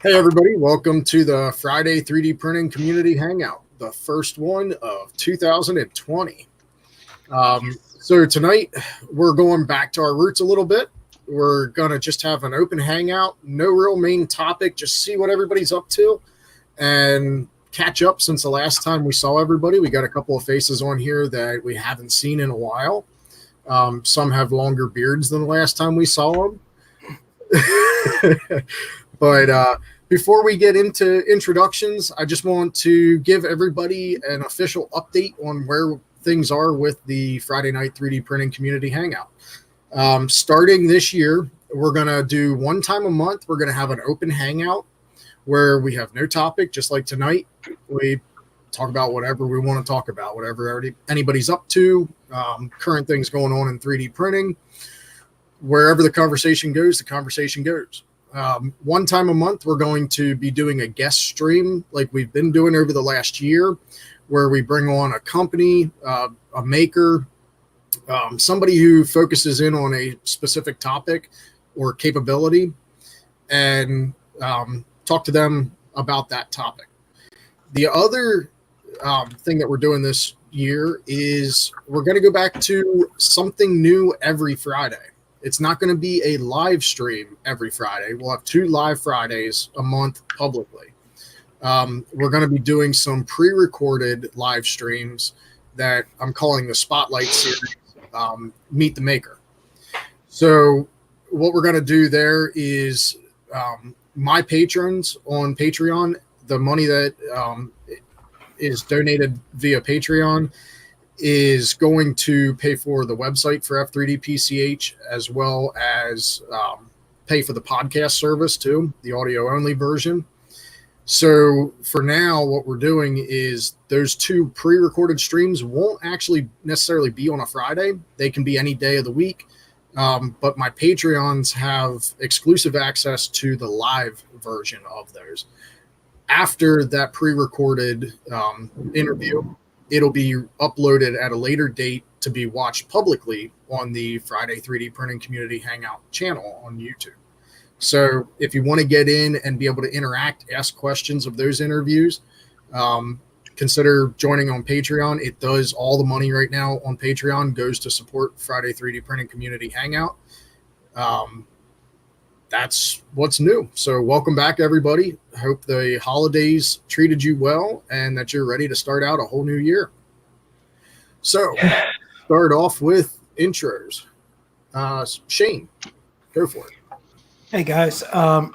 Hey everybody, welcome to the Friday 3D Printing Community Hangout, the first one of 2020. So tonight we're going back to our roots a little bit. We're going to just have an open hangout, no real main topic, just see what everybody's up to and catch up since the last time we saw everybody. We got a couple of faces on here that we haven't seen in a while. Some have longer beards than the last time we saw them. But before we get into introductions, I just want to give everybody an official update on where things are with the Friday Night 3D Printing Community Hangout. Starting this year, we're going to do one time a month. We're going to have an open hangout where we have no topic, just like tonight. We talk about whatever we want to talk about, whatever anybody's up to, current things going on in 3D printing. Wherever the conversation goes, the conversation goes. One time a month, we're going to be doing a guest stream like we've been doing over the last year, where we bring on a company, a maker, somebody who focuses in on a specific topic or capability, and talk to them about that topic. The other thing that we're doing this year is we're going to go back to something new every Friday. It's not going to be a live stream every Friday. We'll have 2 live Fridays a month publicly. We're going to be doing some pre-recorded live streams that I'm calling the Spotlight Series, Meet the Maker. So what we're going to do there is my patrons on Patreon, the money that is donated via Patreon is going to pay for the website for F3DPCH, as well as pay for the podcast service too, the audio only version. So for now, what we're doing is those 2 pre-recorded streams won't actually necessarily be on a Friday. They can be any day of the week. But my Patreons have exclusive access to the live version of those. After that pre-recorded interview, it'll be uploaded at a later date to be watched publicly on the Friday 3D Printing Community Hangout channel on YouTube. So if you want to get in and be able to interact, ask questions of those interviews, consider joining on Patreon. It does all the money right now on Patreon goes to support Friday 3D Printing Community Hangout. That's what's new. So welcome back, everybody. Hope the holidays treated you well and that you're ready to start out a whole new year. So start off with intros. Shane, go for it. Hey guys, my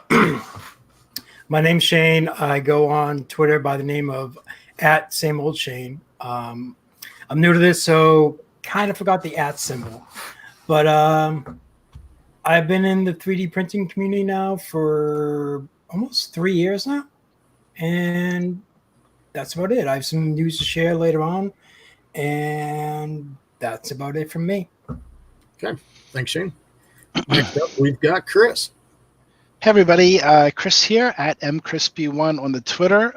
name's Shane. I go on Twitter by the name of @SameOldShane. I'm new to this, so kind of forgot the @ symbol, but I've been in the 3D printing community now for almost 3 years now, and that's about it. I have some news to share later on, and that's about it from me. Okay, thanks, Shane. Next up, we've got Chris. Hey everybody, Chris here at mcrispy1 on the Twitter.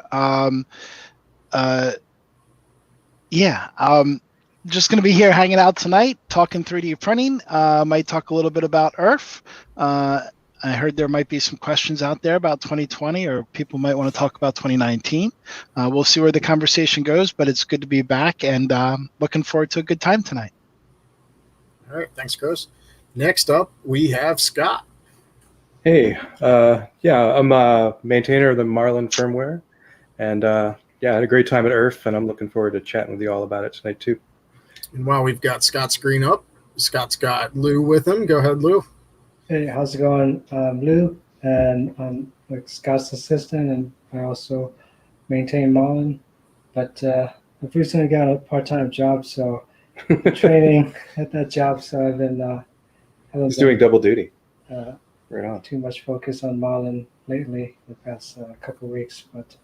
Just going to be here hanging out tonight, talking 3D printing. Might talk a little bit about ERF. I heard there might be some questions out there about 2020, or people might want to talk about 2019. We'll see where the conversation goes, but it's good to be back and looking forward to a good time tonight. All right, thanks, Chris. Next up, we have Scott. Hey, I'm a maintainer of the Marlin firmware, and I had a great time at ERF, and I'm looking forward to chatting with you all about it tonight too. And while we've got Scott's screen up, Scott's got Lou with him. Go ahead, Lou. Hey, how's it going? I'm Lou, and I'm like Scott's assistant, and I also maintain Marlin. But I've recently got a part-time job, so I'm training at that job. So I've been He's doing double duty. Right on. Too much focus on Marlin lately the past couple of weeks, but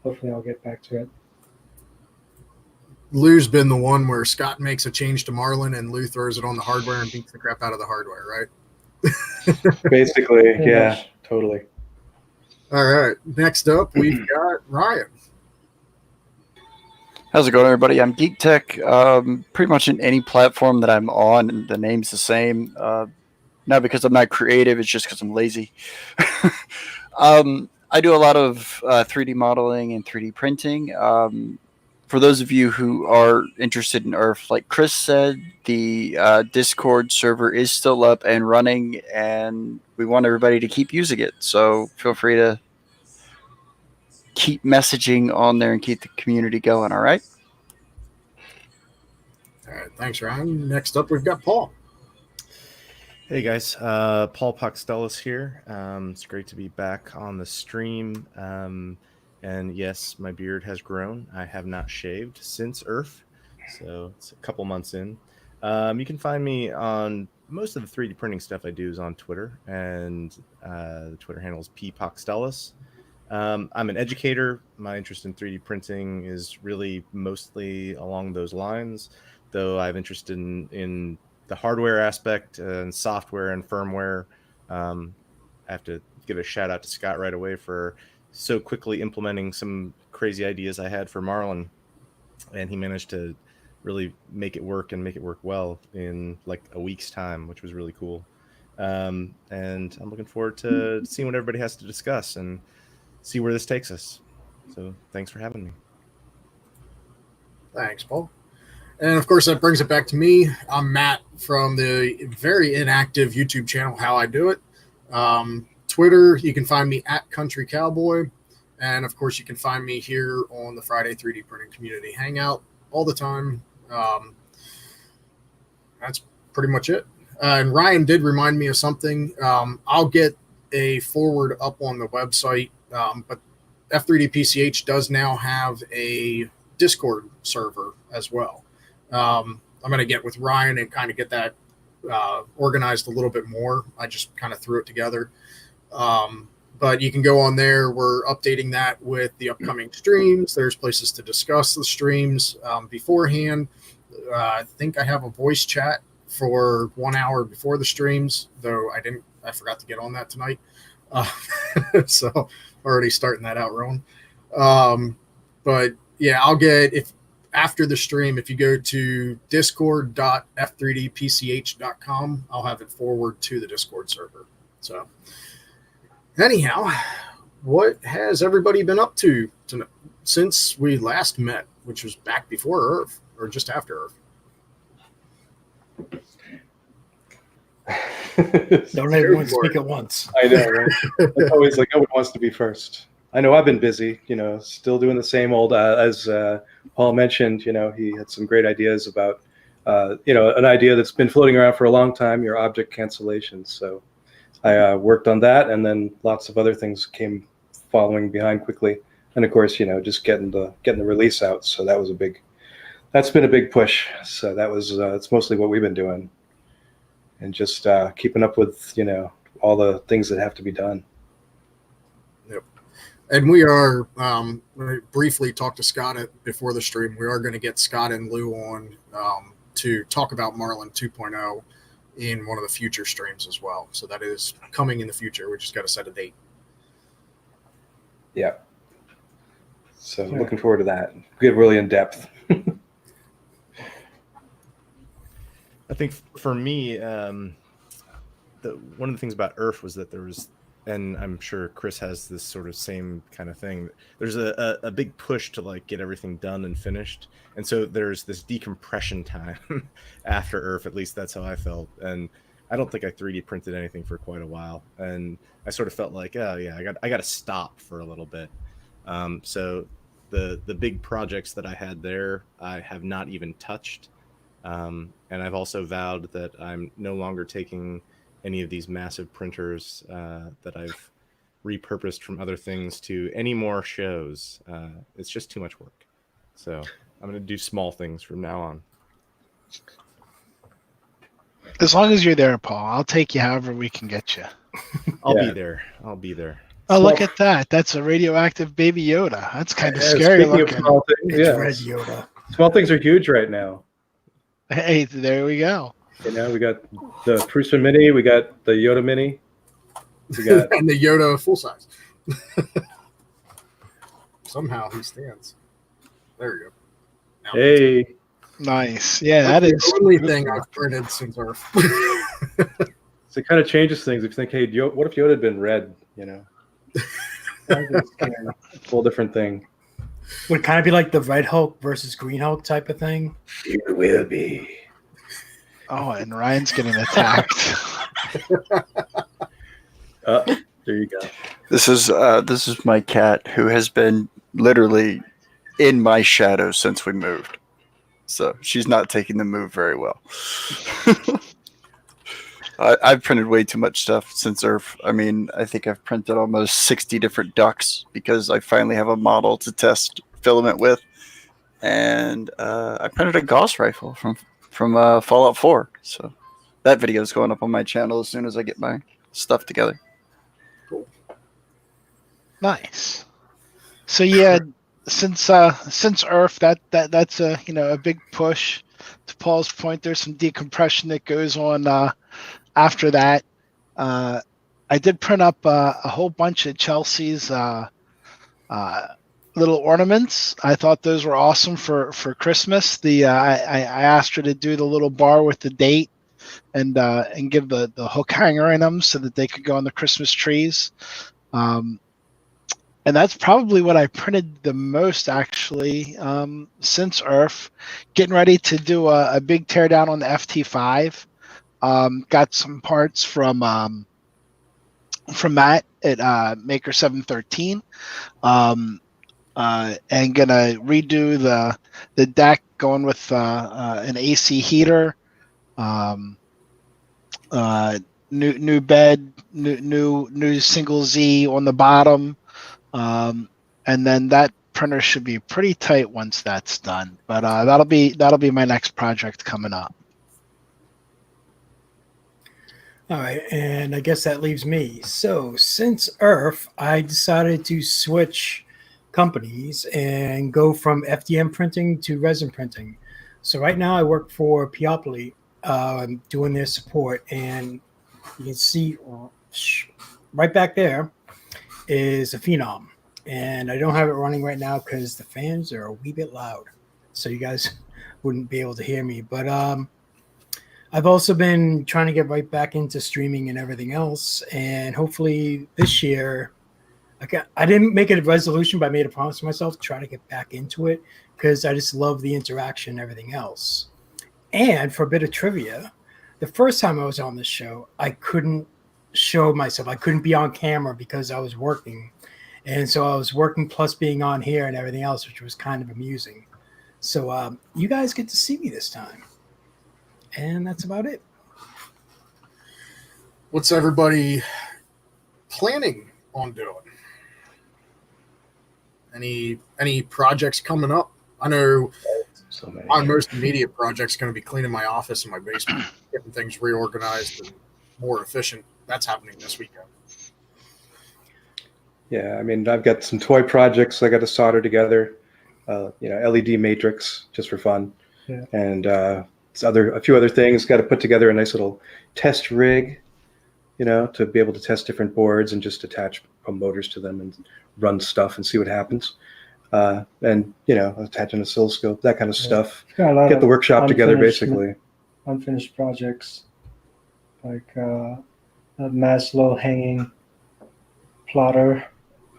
hopefully I'll get back to it. Lou's been the one where Scott makes a change to Marlin and Lou throws it on the hardware and beats the crap out of the hardware, right? Basically, yeah, totally. All right. Next up, we've got Ryan. How's it going, everybody? I'm Geek Tech. Pretty much in any platform that I'm on, the name's the same. Not because I'm not creative, it's just because I'm lazy. I do a lot of 3D modeling and 3D printing. For those of you who are interested in Earth, like Chris said, the Discord server is still up and running, and we want everybody to keep using it. So feel free to keep messaging on there and keep the community going. All right. All right, thanks, Ryan. Next up, we've got Paul. Hey guys, Paul Paukstellis here. It's great to be back on the stream. And yes, my beard has grown. I have not shaved since Earth, so it's a couple months in. You can find me on most of the 3D printing stuff I do is on Twitter, and the Twitter handle is Paukstellis. I'm an educator. My interest in 3D printing is really mostly along those lines, though I have interest in the hardware aspect and software and firmware. I have to give a shout out to Scott right away for so quickly implementing some crazy ideas I had for Marlin, and he managed to really make it work and make it work well in like a week's time, which was really cool. And I'm looking forward to seeing what everybody has to discuss and see where this takes us. So thanks for having me. Thanks, Paul. And of course, that brings it back to me. I'm Matt from the very inactive YouTube channel, How I Do It. Twitter, you can find me at Country Cowboy. And of course, you can find me here on the Friday 3D Printing Community Hangout all the time. That's pretty much it. And Ryan did remind me of something. I'll get a forward up on the website, but F3DPCH does now have a Discord server as well. I'm going to get with Ryan and kind of get that organized a little bit more. I just kind of threw it together. But you can go on there. We're updating that with the upcoming streams. There's places to discuss the streams beforehand. I think I have a voice chat for 1 hour before the streams, though I forgot to get on that tonight. So already starting that out wrong. But yeah, I'll get, if after the stream, if you go to discord.f3dpch.com, I'll have it forward to the Discord server. So anyhow, what has everybody been up to since we last met, which was back before Earth or just after Earth? Don't everyone speak at once. I know, right? It's always like, no one wants to be first. I know I've been busy, still doing the same old, as Paul mentioned, he had some great ideas about, an idea that's been floating around for a long time, your object cancellations. So I worked on that, and then lots of other things came following behind quickly. And of course, just getting the release out. So that's been a big push. So that was, it's mostly what we've been doing, and just keeping up with, all the things that have to be done. Yep. And we are, briefly talked to Scott before the stream. We are going to get Scott and Lou on to talk about Marlin 2.0 in one of the future streams as well. So that is coming in the future. We just got to set a date. Yeah. So looking forward to that. Get really in depth. I think for me, one of the things about Earth was that there was, and I'm sure Chris has this sort of same kind of thing. There's a big push to like get everything done and finished, and so there's this decompression time after Earth. At least that's how I felt, and I don't think I 3D printed anything for quite a while, and I sort of felt like, oh yeah, I got to stop for a little bit. So the big projects that I had there, I have not even touched, and I've also vowed that I'm no longer taking any of these massive printers that I've repurposed from other things to any more shows. It's just too much work. So I'm going to do small things from now on. As long as you're there, Paul, I'll take you however we can get you. I'll be there. I'll be there. Oh, look at that. That's a radioactive baby Yoda. That's kind of scary looking. Small things, It's Red Yoda. Small things are huge right now. Hey, there we go. We got the Prusa Mini, we got the Yoda Mini, we got And the Yoda full size. Somehow he stands. There you go. Now hey. Nice. Yeah, that's that is the only thing I've printed since Earth. So it kind of changes things. If you think, hey, what if Yoda had been red, That'd be scary. Whole different thing. Would it kind of be like the Red Hulk versus Green Hulk type of thing? It will be. Oh, and Ryan's getting attacked. There you go. This is my cat who has been literally in my shadow since we moved. So she's not taking the move very well. I've printed way too much stuff since Earth. I mean, I think I've printed almost 60 different ducks because I finally have a model to test filament with. And I printed a Gauss rifle from Fallout 4. So that video is going up on my channel as soon as I get my stuff together. Nice. So yeah, since Earth, that's a big push. To Paul's point, there's some decompression that goes on after that. I did print up a whole bunch of Chelsea's little ornaments. I thought those were awesome for Christmas. I asked her to do the little bar with the date and give the hook hanger in them so that they could go on the Christmas trees. And that's probably what I printed the most, actually, since Earth. Getting ready to do a big teardown on the FT5. Got some parts from Matt at Maker 713. And gonna redo the deck, going with an AC heater, new bed, new single Z on the bottom. And then that printer should be pretty tight once that's done. But that'll be my next project coming up. All right, and I guess that leaves me. So since Earth, I decided to switch companies and go from FDM printing to resin printing. So right now I work for Paukstellis, doing their support, and you can see right back there is a Phenom, and I don't have it running right now because the fans are a wee bit loud, so you guys wouldn't be able to hear me. But I've also been trying to get right back into streaming and everything else, and hopefully this year I didn't make a resolution, but I made a promise to myself to try to get back into it because I just love the interaction and everything else. And for a bit of trivia, the first time I was on this show, I couldn't show myself. I couldn't be on camera because I was working. And so I was working plus being on here and everything else, which was kind of amusing. So you guys get to see me this time. And that's about it. What's everybody planning on doing? Any projects coming up? I know So many. my most immediate project's going to be cleaning my office and my basement, getting things reorganized and more efficient. That's happening this weekend. Yeah, I mean, I've got some toy projects I got to solder together. LED matrix just for fun, Yeah. and a few other things. Got to put together a nice little test rig, to be able to test different boards and just attach motors to them and run stuff and see what happens. And attach an oscilloscope, that kind of stuff. Got a lot Get the of workshop together, unfinished- basically. Unfinished projects like a mass low hanging plotter.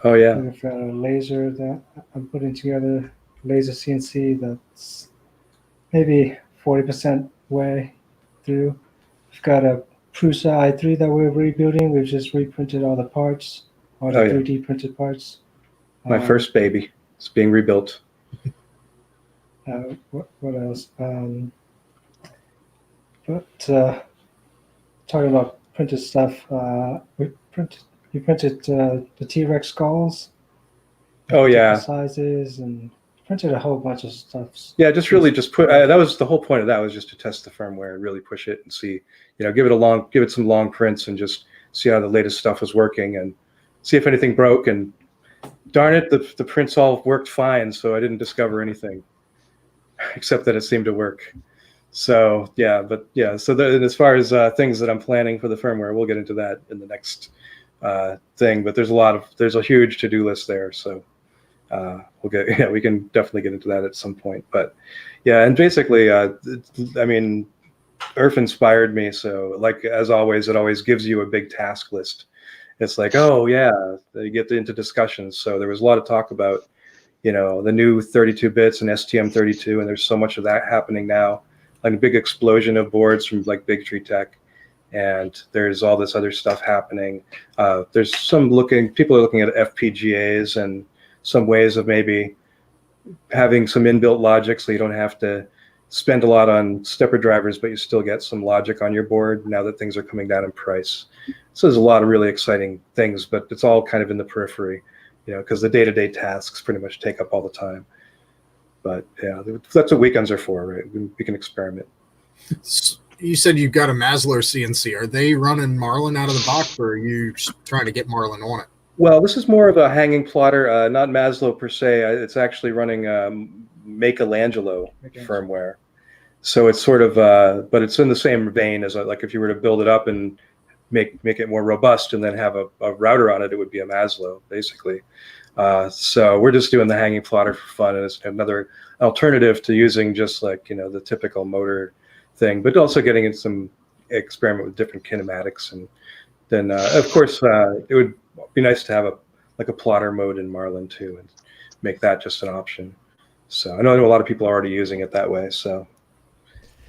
Oh yeah, We've got a laser that I'm putting together, laser CNC that's maybe 40% way through. We've got a Prusa i3 that we're rebuilding. We've just reprinted all the parts, all the Oh, yeah. 3D printed parts. my first baby. It's being rebuilt. What else? Talking about printed stuff, we printed the T-Rex skulls. Oh yeah, Different sizes, and printed a whole bunch of stuff. yeah. Just really just put. That was the whole point of that, was just to test the firmware and really push it and see. Give it some long prints and just see how the latest stuff was working and see if anything broke. And darn it, the prints all worked fine, so I didn't discover anything except that it seemed to work. So yeah, but yeah. So as far as things that I'm planning for the firmware, we'll get into that in the next thing. But there's a huge to-do list there. So we can definitely get into that at some point. But yeah, and basically, I mean, Earth inspired me. So like as always, it always gives you a big task list, it's like, oh yeah, they get into discussions. So there was a lot of talk about, the new 32 bits and STM32, and there's so much of that happening now, like a big explosion of boards from like Big Tree Tech, and there's all this other stuff happening. There's people are looking at FPGAs and some ways of maybe having some inbuilt logic so you don't have to spend a lot on stepper drivers, but you still get some logic on your board now that things are coming down in price. So there's a lot of really exciting things, but it's all kind of in the periphery, because the day-to-day tasks pretty much take up all the time. But yeah, that's what weekends are for, right? We can experiment. You said you've got a Maslow CNC. Are they running Marlin out of the box, or are you trying to get Marlin on it? Well, this is more of a hanging plotter, not Maslow per se. It's actually running Michelangelo firmware. So it's sort of, but it's in the same vein as like if you were to build it up and make it more robust and then have a router on it, it would be a Maslow basically. So we're just doing the hanging plotter for fun, and it's another alternative to using just like the typical motor thing, but also getting in some experiment with different kinematics, and then of course it would be nice to have a plotter mode in Marlin too, and make that just an option. So I know a lot of people are already using it that way, so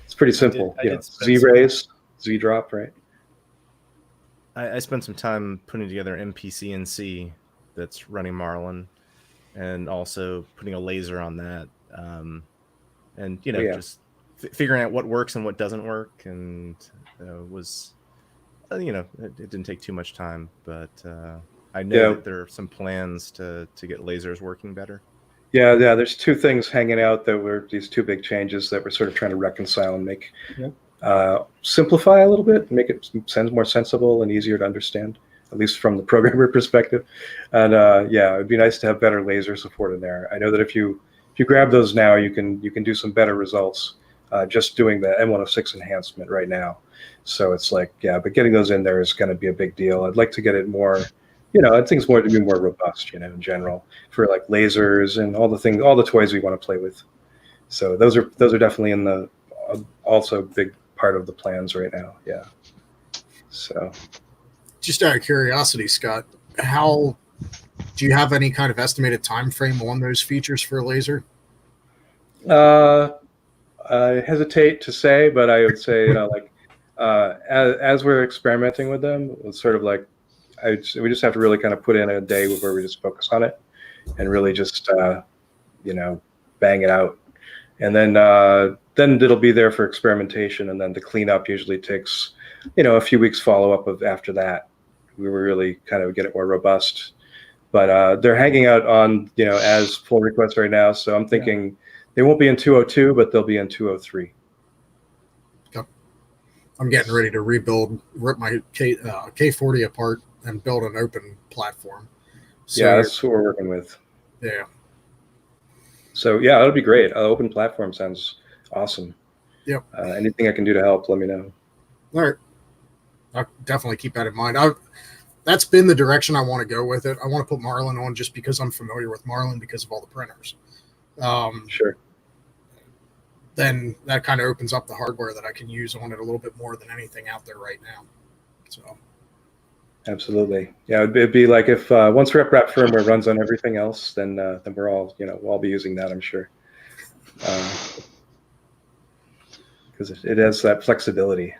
it's pretty simple. Z-rays, Z-drop, right? I spent some time putting together MPCNC that's running Marlin, and also putting a laser on that, and just figuring out what works and what doesn't work, and was it didn't take too much time, but I know that there are some plans to get lasers working better. Yeah, there's two things hanging out that were these two big changes that we're sort of trying to reconcile and make simplify a little bit, make it more sensible and easier to understand, at least from the programmer perspective. And it'd be nice to have better laser support in there. I know that if you grab those now, you can do some better results just doing the M106 enhancement right now. So it's like, but getting those in there is going to be a big deal. I'd like to get it more, I think it's more to be more robust, in general, for like lasers and all the toys we want to play with. So those are definitely in the also big part of the plans right now. Yeah. So just out of curiosity, Scott, how do you have any kind of estimated time frame on those features for a laser? I hesitate to say, but I would say, as we're experimenting with them, it's sort of like we just have to really kind of put in a day where we just focus on it and really just bang it out, and then it'll be there for experimentation, and then the cleanup usually takes a few weeks follow up of after that. We will really kind of get it more robust, but they're hanging out on as pull requests right now, so I'm thinking they won't be in 202, but they'll be in 203. I'm getting ready to rip my K40 apart and build an open platform. So, that's what we're working with. Yeah. So that'll be great. Open platform sounds awesome. Yep. Anything I can do to help, let me know. All right. I'll definitely keep that in mind. That's been the direction I want to go with it. I want to put Marlin on just because I'm familiar with Marlin because of all the printers. Sure. Then that kind of opens up the hardware that I can use on it a little bit more than anything out there right now. So. Absolutely. Yeah, it'd be like if once RepRap firmware runs on everything else, then we're all, we'll all be using that, I'm sure. Because it has that flexibility.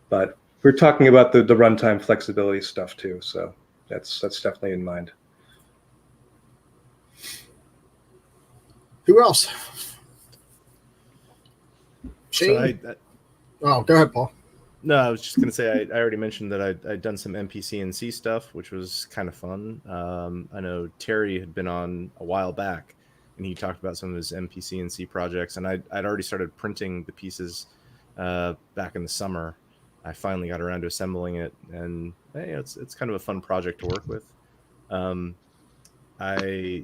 But we're talking about the runtime flexibility stuff too, so that's definitely in mind. Who else? Shane? So go ahead, Paul. No, I was just going to say I already mentioned that I'd done some MPCNC stuff, which was kind of fun. I know Terry had been on a while back, and he talked about some of his MPCNC projects, and I'd already started printing the pieces back in the summer. I finally got around to assembling it, and it's kind of a fun project to work with. I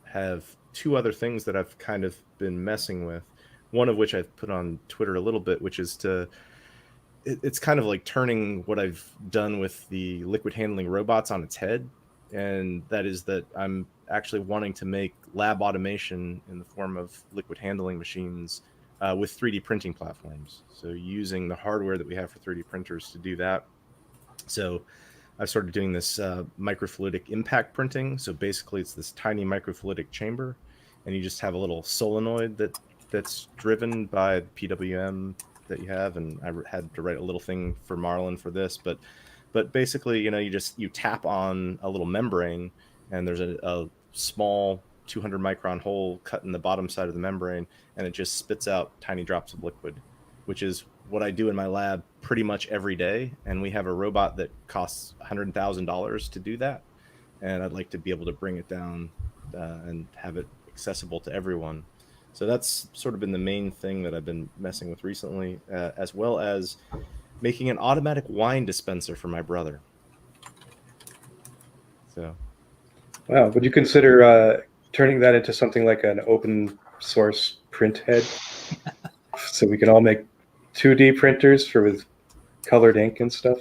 have two other things that I've kind of been messing with, one of which I've put on Twitter a little bit, which is it's kind of like turning what I've done with the liquid handling robots on its head. And that is that I'm actually wanting to make lab automation in the form of liquid handling machines with 3D printing platforms. So using the hardware that we have for 3D printers to do that. So I've started doing this microfluidic impact printing. So basically it's this tiny microfluidic chamber, and you just have a little solenoid that's driven by the PWM that you have. And I had to write a little thing for Marlin for this, but basically, you tap on a little membrane, and there's a small 200 micron hole cut in the bottom side of the membrane, and it just spits out tiny drops of liquid, which is what I do in my lab pretty much every day. And we have a robot that costs $100,000 to do that. And I'd like to be able to bring it down and have it accessible to everyone. So that's sort of been the main thing that I've been messing with recently, as well as making an automatic wine dispenser for my brother. So, Wow. Would you consider turning that into something like an open source print head, so we can all make 2D printers with colored ink and stuff?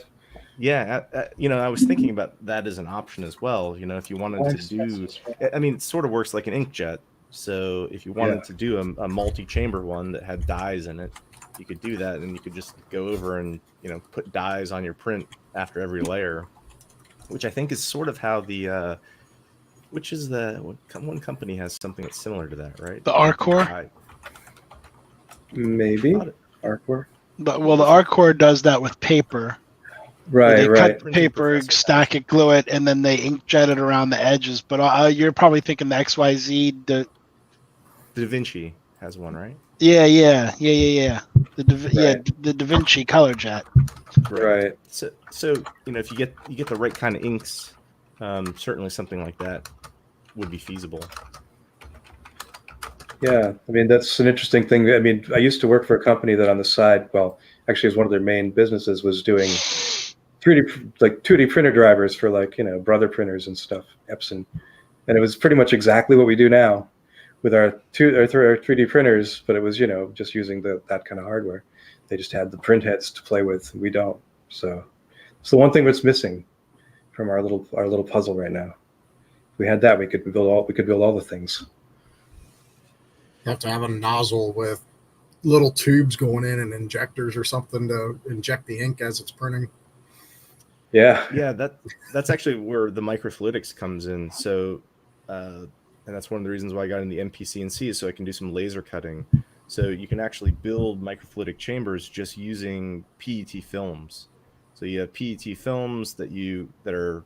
yeah, I was thinking about that as an option as well. If you wanted to do, I mean, it sort of works like an inkjet. So if you wanted to do a multi-chamber one that had dyes in it, you could do that, and you could just go over and put dyes on your print after every layer, which I think is sort of how the which is one company has something that's similar to that, right? The Arcor. Maybe Arcor. The Arcor does that with paper. Right, cut the paper, stack it, glue it, and then they inkjet it around the edges. But you're probably thinking the XYZ. The Da Vinci has one, right? Yeah. The Da Vinci color jet. Right. So if you get the right kind of inks, certainly something like that would be feasible. Yeah, I mean, that's an interesting thing. I mean, I used to work for a company that on the side, well, actually, as one of their main businesses was doing 2D printer drivers for brother printers and stuff, Epson, and it was pretty much exactly what we do now with our 3D printers, but it was just using that kind of hardware. They just had the print heads to play with. We don't. So it's the one thing that's missing from our little puzzle right now. If we had that, we could build all the things. You have to have a nozzle with little tubes going in and injectors or something to inject the ink as it's printing. Yeah. That's actually where the microfluidics comes in. So, and that's one of the reasons why I got in the MPCNC, is so I can do some laser cutting. So you can actually build microfluidic chambers just using PET films. So you have PET films that are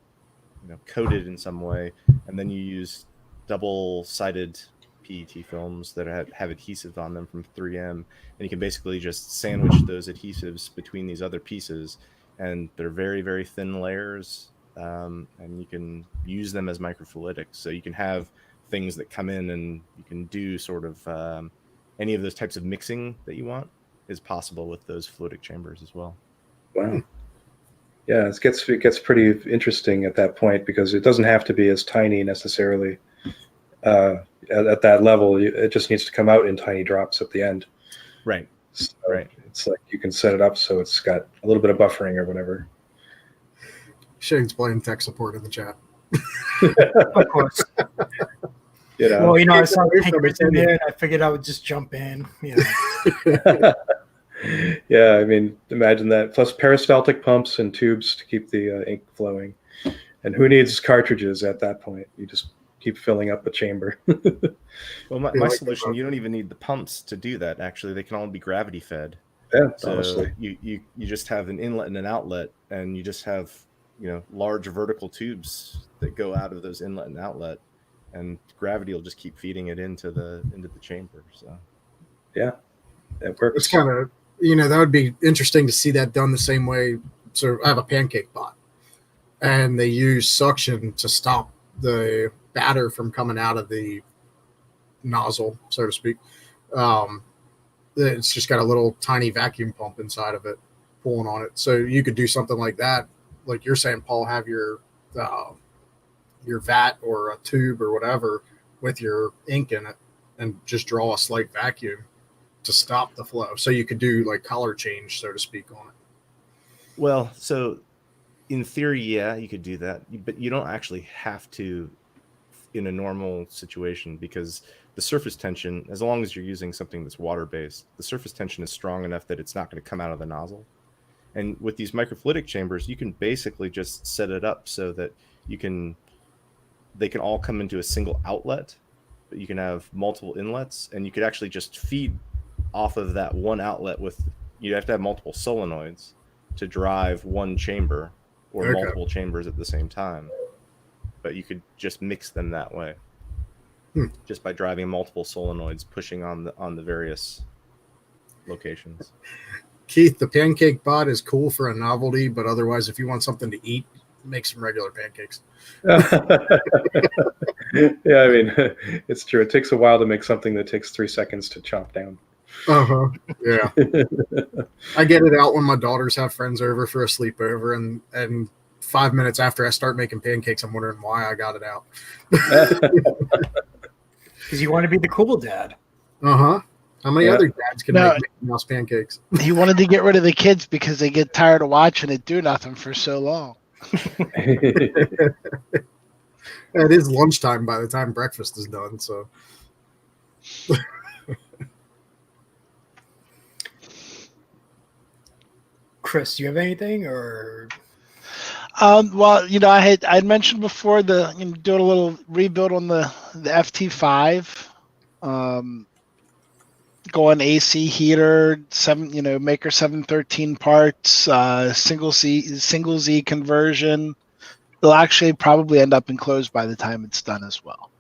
coated in some way, and then you use double-sided PET films that have adhesive on them from 3M, and you can basically just sandwich those adhesives between these other pieces, and they're very, very thin layers, and you can use them as microfluidics. So you can have things that come in, and you can do sort of any of those types of mixing that you want is possible with those fluidic chambers as well. Wow. Yeah, it gets pretty interesting at that point, because it doesn't have to be as tiny necessarily. At that level, it just needs to come out in tiny drops at the end. Right. So right. It's like you can set it up so it's got a little bit of buffering or whatever. Shane's playing tech support in the chat. Of course. Well, I saw papers in there, and I figured I would just jump in. Yeah, I mean, imagine that. Plus peristaltic pumps and tubes to keep the ink flowing. And who needs cartridges at that point? You just keep filling up a chamber. Well, my solution, you don't even need the pumps to do that. Actually, they can all be gravity fed. Yeah, so honestly. You just have an inlet and an outlet, and you just have large vertical tubes that go out of those inlet and outlet, and gravity will just keep feeding it into the chamber. So yeah, it works. It's kind of that would be interesting to see that done the same way. So I have a pancake pot, and they use suction to stop the batter from coming out of the nozzle, so to speak. It's just got a little tiny vacuum pump inside of it pulling on it. So you could do something like that, like you're saying, Paul, have your vat or a tube or whatever with your ink in it, and just draw a slight vacuum to stop the flow. So you could do like color change, so to speak, on it. Well, so in theory, yeah, you could do that, but you don't actually have to in a normal situation, because the surface tension, as long as you're using something that's water-based, the surface tension is strong enough that it's not going to come out of the nozzle. And with these microfluidic chambers, you can basically just set it up so that they can all come into a single outlet, but you can have multiple inlets, and you could actually just feed off of that one outlet you have to have multiple solenoids to drive one chamber or multiple chambers at the same time. But you could just mix them that way, just by driving multiple solenoids, pushing on the various locations. Keith, the pancake bot is cool for a novelty, but otherwise, if you want something to eat, make some regular pancakes. Yeah, I mean, it's true. It takes a while to make something that takes 3 seconds to chop down. Yeah. I get it out when my daughters have friends over for a sleepover, and 5 minutes after I start making pancakes, I'm wondering why I got it out. Because you want to be the cool dad. How many other dads can make Mickey Mouse pancakes? He wanted to get rid of the kids because they get tired of watching it do nothing for so long. It is lunchtime by the time breakfast is done, so. Chris, do you have anything or? Well, I'd mentioned before doing a little rebuild on the FT5, going AC heater, Maker 713 parts, single Z conversion. It'll actually probably end up enclosed by the time it's done as well.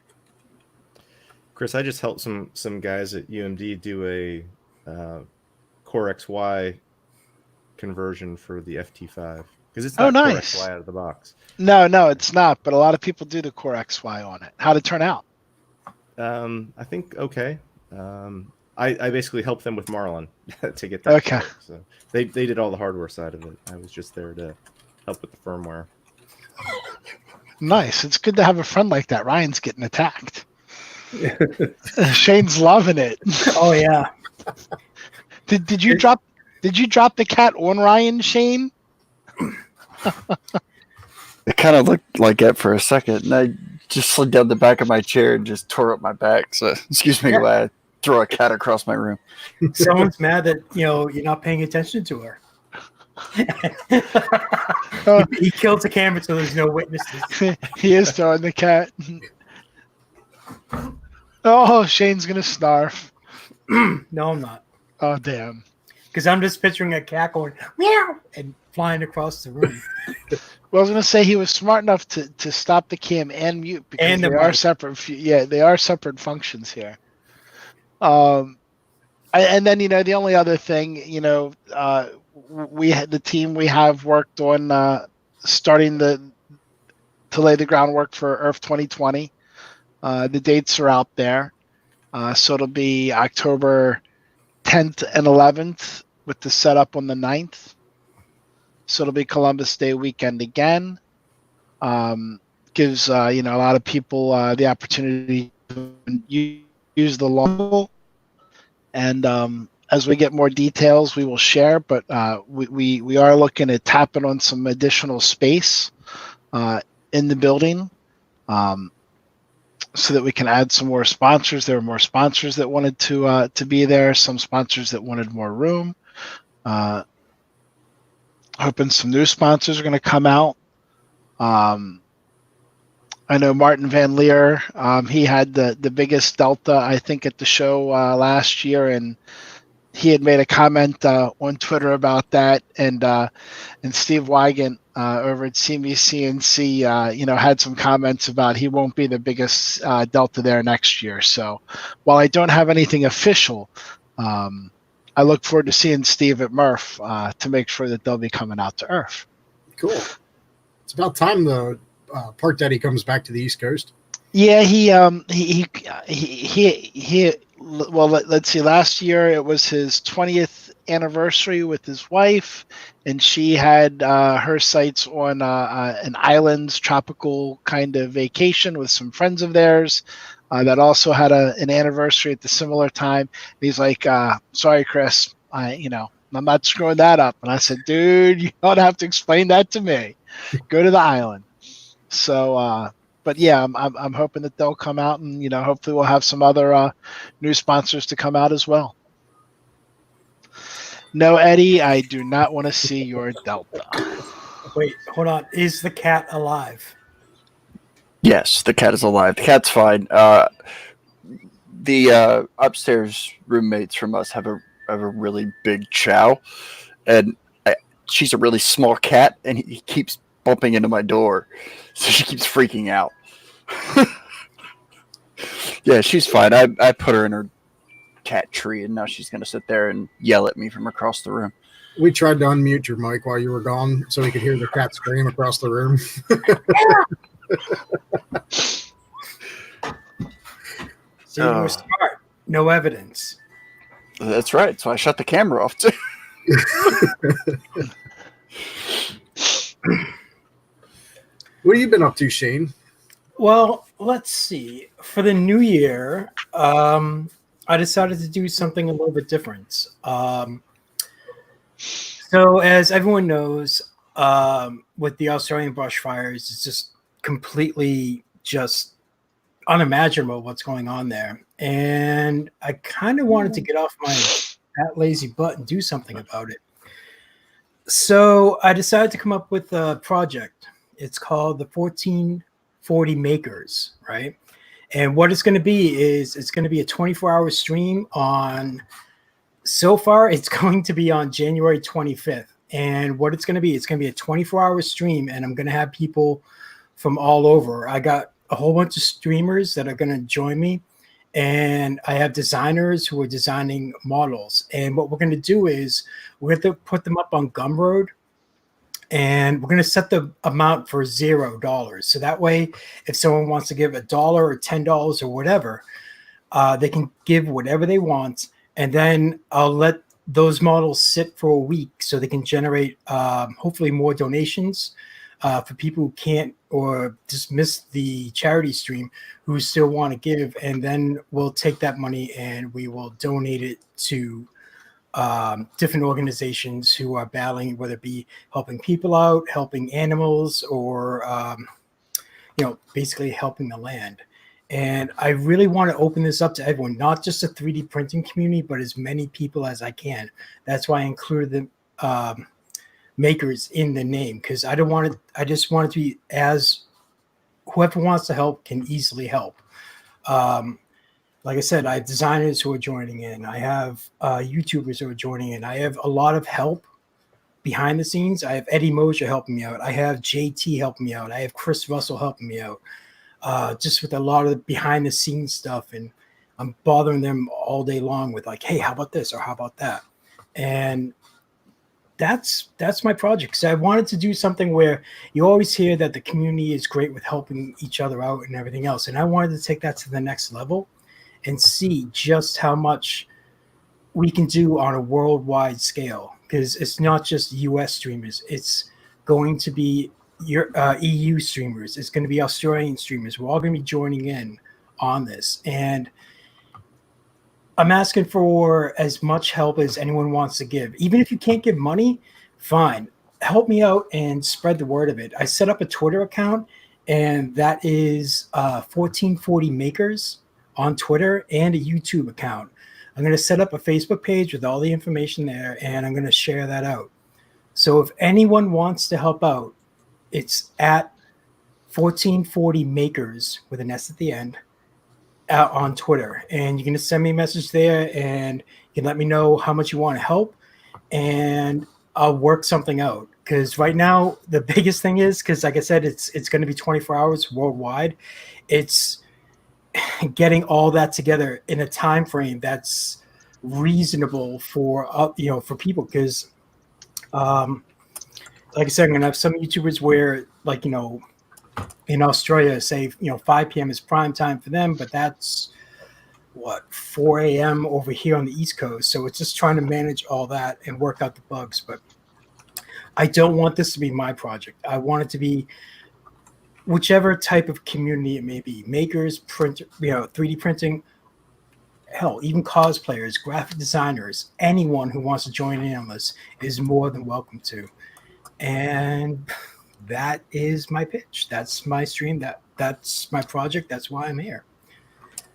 Chris, I just helped some guys at UMD do a Core XY conversion for the FT5 because it's not nice. Core XY out of the box. No, it's not. But a lot of people do the Core XY on it. How'd it turn out? I think okay. I basically helped them with Marlin to get that. Okay. So they did all the hardware side of it. I was just there to help with the firmware. Nice. It's good to have a friend like that. Ryan's getting attacked. Shane's loving it. Oh yeah. Did you drop the cat on Ryan, Shane? It kind of looked like it for a second, and I just slid down the back of my chair and just tore up my back. So excuse me while I throw a cat across my room. Someone's mad that you're not paying attention to her. He killed the camera so there's no witnesses. He is throwing the cat. Oh, Shane's gonna snarf. No, I'm not. Oh, damn. Because I'm just picturing a cat going meow and flying across the room. Well, I was gonna say he was smart enough to stop the cam and mute because And the they are mic. separate. Yeah, they are separate functions here. And then the only other thing, we had the team we have worked on starting to lay the groundwork for Earth 2020. The dates are out there, so it'll be October 10th and 11th with the setup on the 9th. So it'll be Columbus Day weekend again. Gives a lot of people the opportunity to use the logo. And as we get more details, we will share. But we are looking at tapping on some additional space in the building, so that we can add some more sponsors. There were more sponsors that wanted to be there. Some sponsors that wanted more room. Hoping some new sponsors are going to come out. I know Martin Van Leer, he had the biggest delta, I think, at the show last year, and he had made a comment on Twitter about that. And Steve Wygant over at CME-CNC, had some comments about he won't be the biggest delta there next year. So while I don't have anything official, I look forward to seeing Steve at Murph to make sure that they'll be coming out to Earth. Cool. It's about time the Park Daddy comes back to the East Coast. Yeah, well, let's see. Last year it was his 20th anniversary with his wife, and she had her sights on an islands tropical kind of vacation with some friends of theirs that also had an anniversary at the similar time. And he's like, "Sorry, Chris, I'm not screwing that up." And I said, "Dude, you don't have to explain that to me. Go to the island." So, but yeah, I'm hoping that they'll come out, and hopefully we'll have some other new sponsors to come out as well. No, Eddie, I do not want to see your Delta. Wait, hold on. Is the cat alive? Yes, the cat is alive. The cat's fine. The upstairs roommates from us have a really big chow, and she's a really small cat, and he keeps bumping into my door, so she keeps freaking out. Yeah, she's fine. I put her in her cat tree, and now she's gonna sit there and yell at me from across the room. We tried to unmute your mic while you were gone so we could hear the cat scream across the room. So you were smart. No evidence. That's right. So I shut the camera off too. What have you been up to, Shane? Well, let's see. For the new year, I decided to do something a little bit different. So, as everyone knows, with the Australian bushfires, it's just completely just unimaginable what's going on there. And I kind of wanted to get off my that lazy butt and do something about it. So I decided to come up with a project. It's called the 1440 Makers, right? And what it's going to be is it's going to be a 24-hour stream on, so far it's going to be on January 25th. And what it's going to be a 24-hour stream, and I'm going to have people from all over. I got a whole bunch of streamers that are going to join me, and I have designers who are designing models. And what we're going to do is we're going to put them up on Gumroad, and we're going to set the amount for $0. So that way, if someone wants to give $1 or $10 or whatever, they can give whatever they want. And then I'll let those models sit for a week so they can generate hopefully more donations for people who can't or just miss the charity stream who still want to give. And then we'll take that money and we will donate it to different organizations who are battling, whether it be helping people out, helping animals, or basically helping the land. And I really want to open this up to everyone, not just the 3D printing community, but as many people as I can. That's why I included the makers in the name, because I just want it to be as whoever wants to help can easily help. Like I said, I have designers who are joining in. I have YouTubers who are joining in. I have a lot of help behind the scenes. I have Eddie Mosher helping me out. I have JT helping me out. I have Chris Russell helping me out. Just with a lot of the behind the scenes stuff, and I'm bothering them all day long with like, hey, how about this or how about that? And that's my project. So I wanted to do something where you always hear that the community is great with helping each other out and everything else. And I wanted to take that to the next level and see just how much we can do on a worldwide scale, because it's not just US streamers. It's going to be your EU streamers. It's going to be Australian streamers. We're all going to be joining in on this. And I'm asking for as much help as anyone wants to give. Even if you can't give money, fine. Help me out and spread the word of it. I set up a Twitter account, and that is 1440 Makers on Twitter, and a YouTube account. I'm going to set up a Facebook page with all the information there, and I'm going to share that out. So if anyone wants to help out, it's at 1440 Makers with an S at the end on Twitter. And you can just send me a message there, and you can let me know how much you want to help, and I'll work something out. Because right now, the biggest thing is, because like I said, it's going to be 24 hours worldwide. It's getting all that together in a time frame that's reasonable for for people. Because like I said, I'm gonna have some YouTubers where, like, in Australia, say 5 p.m. is prime time for them, but that's 4 a.m. over here on the East Coast. So it's just trying to manage all that and work out the bugs. But I don't want this to be my project. I want it to be whichever type of community it may be: makers, print, 3D printing, hell, even cosplayers, graphic designers. Anyone who wants to join in on this is more than welcome to. And that is my pitch. That's my stream. That's my project. That's why I'm here.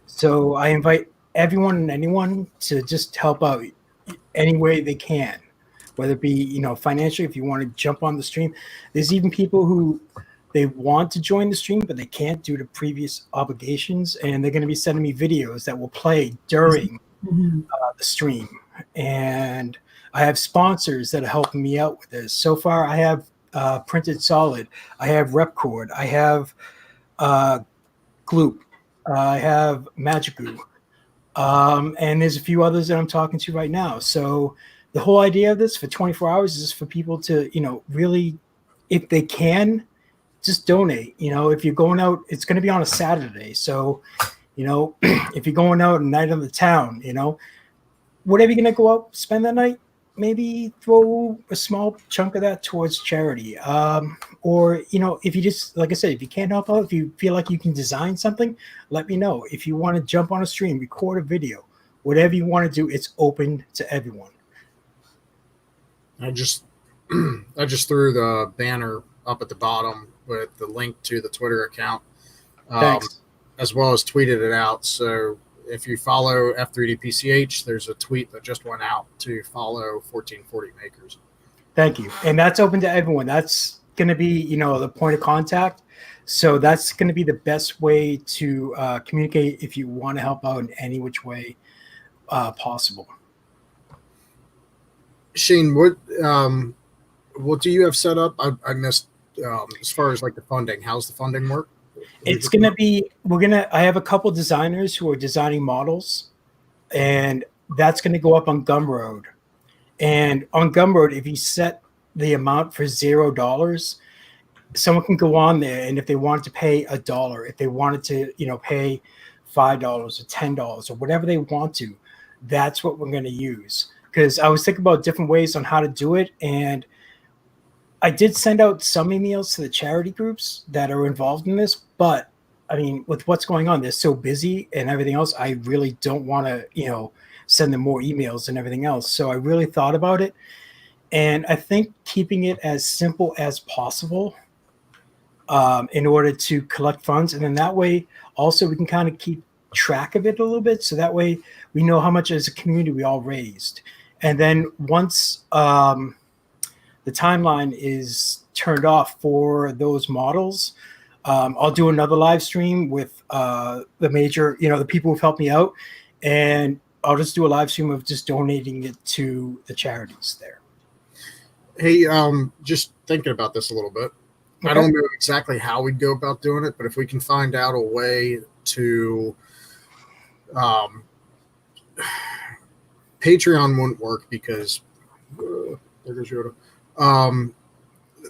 So I invite everyone and anyone to just help out any way they can. whether it be, financially, if you want to jump on the stream. There's even people who they want to join the stream, but they can't due to previous obligations. And they're going to be sending me videos that will play during the stream. And I have sponsors that are helping me out with this. So far, I have Printed Solid, I have Repcord, I have Gloop, I have Magicoo, and there's a few others that I'm talking to right now. So the whole idea of this for 24 hours is for people to, really, if they can, just donate. If you're going out, it's going to be on a Saturday. So, if you're going out a night on the town, whatever you're going to go out, spend that night, maybe throw a small chunk of that towards charity. Or, if you just, like I said, if you can't help out, if you feel like you can design something, let me know. If you want to jump on a stream, record a video, whatever you want to do, it's open to everyone. I just threw the banner up at the bottom with the link to the Twitter account, as well as tweeted it out. So if you follow F3DPCH, there's a tweet that just went out to follow 1440 Makers. Thank you. And that's open to everyone. That's going to be, the point of contact. So that's going to be the best way to communicate if you want to help out in any which way possible. Shane, what do you have set up? I missed as far as like the funding. How's the funding work? It's going to be, I have a couple designers who are designing models, and that's going to go up on Gumroad. And on Gumroad, if you set the amount for $0, someone can go on there, and if they wanted to pay $1, if they wanted to, pay $5 or $10 or whatever they want to, that's what we're going to use. Because I was thinking about different ways on how to do it, and I did send out some emails to the charity groups that are involved in this, but I mean, with what's going on, they're so busy and everything else, I really don't want to, send them more emails and everything else. So I really thought about it, and I think keeping it as simple as possible in order to collect funds, and then that way also we can kind of keep track of it a little bit, so that way we know how much as a community we all raised. And then once the timeline is turned off for those models, I'll do another live stream with the major, the people who've helped me out, and I'll just do a live stream of just donating it to the charities there. Hey, just thinking about this a little bit. Okay. I don't know exactly how we'd go about doing it, but if we can find out a way to Patreon wouldn't work because there goes Yoda.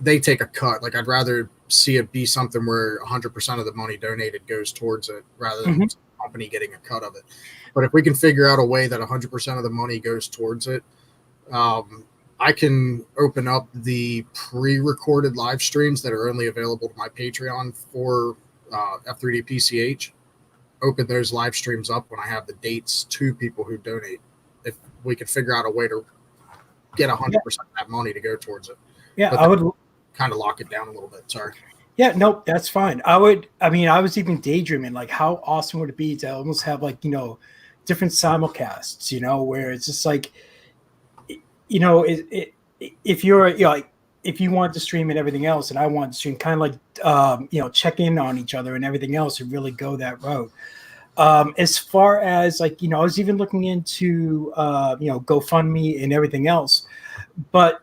They take a cut. Like, I'd rather see it be something where 100% of the money donated goes towards it rather than the company getting a cut of it. But if we can figure out a way that 100% of the money goes towards it, I can open up the pre-recorded live streams that are only available to my Patreon for F3DPCH. Open those live streams up when I have the dates to people who donate. If we could figure out a way to get 100% of that money to go towards it. Yeah, I would kind of lock it down a little bit. Sorry. Yeah, nope, that's fine. I was even daydreaming, like, how awesome would it be to almost have, like, different simulcasts, where it's just like, if you're, like, if you want to stream and everything else, and I want to stream, kind of like, check in on each other and everything else, and really go that route. As far as, like, I was even looking into, GoFundMe and everything else, but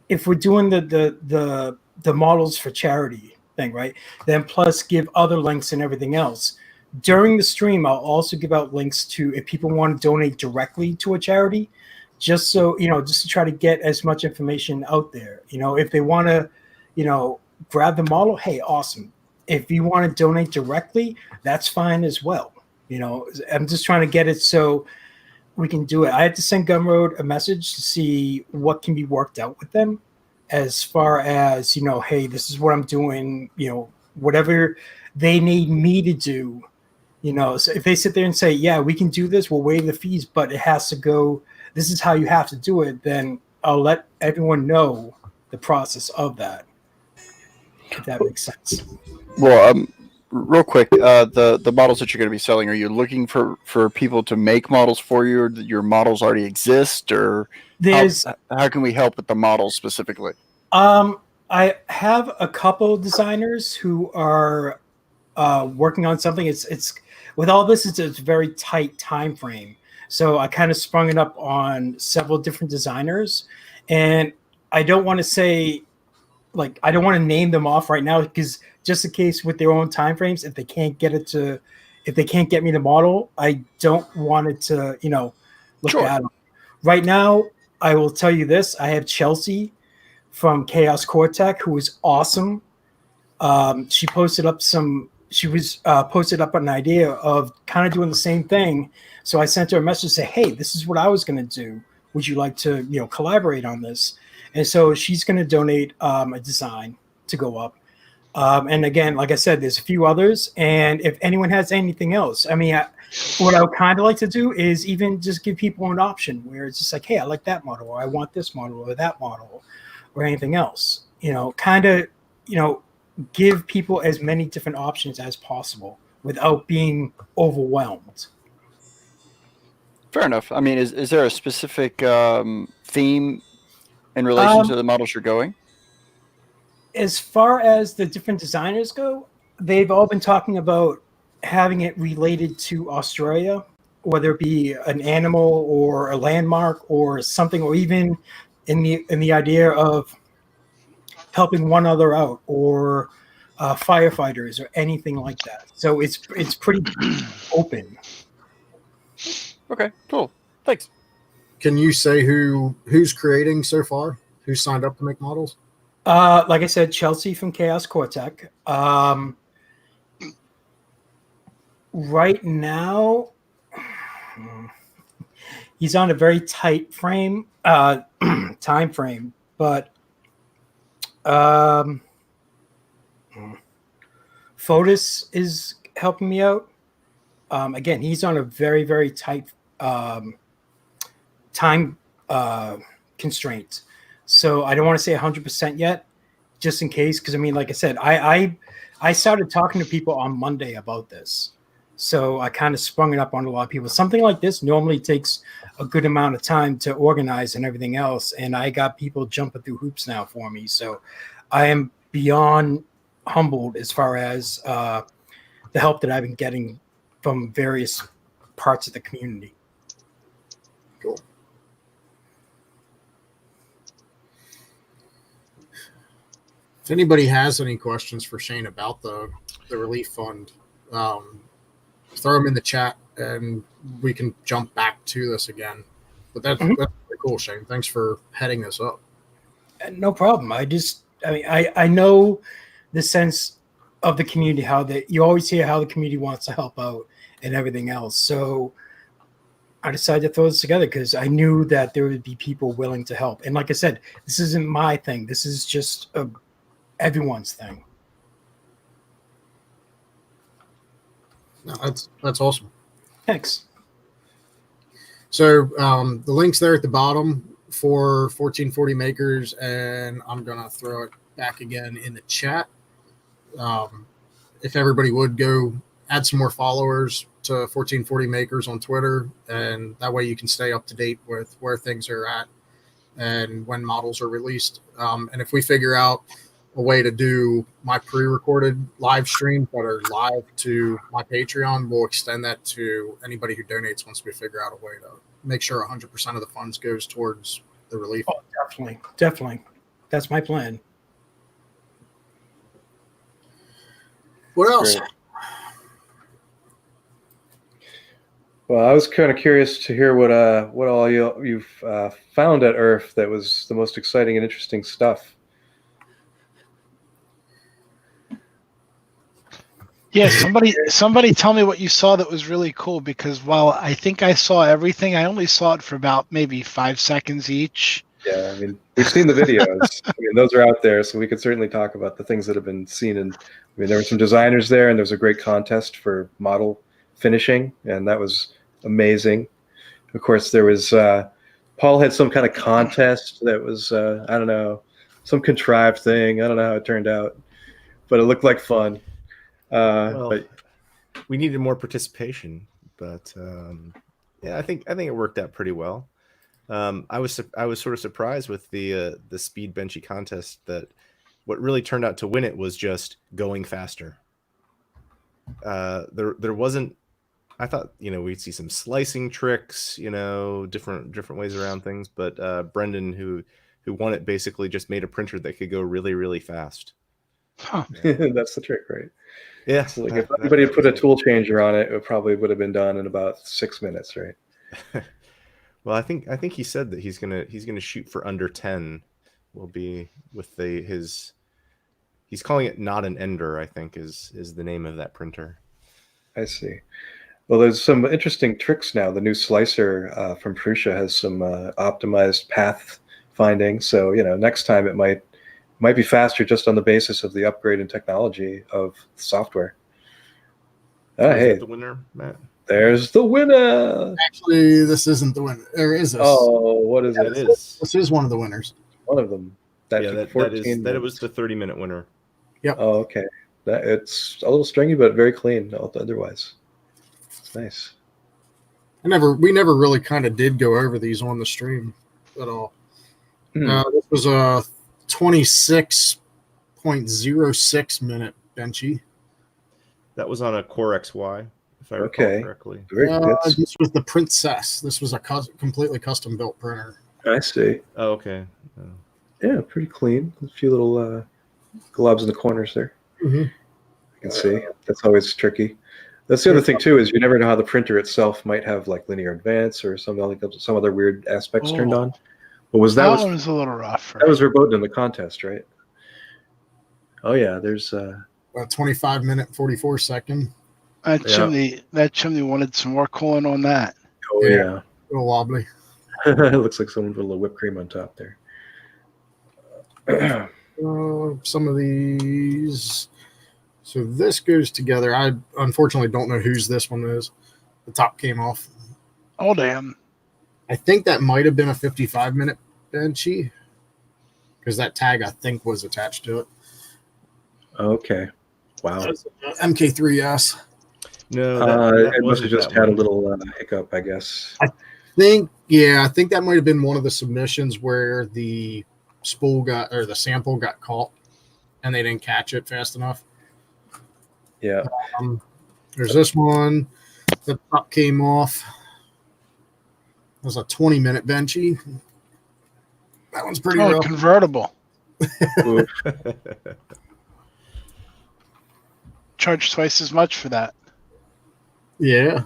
if we're doing the models for charity thing, right, then plus give other links and everything else. During the stream, I'll also give out links to, if people want to donate directly to a charity, just so, just to try to get as much information out there. If they want to, grab the model, hey, awesome. If you want to donate directly, that's fine as well. I'm just trying to get it so we can do it. I had to send Gumroad a message to see what can be worked out with them as far as, hey, this is what I'm doing, whatever they need me to do, so if they sit there and say, yeah, we can do this, we'll waive the fees, but it has to go, this is how you have to do it, then I'll let everyone know the process of that, if that makes sense. Well, real quick, the models that you're going to be selling, are you looking for people to make models for you, or do your models already exist, or how can we help with the models specifically? I have a couple designers who are working on something. It's with all this, it's a very tight time frame. So I kind of sprung it up on several different designers, and I don't want to say, like, I don't want to name them off right now, because just in case with their own time frames, if they can't get me the model, I don't want it to, look bad. Right now, I will tell you this: I have Chelsea from Chaos Cortec, who is awesome. She posted up posted up an idea of kind of doing the same thing. So I sent her a message to say, hey, this is what I was going to do. Would you like to, collaborate on this? And so she's going to donate a design to go up. And again, like I said, there's a few others. And if anyone has anything else, I mean, what I would kind of like to do is even just give people an option where it's just like, hey, I like that model, or I want this model or that model or anything else, give people as many different options as possible without being overwhelmed. Fair enough. I mean, is there a specific theme in relation to the models you're going? As far as the different designers go, they've all been talking about having it related to Australia, whether it be an animal or a landmark or something, or even in the idea of helping one other out, or firefighters or anything like that. So it's pretty open. Okay, cool. Thanks. Can you say who's creating so far? Who signed up to make models? Like I said, Chelsea from Chaos Cortec. Right now, he's on a very tight time frame, but Fotis is helping me out. Again, he's on a very, very tight time constraint. So I don't want to say 100% yet, just in case. Because I mean, like I said, I started talking to people on Monday about this. So I kind of sprung it up on a lot of people. Something like this normally takes a good amount of time to organize and everything else. And I got people jumping through hoops now for me. So I am beyond humbled as far as the help that I've been getting from various parts of the community. Cool. If anybody has any questions for Shane about the relief fund, throw them in the chat and we can jump back to this again. But that's pretty cool, Shane. Thanks for heading this up. No problem. I know the sense of the community, you always hear how the community wants to help out and everything else. So I decided to throw this together because I knew that there would be people willing to help. And like I said, this isn't my thing. This is just everyone's thing. No, that's awesome. Thanks. So the link's there at the bottom for 1440 makers, and I'm gonna throw it back again in the chat. If everybody would go add some more followers to 1440 makers on Twitter, and that way you can stay up to date with where things are at and when models are released. And if we figure out a way to do my pre-recorded live streams that are live to my Patreon, we'll extend that to anybody who donates once we figure out a way to make sure 100% of the funds goes towards the relief. Oh, definitely. That's my plan. What else? Great. Well, I was kind of curious to hear what all you've found at Earth that was the most exciting and interesting stuff. Yeah, somebody tell me what you saw that was really cool, because while I think I saw everything, I only saw it for about maybe 5 seconds each. Yeah, I mean, we've seen the videos. I mean, those are out there, so we could certainly talk about the things that have been seen. And I mean, there were some designers there, and there was a great contest for model finishing, and that was amazing. Of course, there was Paul had some kind of contest that was I don't know, some contrived thing. I don't know how it turned out, but it looked like fun. But we needed more participation, but yeah, I think it worked out pretty well. I was sort of surprised with the speed benchy contest that what really turned out to win it was just going faster. There wasn't. I thought we'd see some slicing tricks, different ways around things, but Brendan, who won it, basically just made a printer that could go really, really fast. Huh. That's the trick, right? Yeah. So like if anybody had put a tool changer on it, it probably would have been done in about 6 minutes, right? Well, I think he said that he's gonna shoot for under 10. Will be with his. He's calling it not an ender, I think is the name of that printer. I see. Well, there's some interesting tricks now. The new slicer from Prusa has some optimized path finding. So next time it might be faster just on the basis of the upgrade in technology of software. Hey, the winner, Matt. There's the winner. Actually, this isn't the winner. Or is this? Oh, what is it? This is one of the winners. One of them. That it was the 30-minute winner. Yep. Oh, okay. It's a little stringy, but very clean otherwise. It's nice. We never really kind of did go over these on the stream at all. This was a 26.06 minute benchy. That was on a Core XY, if I recall correctly. Very good. This was the Princess. This was a completely custom built printer. I see. Oh, okay. Yeah, pretty clean. A few little globs in the corners there. Mm-hmm. I can see. That's always tricky. That's the other thing too, is you never know how the printer itself might have like linear advance or some other weird aspects turned on. But that was a little rough. Right? That was verboten in the contest, right? Oh yeah, there's a 25 minute 44 second. That chimney wanted some more cooling on that. Oh yeah. A little wobbly. It looks like someone put a little whipped cream on top there. Some of these. So this goes together. I unfortunately don't know whose this one is. The top came off. Oh, damn. I think that might have been a 55-minute benchy because that tag, I think, was attached to it. Okay. Wow. MK3S. No, it must have just had a little hiccup, I guess. I think that might have been one of the submissions where the the sample got caught and they didn't catch it fast enough. Yeah. There's this one. The top came off. It was a 20-minute benchy. That one's pretty rough. Convertible. Charge twice as much for that. Yeah.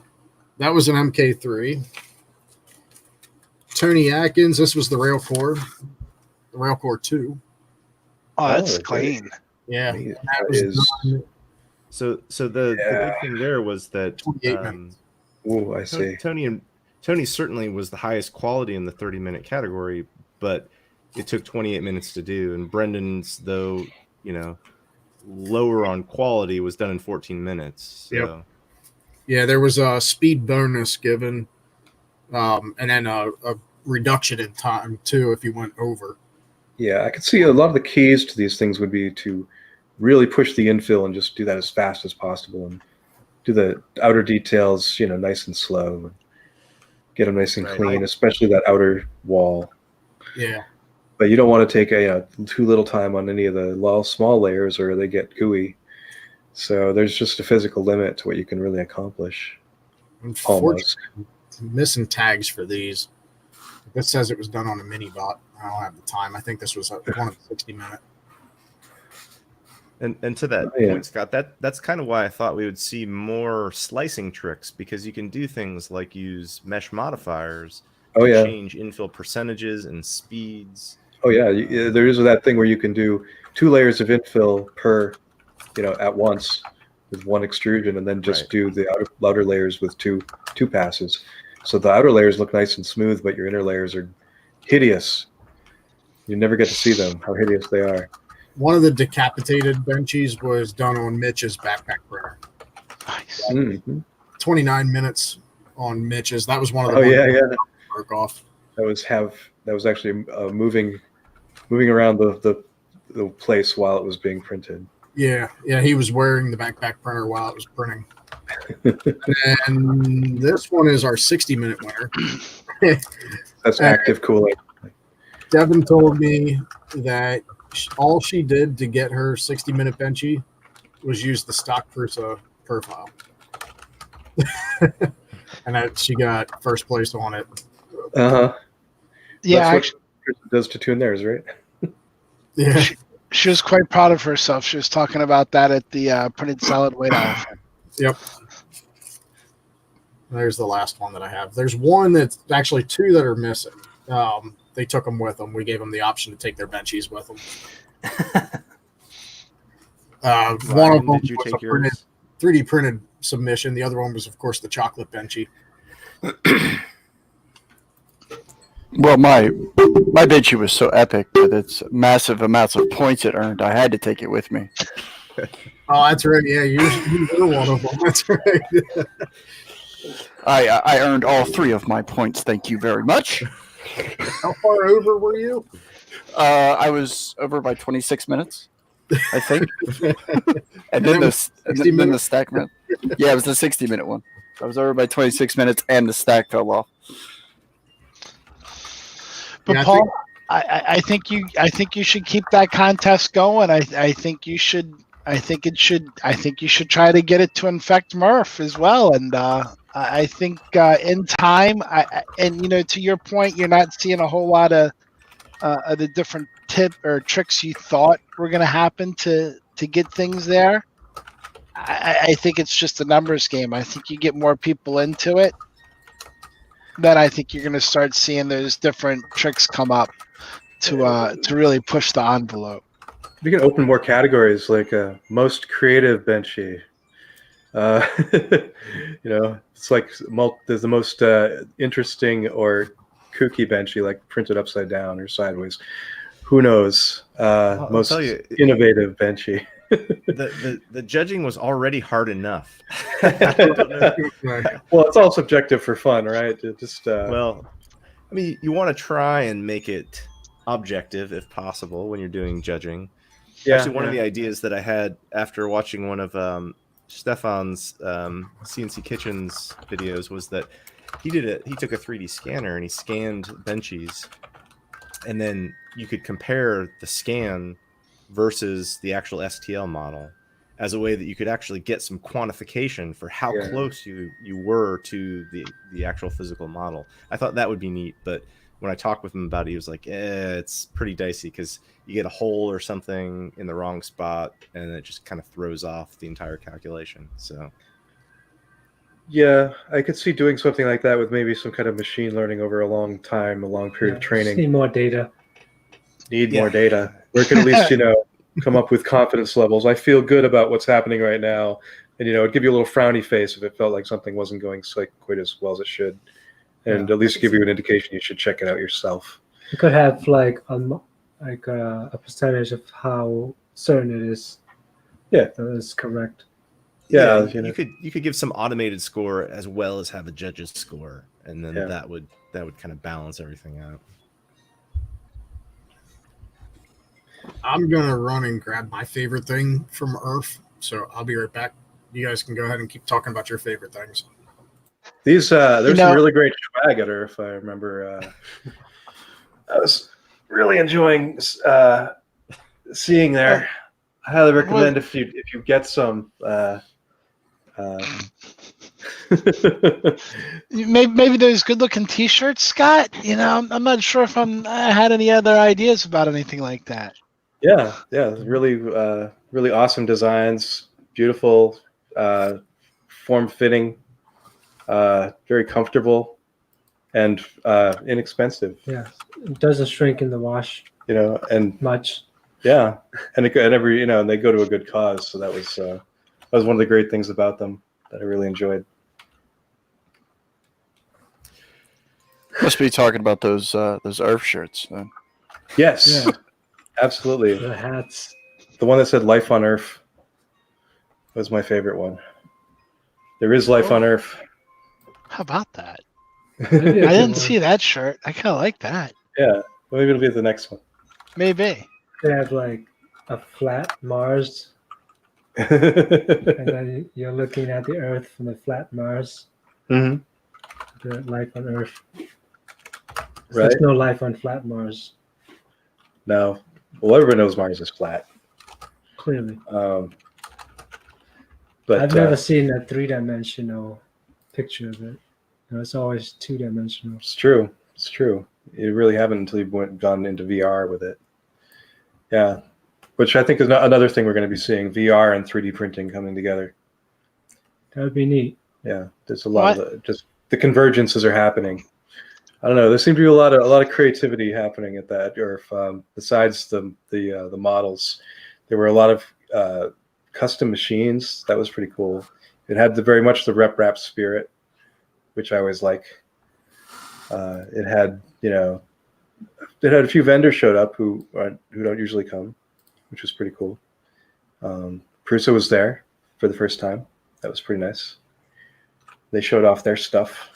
That was an MK3. Tony Atkins, this was the Railcore. The Railcore 2. Oh, that's clean. Yeah. That is... So the big thing there was that 28 minutes. Oh, I see. Tony certainly was the highest quality in the 30-minute category, but it took 28 minutes to do. And Brendan's, though, lower on quality, was done in 14 minutes. So. Yep. Yeah, there was a speed bonus given, and then a reduction in time, too, if you went over. Yeah, I could see a lot of the keys to these things would be to really push the infill and just do that as fast as possible and do the outer details, nice and slow. And get them nice and clean, especially that outer wall. Yeah. But you don't want to take too little time on any of the small layers or they get gooey. So there's just a physical limit to what you can really accomplish. Almost. Missing tags for these. This says it was done on a mini bot. I don't have the time. I think this was one of the 60-minute. And to that point, Scott, that's kind of why I thought we would see more slicing tricks, because you can do things like use mesh modifiers to change infill percentages and speeds. Oh yeah, there is that thing where you can do 2 layers of infill per, at once with one extrusion, and then just do the outer layers with two passes. So the outer layers look nice and smooth, but your inner layers are hideous. You never get to see them, how hideous they are. One of the decapitated benchies was done on Mitch's backpack printer. Nice. Mm-hmm. 29 minutes on Mitch's. That was one of the that broke off. That was actually moving around the place while it was being printed. Yeah, he was wearing the backpack printer while it was printing. And this one is our 60-minute winner. That's active cooling. Devin told me that all she did to get her 60-minute benchy was use the stock Prusa profile. And that she got first place on it. Uh-huh. Yeah, That's actually, what Prusa does to tune theirs, right? Yeah. she was quite proud of herself. She was talking about that at the printed solid weight elephant. Yep. There's the last one that I have. There's one that's actually two that are missing. They took them with them. We gave them the option to take their benchies with them. One of them did you was take a printed, yours? 3D printed submission. The other one was, of course, the chocolate benchy. Well, my benchy was so epic with its massive amounts of points it earned. I had to take it with me. Oh, that's right. Yeah, you were one of them. That's right. I earned all 3 of my points. Thank you very much. How far over were you? I was over by 26 minutes, I think. And then the stack minute. Yeah, it was the 60-minute one. I was over by 26 minutes, and the stack fell off. But Yeah, Paul, I think you should keep that contest going. I think you should try to get it to infect Murph as well. And I think in time, to your point, you're not seeing a whole lot of the different tip or tricks you thought were going to happen to get things there. I think it's just a numbers game. I think you get more people into it, then I think you're going to start seeing those different tricks come up to really push the envelope. We can open more categories like most creative benchy. It's like there's the most interesting or kooky benchy, like printed upside down or sideways. Who knows? Most tell you, innovative benchy. the judging was already hard enough. Well, it's all subjective for fun, right? Well, I mean, you want to try and make it objective if possible when you're doing judging. Yeah, Actually, one of the ideas that I had after watching one of Stefan's CNC Kitchens videos was that he took a 3D scanner and he scanned benchies, and then you could compare the scan versus the actual STL model as a way that you could actually get some quantification for how close you were to the actual physical model. I thought that would be neat, but when I talked with him about it, he was like, it's pretty dicey because you get a hole or something in the wrong spot and it just kind of throws off the entire calculation. So yeah, I could see doing something like that with maybe some kind of machine learning over a long time, a long period of training. Need more data. More data. We can at least, come up with confidence levels. I feel good about what's happening right now. And, it'd give you a little frowny face if it felt like something wasn't going quite as well as it should. And at least give you an indication you should check it out yourself. You could have a percentage of how certain it is. Yeah, that is correct. Yeah, you could give some automated score as well as have a judge's score, and then that would kind of balance everything out. I'm going to run and grab my favorite thing from Earth, so I'll be right back. You guys can go ahead and keep talking about your favorite things. There's some really great swag at Earth. I remember I was really enjoying seeing there. I highly recommend if you get some. Maybe those good-looking T-shirts, Scott. I'm not sure if I had any other ideas about anything like that. Yeah, really awesome designs, beautiful, form-fitting, very comfortable, and inexpensive. Yeah, it doesn't shrink in the wash. And much. Yeah, and they go to a good cause. So that was one of the great things about them that I really enjoyed. Must be talking about those Earth shirts then. Yes, yeah. Absolutely. The hats. The one that said "Life on Earth" was my favorite one. There is life on Earth. How about that? I didn't see that shirt. I kind of like that. Yeah, maybe it'll be the next one. Maybe. They have like a flat Mars And then you're looking at the Earth from the flat Mars, Mhm. the life on Earth. Right. There's no life on flat Mars, No. Well, everybody knows Mars is flat. clearly. But I've never seen a 3-dimensional picture of it. It's always 2-dimensional. It's true. It's true. You really haven't until you've gone into VR with it. Yeah. Which I think is another thing we're going to be seeing, VR and 3D printing coming together. That would be neat. Yeah. There's a lot of just the convergences are happening. I don't know. There seemed to be a lot of creativity happening at that. Or if, besides the models, there were a lot of custom machines. That was pretty cool. It had very much the rep rap spirit, which I always like. It had a few vendors showed up who don't usually come, which was pretty cool. Prusa was there for the first time. That was pretty nice. They showed off their stuff.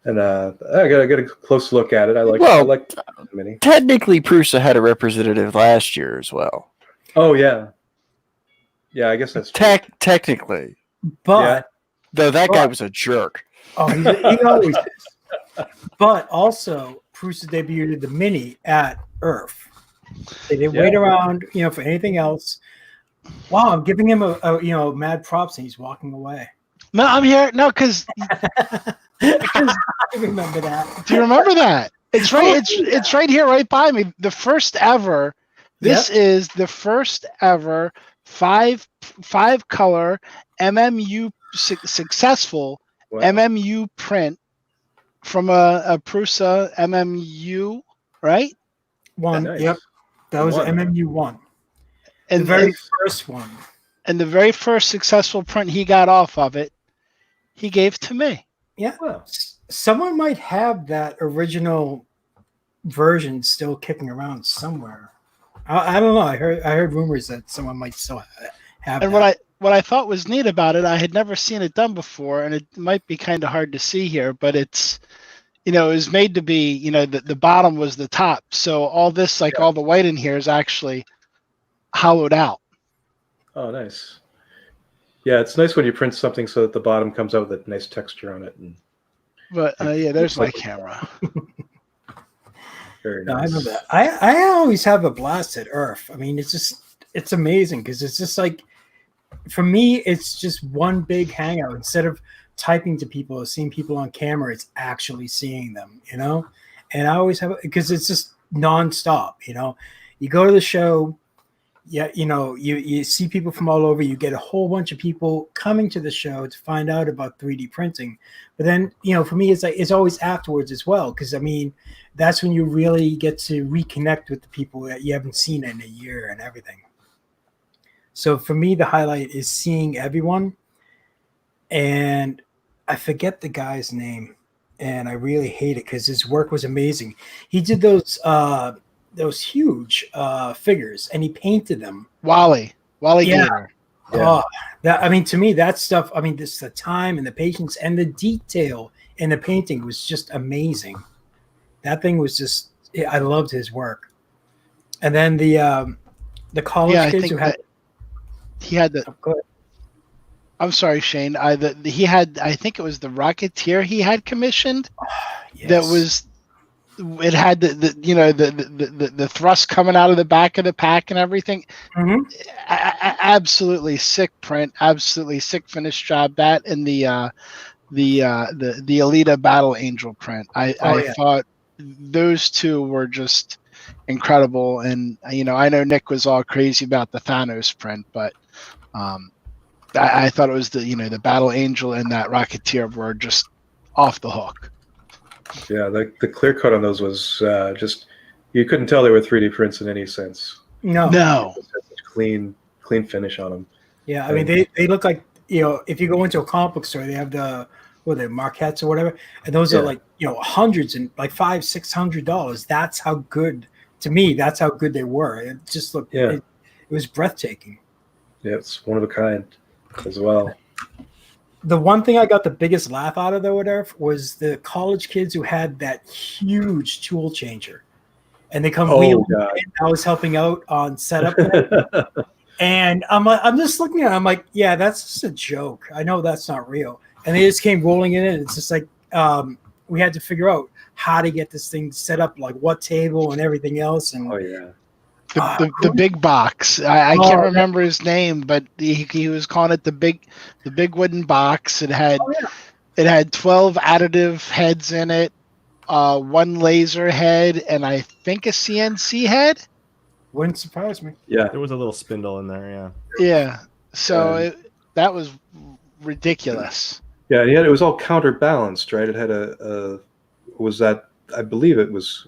And I got a close look at it. I like the mini. Technically, Prusa had a representative last year as well. Oh yeah, yeah. I guess that's true. Technically, But though that guy was a jerk. oh, he always is. But also, Prusa debuted the mini at Earth. They didn't wait around, for anything else. Wow, I'm giving him a mad props, and he's walking away. No, I'm here. No, because I remember that. do you remember that? It's right. It's right here, right by me. The first ever. This is the first ever five color MMU successful MMU print from a Prusa MMU, right? One. Nice. Yep. That was MMU 1. And the very first one. And the very first successful print he got off of it, he gave to me. Yeah. Well, someone might have that original version still kicking around somewhere. I don't know. I heard rumors that someone might still have. And that. what I thought was neat about it, I had never seen it done before, and it might be kind of hard to see here, but it's, it was made to be, the bottom was the top, so all this, all the white in here, is actually hollowed out. Oh, nice. Yeah, it's nice when you print something so that the bottom comes out with a nice texture on it. But there's my camera. Very No, nice. I remember that. I always have a blast at Earth. I mean, it's amazing because it's just for me, it's just one big hangout. Instead of typing to people or seeing people on camera, it's actually seeing them, And I always have, because it's just nonstop, You go to the show, you see people from all over. You get a whole bunch of people coming to the show to find out about 3D printing. But then, for me, it's always afterwards as well, because that's when you really get to reconnect with the people that you haven't seen in a year and everything. So for me, the highlight is seeing everyone. And I forget the guy's name, and I really hate it because his work was amazing. He did those huge figures, and he painted them. Wally Gator. Oh, to me, that stuff. This the time and the patience and the detail in the painting was just amazing. That thing was just. I loved his work. And then the college kids who had. He had the. Oh, go ahead. I'm sorry, Shane. He had. I think it was the Rocketeer he had commissioned. Yes. That was. It had the thrust coming out of the back of the pack and everything. Mm-hmm. Absolutely sick print. Absolutely sick finish job. That and the Alita Battle Angel print. I thought those two were just incredible. And I know Nick was all crazy about the Thanos print, but I thought it was the Battle Angel and that Rocketeer were just off the hook. Yeah, the clear coat on those was just, you couldn't tell they were 3D prints in any sense. No. Such clean finish on them. Yeah, they look like, if you go into a comic book store, they have the Marquettes or whatever, and those are hundreds and $500-$600. That's how good, to me, that's how good they were. It just looked, it was breathtaking. Yeah, it's one of a kind as well. The one thing I got the biggest laugh out of, though, was the college kids who had that huge tool changer. And they come wheeling in. I was helping out on setup. And I'm just looking at it. I'm like, yeah, that's just a joke. I know that's not real. And they just came rolling in. It's just like we had to figure out how to get this thing set up, like what table and everything else. And Oh yeah. The big box. I can't remember his name, but he was calling it the big wooden box. It had 12 additive heads in it, one laser head, and I think a CNC head. Wouldn't surprise me. Yeah. There was a little spindle in there. Yeah. Yeah. So that was ridiculous. Yeah, and yet it was all counterbalanced, right? It had was that, I believe it was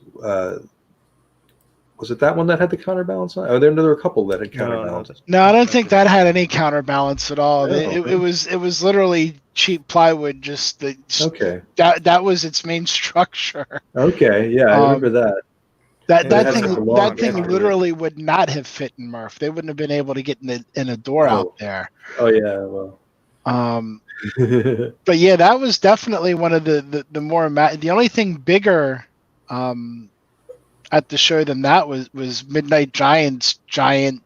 it that one that had the counterbalance on? Oh, there were a couple that had counterbalance. No, I don't think that had any counterbalance at all. Oh, It was literally cheap plywood. Okay. That was its main structure. Okay, yeah, I remember that. That And it has thing like a long thing edge. literally would not have fit in Murph. They wouldn't have been able to get in a door out there. Oh yeah, well. But yeah, that was definitely one of the more the only thing bigger at the show than that was Midnight Giant's giant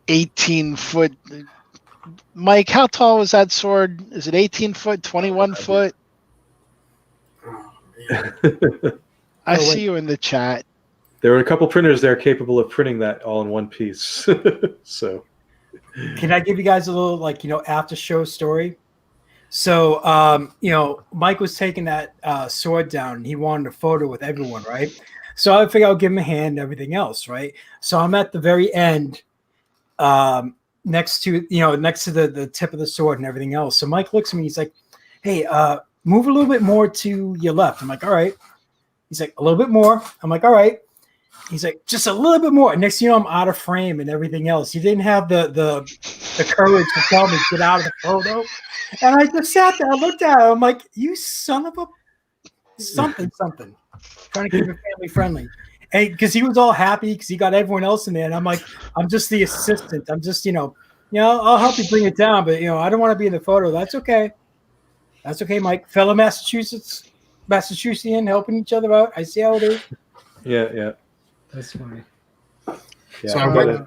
18-foot. Mike, how tall was that sword? Is it 18 foot, 21 foot? I see you in the chat. There were a couple printers there capable of printing that all in one piece. So Can I give you guys a little after show story? So Mike was taking that sword down and he wanted a photo with everyone, right? So I figured I'll give him a hand and everything else, right? So I'm at the very end, next to the tip of the sword and everything else. So Mike looks at me, he's like, hey, move a little bit more to your left. I'm like, all right. He's like, a little bit more. I'm like, all right. He's like, just a little bit more. Next thing you know, I'm out of frame and everything else. He didn't have the courage to tell me to get out of the photo. And I just sat there. I looked at him. I'm like, you son of a something. Trying to keep it family friendly. And because he was all happy because he got everyone else in there. And I'm like, I'm just the assistant. I'm just, I'll help you bring it down. But, I don't want to be in the photo. That's okay. That's okay, Mike. Fellow Massachusettsian helping each other out. I see how it is. yeah. That's funny. Yeah, So I got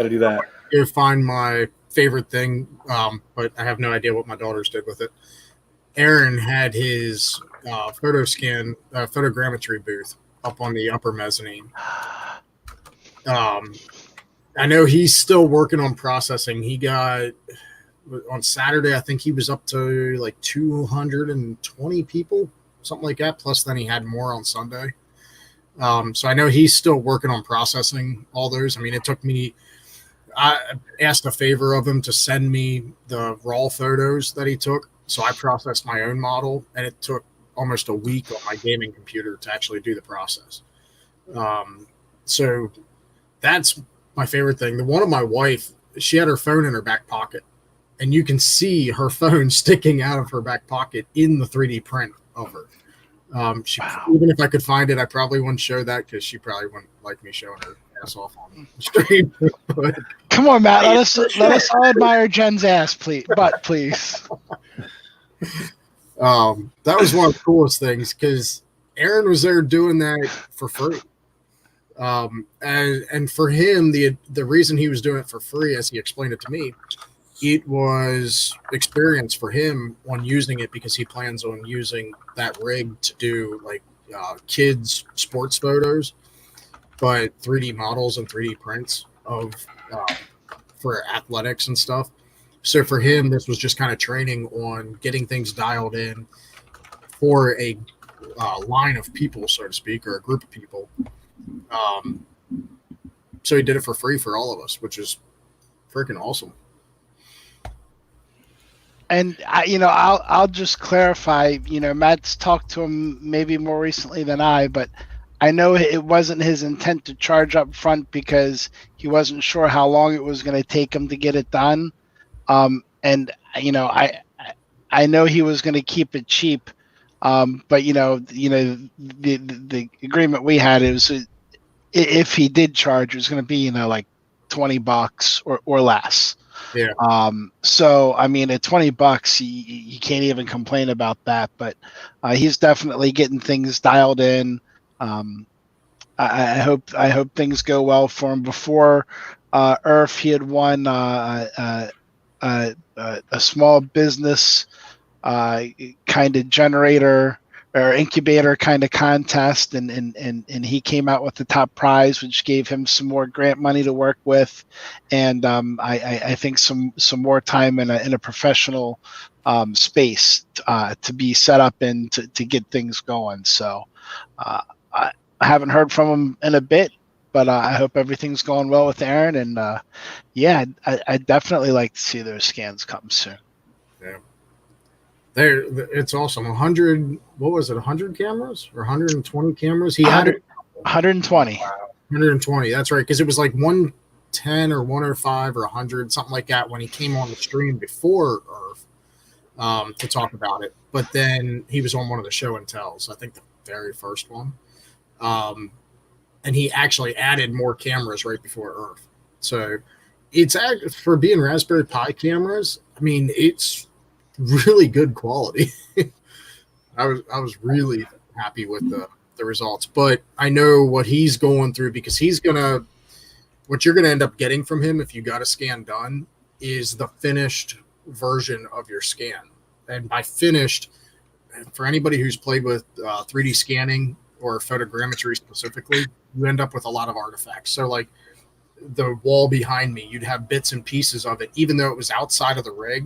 to do that. Go find my favorite thing, but I have no idea what my daughters did with it. Aaron had his photogrammetry booth up on the upper mezzanine. I know he's still working on processing. He got on Saturday, I think he was up to like 220 people, something like that. Plus, then he had more on Sunday. So I know he's still working on processing all those. I mean, it took me. I asked a favor of him to send me the raw photos that he took. So I processed my own model, and it took almost a week on my gaming computer to actually do the process. So that's my favorite thing. The one of my wife, she had her phone in her back pocket, and you can see her phone sticking out of her back pocket in the 3D print of her. Even if I could find it, I probably wouldn't show that because she probably wouldn't like me showing her ass off on the stream. But, come on, Matt. Let us all admire Jen's ass, please. That was one of the coolest things because Aaron was there doing that for free. And for him, the reason he was doing it for free, as he explained it to me, it was experience for him on using it because he plans on using that rig to do like kids sports photos, but 3D models and 3D prints of for athletics and stuff. So for him, this was just kind of training on getting things dialed in for a line of people, so to speak, or a group of people. So he did it for free for all of us, which is freaking awesome. And I'll just clarify. Matt's talked to him maybe more recently than I, but I know it wasn't his intent to charge up front because he wasn't sure how long it was going to take him to get it done. And I know he was going to keep it cheap, but the agreement we had is if he did charge, it was going to be like $20 or less. Yeah. So I mean, at $20, you can't even complain about that. But he's definitely getting things dialed in. I hope things go well for him before Irf, he had won a small business kind of generator or incubator kind of contest, and he came out with the top prize, which gave him some more grant money to work with, and I think some more time in a professional space to be set up and to get things going. So I haven't heard from him in a bit, but I hope everything's going well with Aaron, and yeah, I'd definitely like to see those scans come soon. Yeah. There, it's awesome. 100, what was it? 100 cameras or 120 cameras? He added 120. 120. That's right, because it was like 110 or 105 or 100, something like that, when he came on the stream before Earth to talk about it. But then he was on one of the show and tells, I think the very first one, and he actually added more cameras right before Earth. So it's for being Raspberry Pi cameras. I mean, it's really good quality. I was really happy with the results, but I know what he's going through, because what you're gonna end up getting from him if you got a scan done is the finished version of your scan. And by finished, for anybody who's played with 3D scanning or photogrammetry specifically, you end up with a lot of artifacts. So like the wall behind me, you'd have bits and pieces of it, even though it was outside of the rig.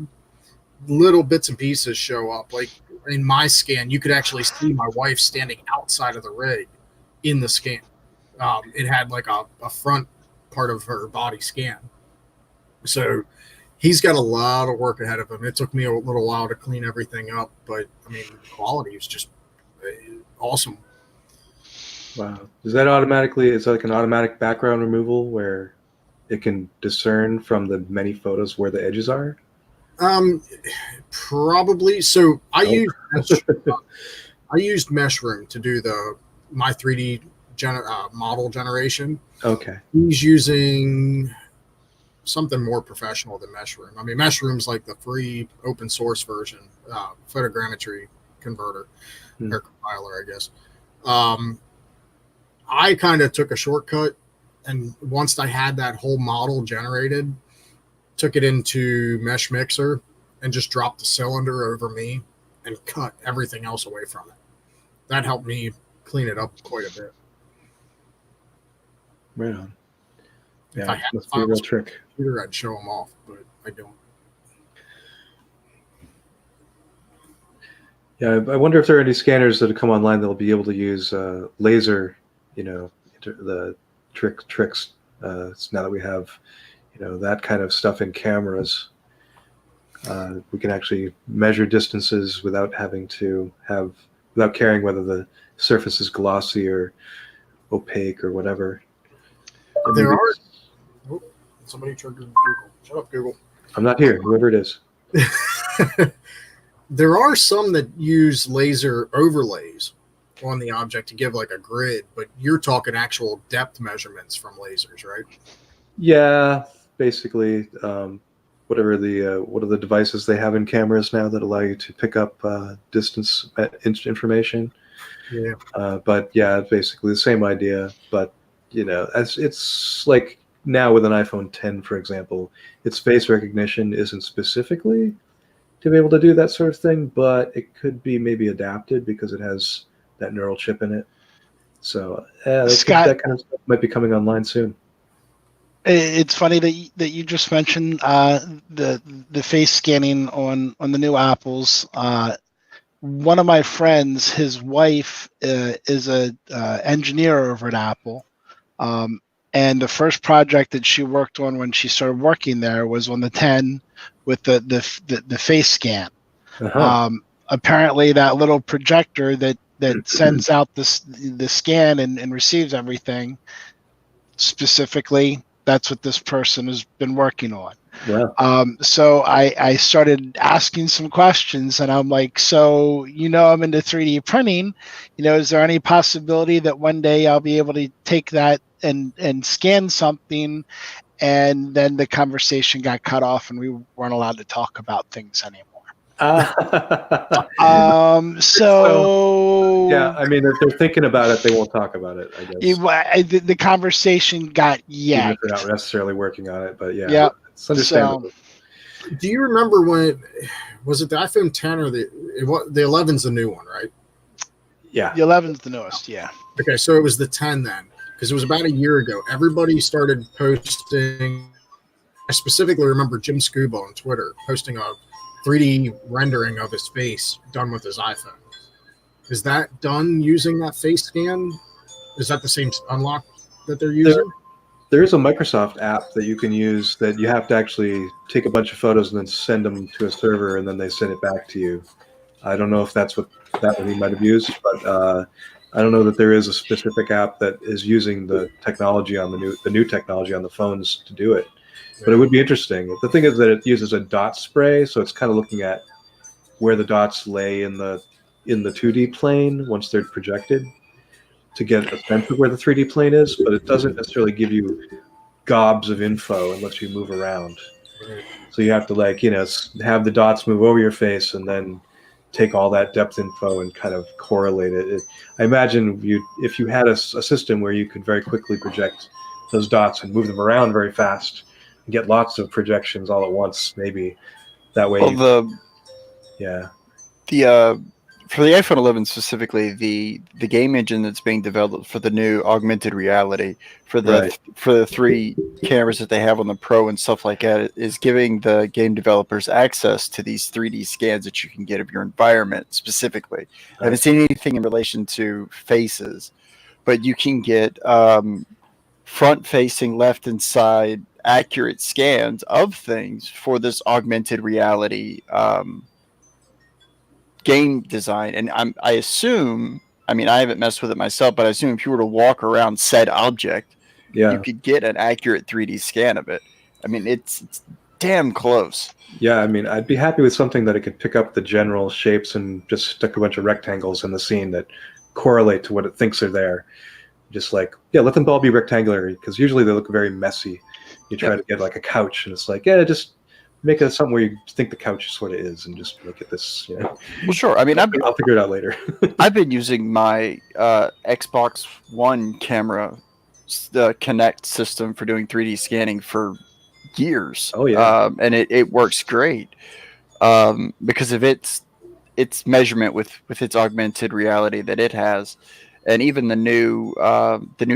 Little bits and pieces show up. Like in my scan, you could actually see my wife standing outside of the rig in the scan. It had like a front part of her body scan. So he's got a lot of work ahead of him. It took me a little while to clean everything up, but I mean, the quality is just awesome. Wow. Is that automatically, it's like an automatic background removal where it can discern from the many photos where the edges are? Probably. So I used Meshroom to do my 3D model generation. Okay. He's using something more professional than Meshroom. I mean, Meshroom's like the free open source version, photogrammetry converter or compiler, I guess. I kind of took a shortcut, and once I had that whole model generated, took it into Mesh Mixer and just dropped the cylinder over me and cut everything else away from it. That helped me clean it up quite a bit. Right on. If Yeah, I had must be a real trick. computer, I'd show them off, but I don't. Yeah, I wonder if there are any scanners that have come online that'll be able to use laser, the tricks. Now that we have, that kind of stuff in cameras, we can actually measure distances without caring whether the surface is glossy or opaque or whatever. Somebody triggered Google. Shut up, Google. I'm not here, whoever it is. There are some that use laser overlays on the object to give like a grid, but you're talking actual depth measurements from lasers, right? Yeah, basically, what are the devices they have in cameras now that allow you to pick up distance information? Yeah. But yeah, basically the same idea. But it's like now with an iPhone 10, for example, its face recognition isn't specifically to be able to do that sort of thing, but it could be maybe adapted because it has that neural chip in it. So Scott, that kind of stuff might be coming online soon. It's funny that you just mentioned the face scanning on the new Apples. One of my friends, his wife is a engineer over at Apple, and the first project that she worked on when she started working there was on the 10 with the face scan. Uh-huh. Apparently, that little projector that sends out the scan and receives everything, specifically, that's what this person has been working on. Wow. So I started asking some questions, and I'm like, so I'm into 3D printing. Is there any possibility that one day I'll be able to take that and scan something? And then the conversation got cut off, and we weren't allowed to talk about things anymore. So yeah, I mean, if they're thinking about it, they won't talk about it, I guess. the conversation got Even if yanked. they're not necessarily working on it, but yeah, Yeah. it's understandable. Do you remember when was it the iPhone 10 or the 11's the new one, right? Yeah, The 11's the newest. Yeah. Okay, so it was the 10 then, because it was about a year ago. Everybody started posting. I specifically remember Jim Scuba on Twitter posting a 3D rendering of his face done with his iPhone. Is that done using that face scan? Is that the same unlock that they're using? there is a Microsoft app that you can use that you have to actually take a bunch of photos and then send them to a server, and then they send it back to you. I don't know if that's what he might have used, but I don't know that there is a specific app that is using the technology on the new technology on the phones to do it. But it would be interesting. The thing is that it uses a dot spray, so it's kind of looking at where the dots lay in the 2D plane once they're projected to get a sense of where the 3D plane is, but it doesn't necessarily give you gobs of info unless you move around. So you have to have the dots move over your face and then take all that depth info and kind of correlate it. I imagine if you had a system where you could very quickly project those dots and move them around very fast and get lots of projections all at once, maybe that way. For the iPhone 11 specifically, the game engine that's being developed for the new augmented reality for the 3 cameras that they have on the Pro and stuff like that is giving the game developers access to these 3D scans that you can get of your environment specifically. I haven't seen anything in relation to faces, but you can get front-facing, left and side accurate scans of things for this augmented reality game design. And I assume, I mean, I haven't messed with it myself, but I assume if you were to walk around said object, you could get an accurate 3D scan of it. I mean, it's damn close. Yeah, I mean, I'd be happy with something that it could pick up the general shapes and just stick a bunch of rectangles in the scene that correlate to what it thinks are there. Just let them all be rectangular, because usually they look very messy. You try to get like a couch, and it's like, just make it something where you think the couch sort of is, and just make it this. Well, sure. I mean, I'll figure it out later. I've been using my Xbox One camera, the Kinect system, for doing 3D scanning for years. Oh yeah, and it works great because of its measurement with its augmented reality that it has, and even the new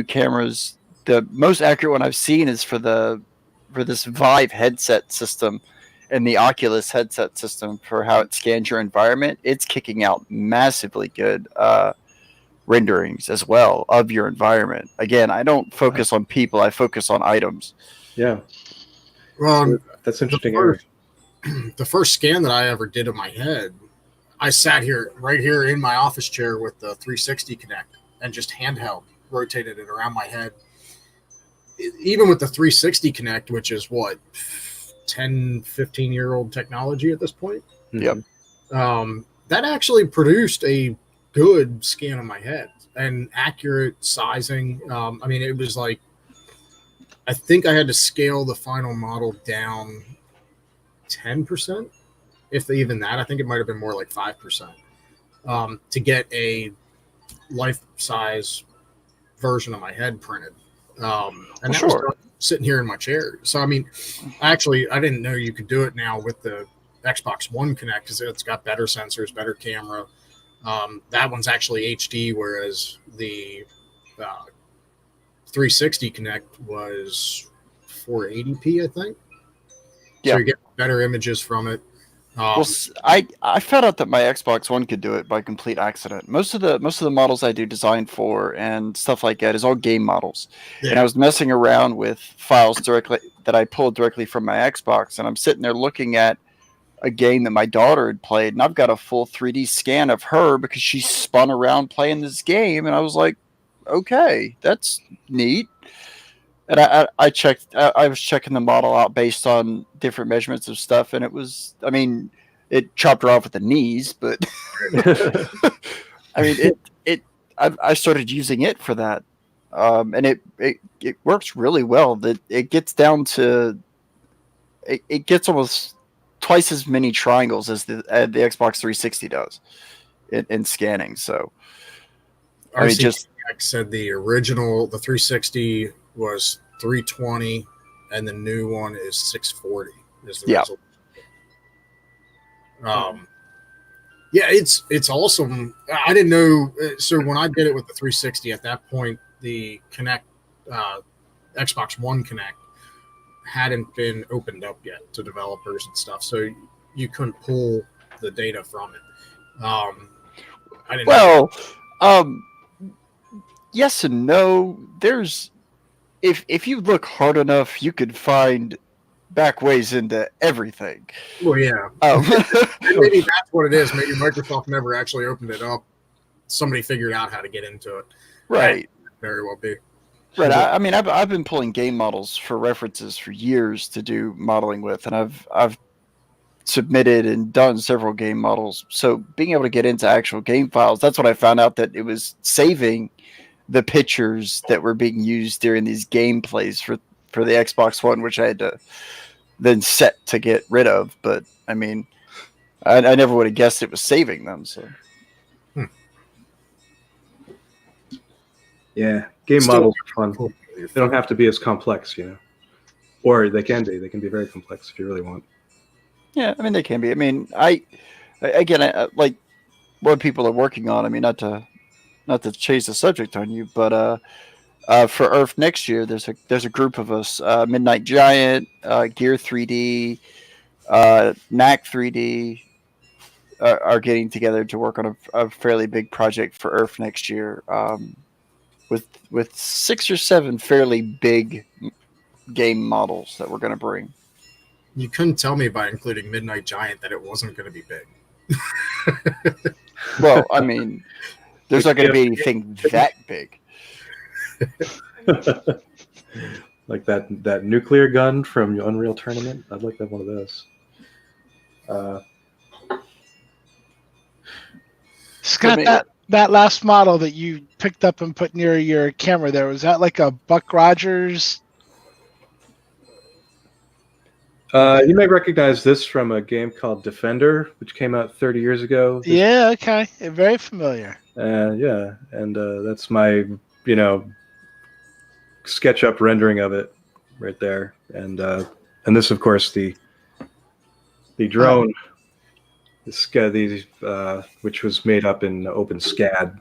cameras. The most accurate one I've seen is for this Vive headset system and the Oculus headset system for how it scans your environment. It's kicking out massively good renderings as well of your environment. Again, I don't focus on people, I focus on items. Yeah. Well, that's interesting. The first scan that I ever did of my head, I sat right here in my office chair with the 360 Connect and just handheld rotated it around my head. Even with the 360 Connect, which is what, 10, 15-year-old technology at this point. Yep. That actually produced a good scan of my head and accurate sizing. I mean, it was like, I think I had to scale the final model down 10%, if even that. I think it might have been more like 5%, to get a life-size version of my head printed. And that was sitting here in my chair. So, I mean, actually, I didn't know you could do it now with the Xbox One Connect, because it's got better sensors, better camera. That one's actually HD, whereas the 360 Connect was 480p, I think. Yeah. So you get better images from it. Well, I found out that my Xbox One could do it by complete accident. Most of the models I do design for and stuff like that is all game models. Yeah. And I was messing around with files directly that I pulled directly from my Xbox, and I'm sitting there looking at a game that my daughter had played, and I've got a full 3D scan of her because she spun around playing this game, and I was like, okay, that's neat. And I checked. I was checking the model out based on different measurements of stuff, and it was. I mean, it chopped her off at the knees, but I mean, I started using it for that, and it works really well. That it gets down to it gets almost twice as many triangles as the Xbox 360 does in scanning. So I mean, just said the original, the 360 was 320, and the new one is 640. Is the resolution. Yeah, it's awesome. I didn't know. So when I did it with the 360, at that point, the Kinect, Xbox One Kinect, hadn't been opened up yet to developers and stuff. So you couldn't pull the data from it. I didn't know. Yes and no. There's if you look hard enough, you could find back ways into everything. Well, yeah. Maybe that's what it is. Maybe Microsoft never actually opened it up. Somebody figured out how to get into it. Right. That very well be. Right. I mean, I've been pulling game models for references for years to do modeling with, and I've submitted and done several game models. So being able to get into actual game files, that's what I found out, that it was saving the pictures that were being used during these gameplays for the Xbox One, which I had to then set to get rid of. But I mean, I never would have guessed it was saving them. So yeah, game models are fun. They don't have to be as complex, or they can be. They can be very complex if you really want. Yeah, I mean, they can be. I mean, I like what people are working on. I mean, not to change the subject on you, but for Earth next year, there's a group of us, Midnight Giant, Gear 3D, Knack 3D, are getting together to work on a fairly big project for Earth next year, with 6 or 7 fairly big game models that we're going to bring. You couldn't tell me by including Midnight Giant that it wasn't going to be big. Well, I mean, there's not going to be anything that big. Like that nuclear gun from Unreal Tournament. I'd like to have one of those. Scott, that last model that you picked up and put near your camera there, was that like a Buck Rogers? You may recognize this from a game called Defender, which came out 30 years ago. Yeah, okay. Very familiar. Yeah, and that's my, SketchUp rendering of it right there. And this, of course, the drone, which was made up in OpenSCAD.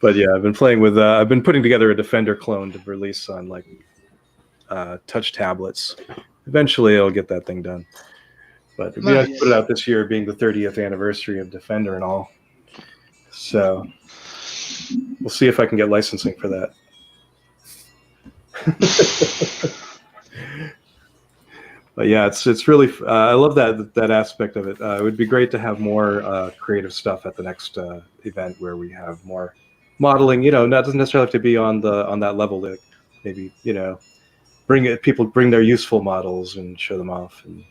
But yeah, I've been playing with. I've been putting together a Defender clone to release on touch tablets. Eventually, I'll get that thing done. But we have to put it out this year, being the 30th anniversary of Defender and all. So we'll see if I can get licensing for that. But yeah, it's really. I love that aspect of it. It would be great to have more creative stuff at the next event where we have more modeling. Not doesn't necessarily have to be on that level. Like maybe people bring their useful models and show them off. And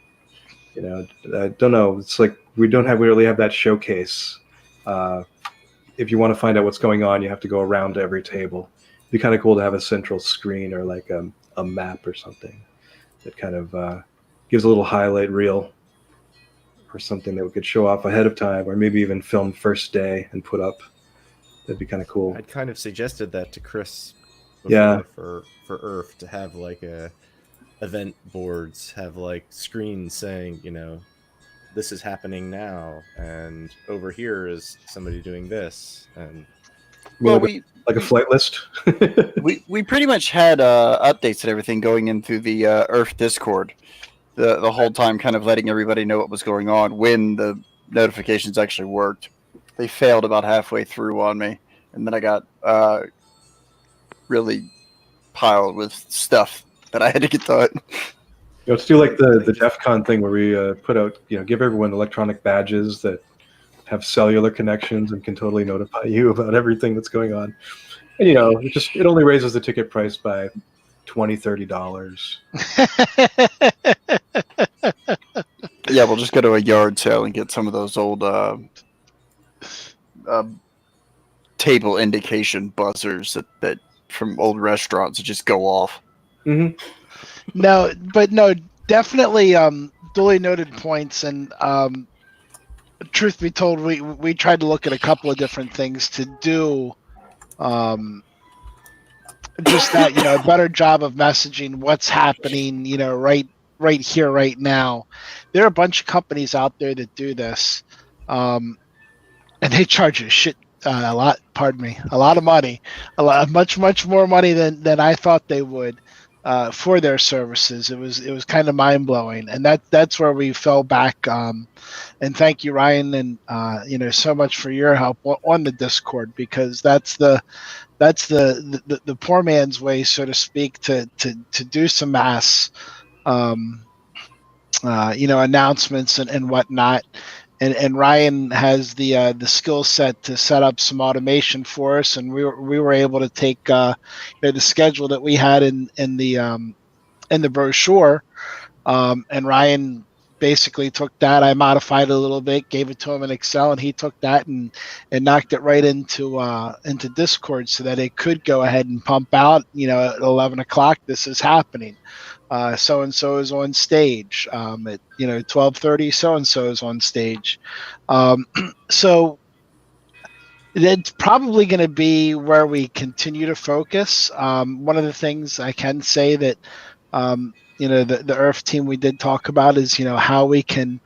I don't know. It's like we don't really have that showcase. If you want to find out what's going on, you have to go around to every table. It'd be kind of cool to have a central screen or like a map or something that kind of gives a little highlight reel or something that we could show off ahead of time, or maybe even film first day and put up. That'd be kind of cool. I'd kind of suggested that to Chris before. Yeah. For Earth to have like event boards, have like screens saying, this is happening now, and over here is somebody doing this, and like a flight list. we pretty much had updates and everything going in through the Earth Discord the whole time, kind of letting everybody know what was going on when the notifications actually worked. They failed about halfway through on me, and then I got really piled with stuff that I had to get done. Let's do like the DEF CON thing where we put out, give everyone electronic badges that have cellular connections and can totally notify you about everything that's going on. And it only raises the ticket price by $20-$30. Yeah, we'll just go to a yard sale and get some of those old table indication buzzers that from old restaurants that just go off. Mm-hmm. No, definitely duly noted points. And truth be told, we tried to look at a couple of different things to do. Just that, a better job of messaging what's happening, right here, right now. There are a bunch of companies out there that do this, and they charge a shit a lot. Pardon me, a lot of money, much more money than I thought they would for their services. It was kind of mind blowing, and that's where we fell back. And thank you, Ryan, and so much for your help on the Discord, because that's the poor man's way, so to speak, to do some mass, announcements and whatnot. And Ryan has the skill set to set up some automation for us, and we were able to take the schedule that we had in the brochure, and Ryan basically took that. I modified it a little bit, gave it to him in Excel, and he took that and knocked it right into Discord so that it could go ahead and pump out. At 11 o'clock, this is happening. So and so is on stage. At 12:30, so and so is on stage. So that's probably going to be where we continue to focus. One of the things I can say that the Earth team we did talk about is how we can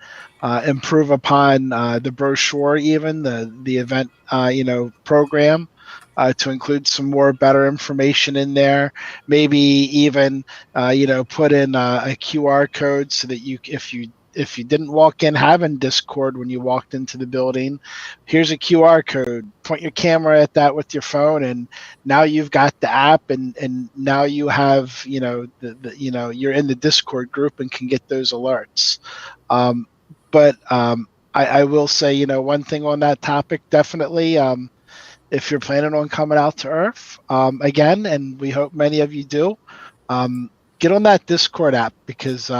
improve upon the brochure, even the event program, to include some more better information in there. Maybe even put in a QR code so that if you didn't walk in having Discord when you walked into the building, here's a QR code. Point your camera at that with your phone, and now you've got the app, and now you have you're in the Discord group and can get those alerts. But I will say one thing on that topic, definitely. If you're planning on coming out to Earth again, and we hope many of you do, get on that Discord app, because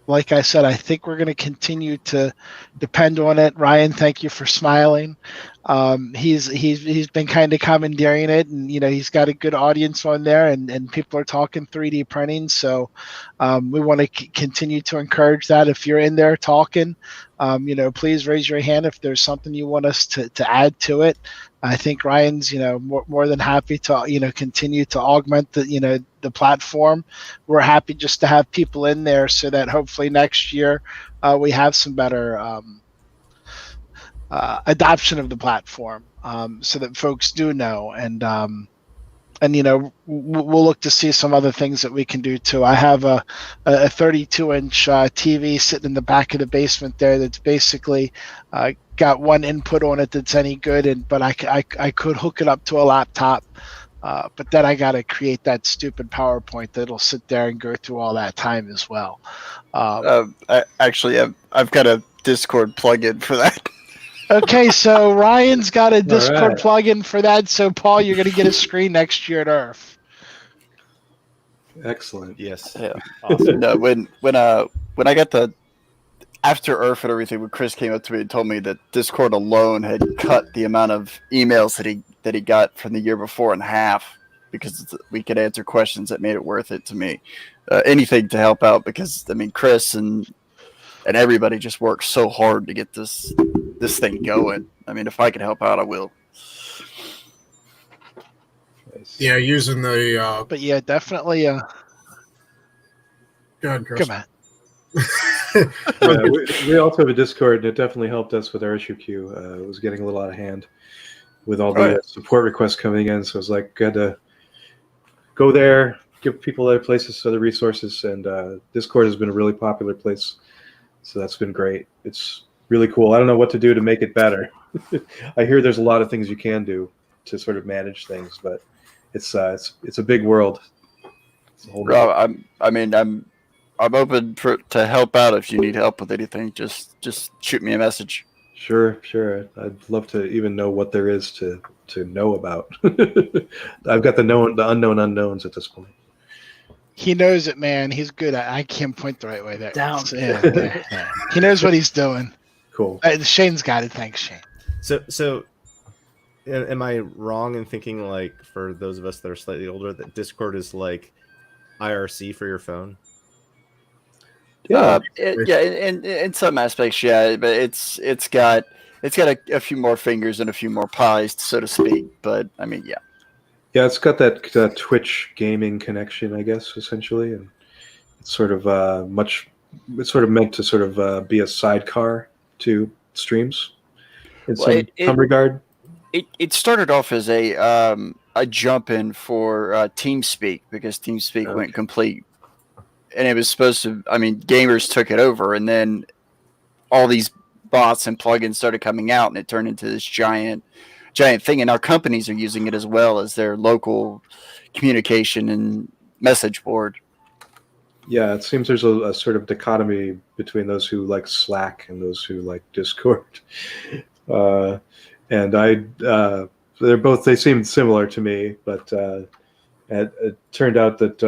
like I said, I think we're going to continue to depend on it. Ryan, thank you for smiling. He's been kind of commandeering it, and he's got a good audience on there, and people are talking 3D printing. So we want to continue to encourage that. If you're in there talking, please raise your hand if there's something you want us to add to it. I think Ryan's more than happy to continue to augment the platform. We're happy just to have people in there so that hopefully next year we have some better adoption of the platform, so that folks do know, and we'll look to see some other things that we can do too. I have a 32-inch TV sitting in the back of the basement there that's basically got one input on it that's any good, but I could hook it up to a laptop, but then I got to create that stupid PowerPoint that'll sit there and go through all that time as well. I've got a Discord plugin for that. Okay, so Ryan's got a Discord right. plugin for that. So Paul, you're going to get a screen next year at Earth. Excellent. Yes. Yeah. Awesome. No, when I got the after Earth and everything, when Chris came up to me and told me that Discord alone had cut the amount of emails that he got from the year before in half, because we could answer questions, that made it worth it to me. Anything to help out, because Chris and everybody just works so hard to get this thing going. If I can help out, I will. Nice. Yeah, using the. But yeah, definitely. Go ahead, Chris. Come on. We also have a Discord, and it definitely helped us with our issue queue. It was getting a little out of hand with all the support requests coming in, so it was like got to go there, give people other places, other resources, and Discord has been a really popular place, so that's been great. It's really cool. I don't know what to do to make it better. I hear there's a lot of things you can do to sort of manage things, but it's a big world. It's a whole Rob, I'm open to help out if you need help with anything. Just shoot me a message. Sure. I'd love to even know what there is to know about. I've got the unknown unknowns at this point. He knows it, man. He's good. I can't point the right way there. Down. So, yeah. He knows what he's doing. Cool. Shane's got it. Thanks, Shane. So am I wrong in thinking, like, for those of us that are slightly older, that Discord is like IRC for your phone? Yeah. In some aspects, yeah, but it's got a few more fingers and a few more pies, so to speak. But I mean, yeah. Yeah, it's got that Twitch gaming connection, I guess, essentially, and it's sort of It's sort of meant to sort of be a sidecar to streams in Well, some regard. it started off as a jump in for TeamSpeak because TeamSpeak went complete, and it was supposed to. I mean, gamers took it over, and then all these bots and plugins started coming out, and it turned into this giant thing. And our companies are using it as well as their local communication and message board. Yeah, it seems there's a sort of dichotomy between those who like Slack and those who like Discord. And they seemed similar to me, but it turned out that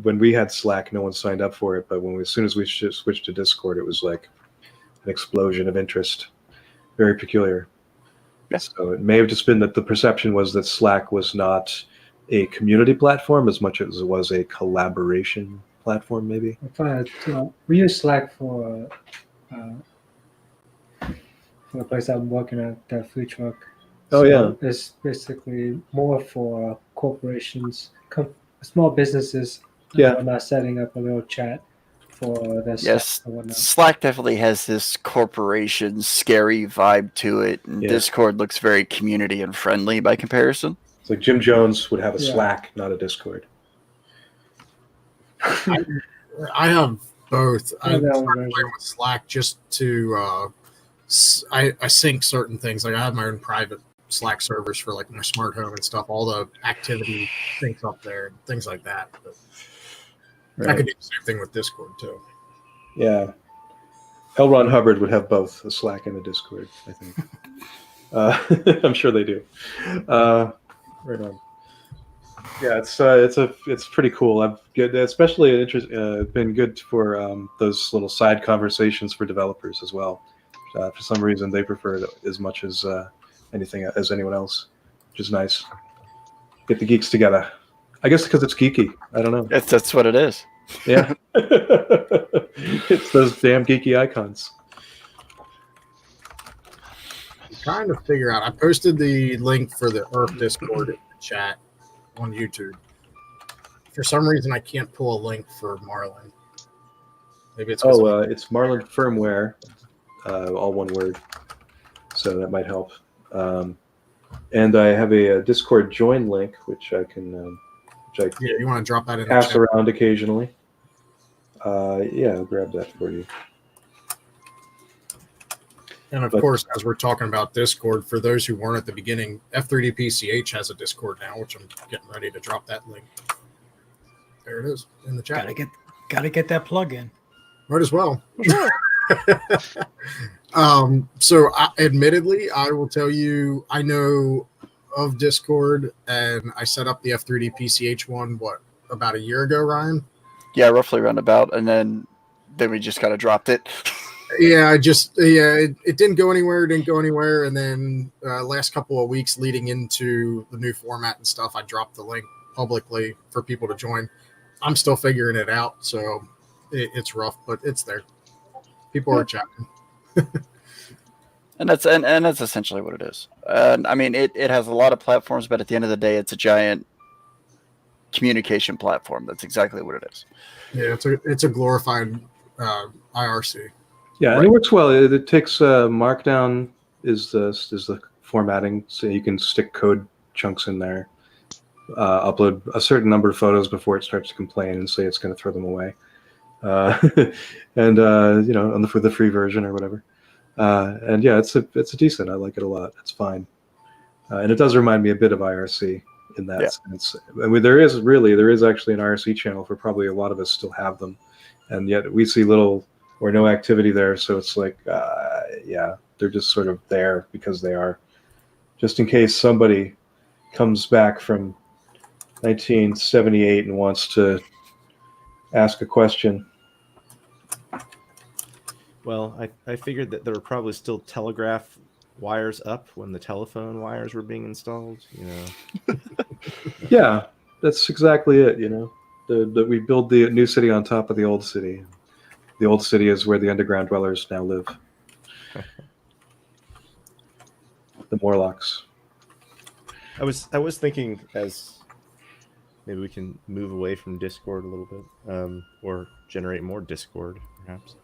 when we had Slack, no one signed up for it. But as soon as we switched to Discord, it was like an explosion of interest. Very peculiar. Yeah. So it may have just been that the perception was that Slack was not a community platform as much as it was a collaboration platform, maybe. We use Slack for the place I'm working at, the food truck. Oh, yeah. It's basically more for corporations, small businesses. Yeah. We're not setting up a little chat for their Yes, staff and whatnot. Slack definitely has this corporation scary vibe to it, and Yeah. Discord looks very community and friendly by comparison. It's like Jim Jones would have a Yeah. Slack, not a Discord. I have both. I Yeah, started version. playing with Slack just to I sync certain things. Like I have my own private Slack servers for like my smart home and stuff. All the activity syncs up there and things like that. But I could do the same thing with Discord too. Yeah. L. Ron Hubbard would have both a Slack and a Discord, I think. I'm sure they do. Right on. Yeah, it's pretty cool. Especially been good for those little side conversations for developers as well. For some reason, they prefer it as much as anyone else, which is nice. Get the geeks together. I guess because it's geeky. I don't know. That's what it is. Yeah. It's those damn geeky icons. I'm trying to figure out. I posted the link for the Earth Discord in the chat on YouTube. For some reason, I can't pull a link for Marlin. Maybe it's it's Marlin firmware, all one word. So that might help. And I have a Discord join link, which I can. yeah, you want to drop that in the pass chat? around occasionally. Yeah, I'll grab that for you. And of course, as we're talking about Discord, for those who weren't at the beginning, F3DPCH has a Discord now, which I'm getting ready to drop that link. There it is in the chat. Gotta get that plug in. Might as well. Sure. So admittedly, I will tell you, I know of Discord, and I set up the F3DPCH one, about a year ago, Ryan? Yeah, roughly around about, and then we just kind of dropped it. Yeah, it didn't go anywhere, and then last couple of weeks leading into the new format and stuff, I dropped the link publicly for people to join. I'm still figuring it out, so it's rough, but it's there. People are chatting. And that's essentially what it is. I mean, it has a lot of platforms, but at the end of the day, it's a giant communication platform. That's exactly what it is. Yeah, it's a glorified IRC. Yeah, and it works well. It takes Markdown is the formatting, so you can stick code chunks in there. Upload a certain number of photos before it starts to complain and say it's going to throw them away. And on the free version or whatever. And yeah, it's a decent. I like it a lot. It's fine, and it does remind me a bit of IRC in that sense. I mean, there is actually an IRC channel for probably a lot of us still have them, and yet we see little or no activity there. So it's like, they're just sort of there because they are, just in case somebody comes back from 1978 and wants to ask a question. Well, I figured that there were probably still telegraph wires up when the telephone wires were being installed, Yeah, that's exactly it, that we build the new city on top of the old city. The old city is where the underground dwellers now live. The Morlocks. I was thinking as maybe we can move away from Discord a little bit, or generate more Discord, perhaps.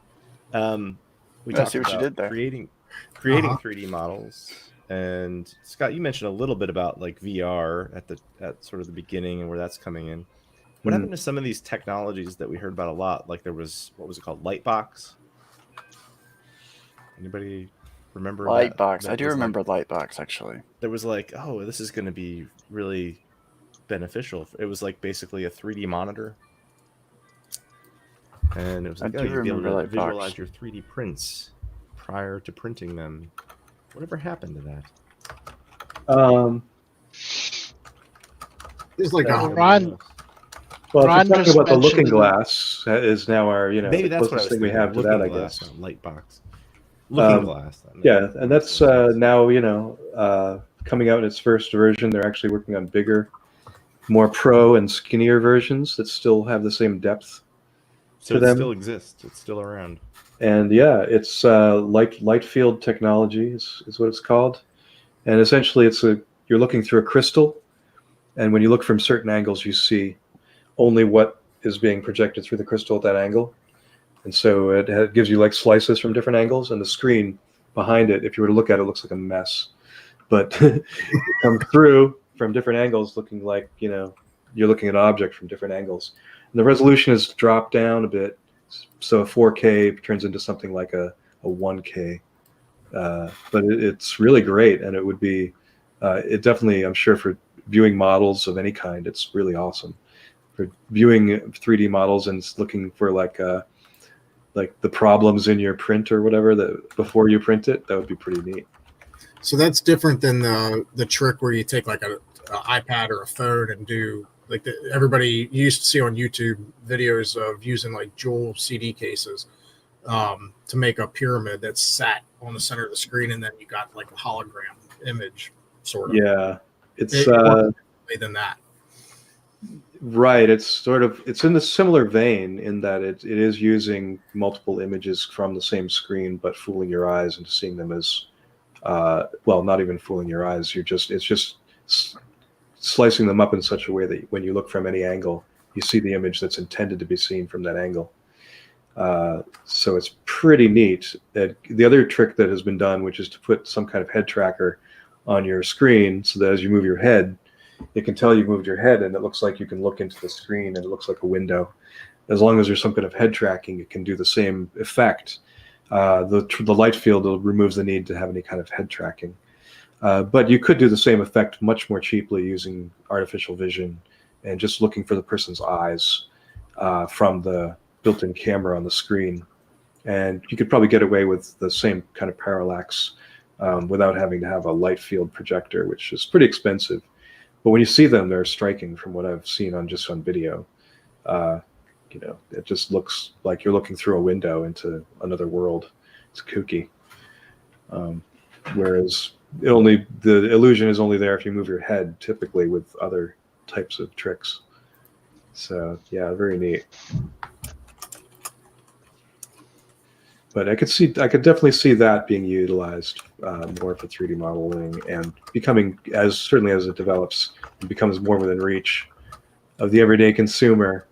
We I talked see what you about did there. creating Uh-huh. 3D models, and Scott, you mentioned a little bit about like VR at sort of the beginning and where that's coming in. What happened to some of these technologies that we heard about a lot? Like there was, what was it called, Lightbox? Anybody remember that? Lightbox. I That do was like, remember Lightbox actually. there was like, oh, this is going to be really beneficial. It was like basically a 3D monitor, and it was I like, oh, do you'd be able remember to Lightbox. visualize your 3D prints prior to printing them. Whatever happened to that? It's like That a nobody Ron- knows. Well, Ron if you're talking just about the Looking mentioned- Glass, is now our Maybe the that's what I closest was thing we thinking. have to Looking that, I Glass, guess. not Lightbox. Looking Glass. Yeah, and that's now coming out in its first version. They're actually working on bigger, more pro and skinnier versions that still have the same depth so to it them. still exists. It's still around. And yeah, it's light field technology is what it's called. And essentially, you're looking through a crystal, and when you look from certain angles, you see only what is being projected through the crystal at that angle. And so it gives you like slices from different angles, and the screen behind it, if you were to look at it, looks like a mess. But it comes through from different angles, looking like you're looking at an object from different angles. And the resolution is dropped down a bit, so a 4K turns into something like a 1K. But it's really great, and it would be it definitely, I'm sure, for viewing models of any kind, it's really awesome. For viewing 3D models and looking for like the problems in your print or whatever that before you print it, that would be pretty neat. So that's different than the trick where you take like a iPad or a phone and do like everybody used to see on YouTube videos of using like Joel CD cases to make a pyramid that's sat on the center of the screen, and then you got like a hologram image sort of. Yeah, it's more than that. Right. It's in the similar vein in that it is using multiple images from the same screen, but fooling your eyes into seeing them as not even fooling your eyes. It's just slicing them up in such a way that when you look from any angle, you see the image that's intended to be seen from that angle. So it's pretty neat. The other trick that has been done, which is to put some kind of head tracker on your screen, so that as you move your head, it can tell you moved your head, and it looks like you can look into the screen, and it looks like a window. As long as there's some kind of head tracking, it can do the same effect. The light field removes the need to have any kind of head tracking. But you could do the same effect much more cheaply using artificial vision and just looking for the person's eyes from the built-in camera on the screen. And you could probably get away with the same kind of parallax without having to have a light field projector, which is pretty expensive. But when you see them, they're striking from what I've seen on video. It just looks like you're looking through a window into another world. It's kooky. Whereas the illusion is only there if you move your head, typically with other types of tricks. So yeah, very neat. But I could definitely see that being utilized more for 3D modeling and becoming, certainly as it develops, it becomes more within reach of the everyday consumer.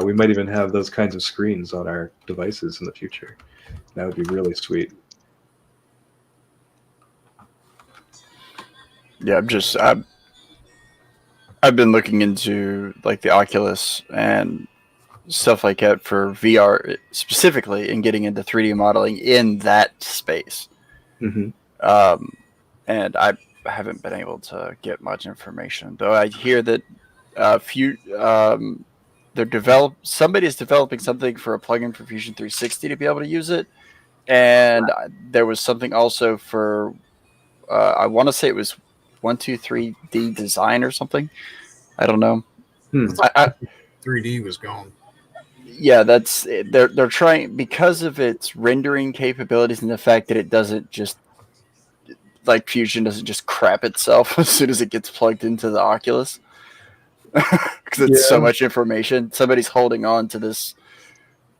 We might even have those kinds of screens on our devices in the future. That would be really sweet. Yeah, I've been looking into like the Oculus and stuff like that for VR specifically, and getting into 3D modeling in that space. Mm-hmm. And I haven't been able to get much information, though I hear that somebody is developing something for a plugin for Fusion 360 to be able to use it. And there was something also for I want to say it was 123D design or something. I don't know. 3D was gone. Yeah, they're trying, because of its rendering capabilities and the fact that it doesn't just like Fusion doesn't just crap itself as soon as it gets plugged into the Oculus, because it's so much information. Somebody's holding on to this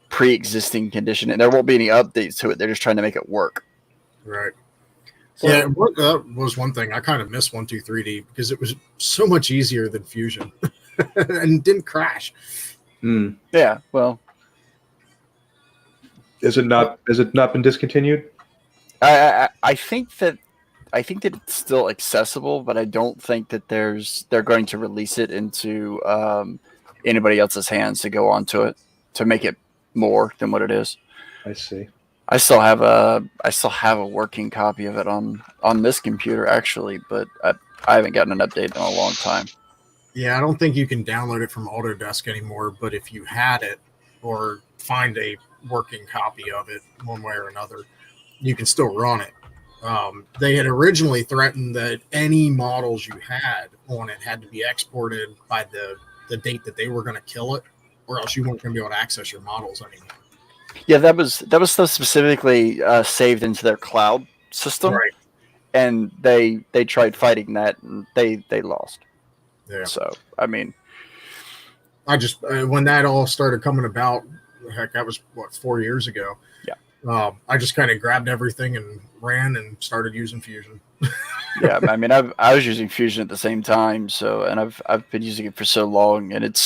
pre-existing condition, and there won't be any updates to it. They're just trying to make it work. Right. So- Yeah, that was one thing I kind of missed 123D because it was so much easier than Fusion and didn't crash. Yeah, well, Is it not? Has it not been discontinued? I think that it's still accessible, but I don't think that they're going to release it into anybody else's hands to go onto it to make it more than what it is. I see. I still have a working copy of it on this computer actually, but I haven't gotten an update in a long time. Yeah, I don't think you can download it from Autodesk anymore, but if you had it or find a working copy of it one way or another, you can still run it. They had originally threatened that any models you had on it had to be exported by the date that they were going to kill it, or else you weren't going to be able to access your models anymore. Yeah, that was stuff specifically saved into their cloud system, Right. and they tried fighting that, and they lost. Yeah. So I mean, I just when that all started coming about, heck, that was 4 years ago. Yeah. I just kind of grabbed everything and ran and started using Fusion. yeah, I mean, I was using Fusion at the same time, so and I've been using it for so long, and it's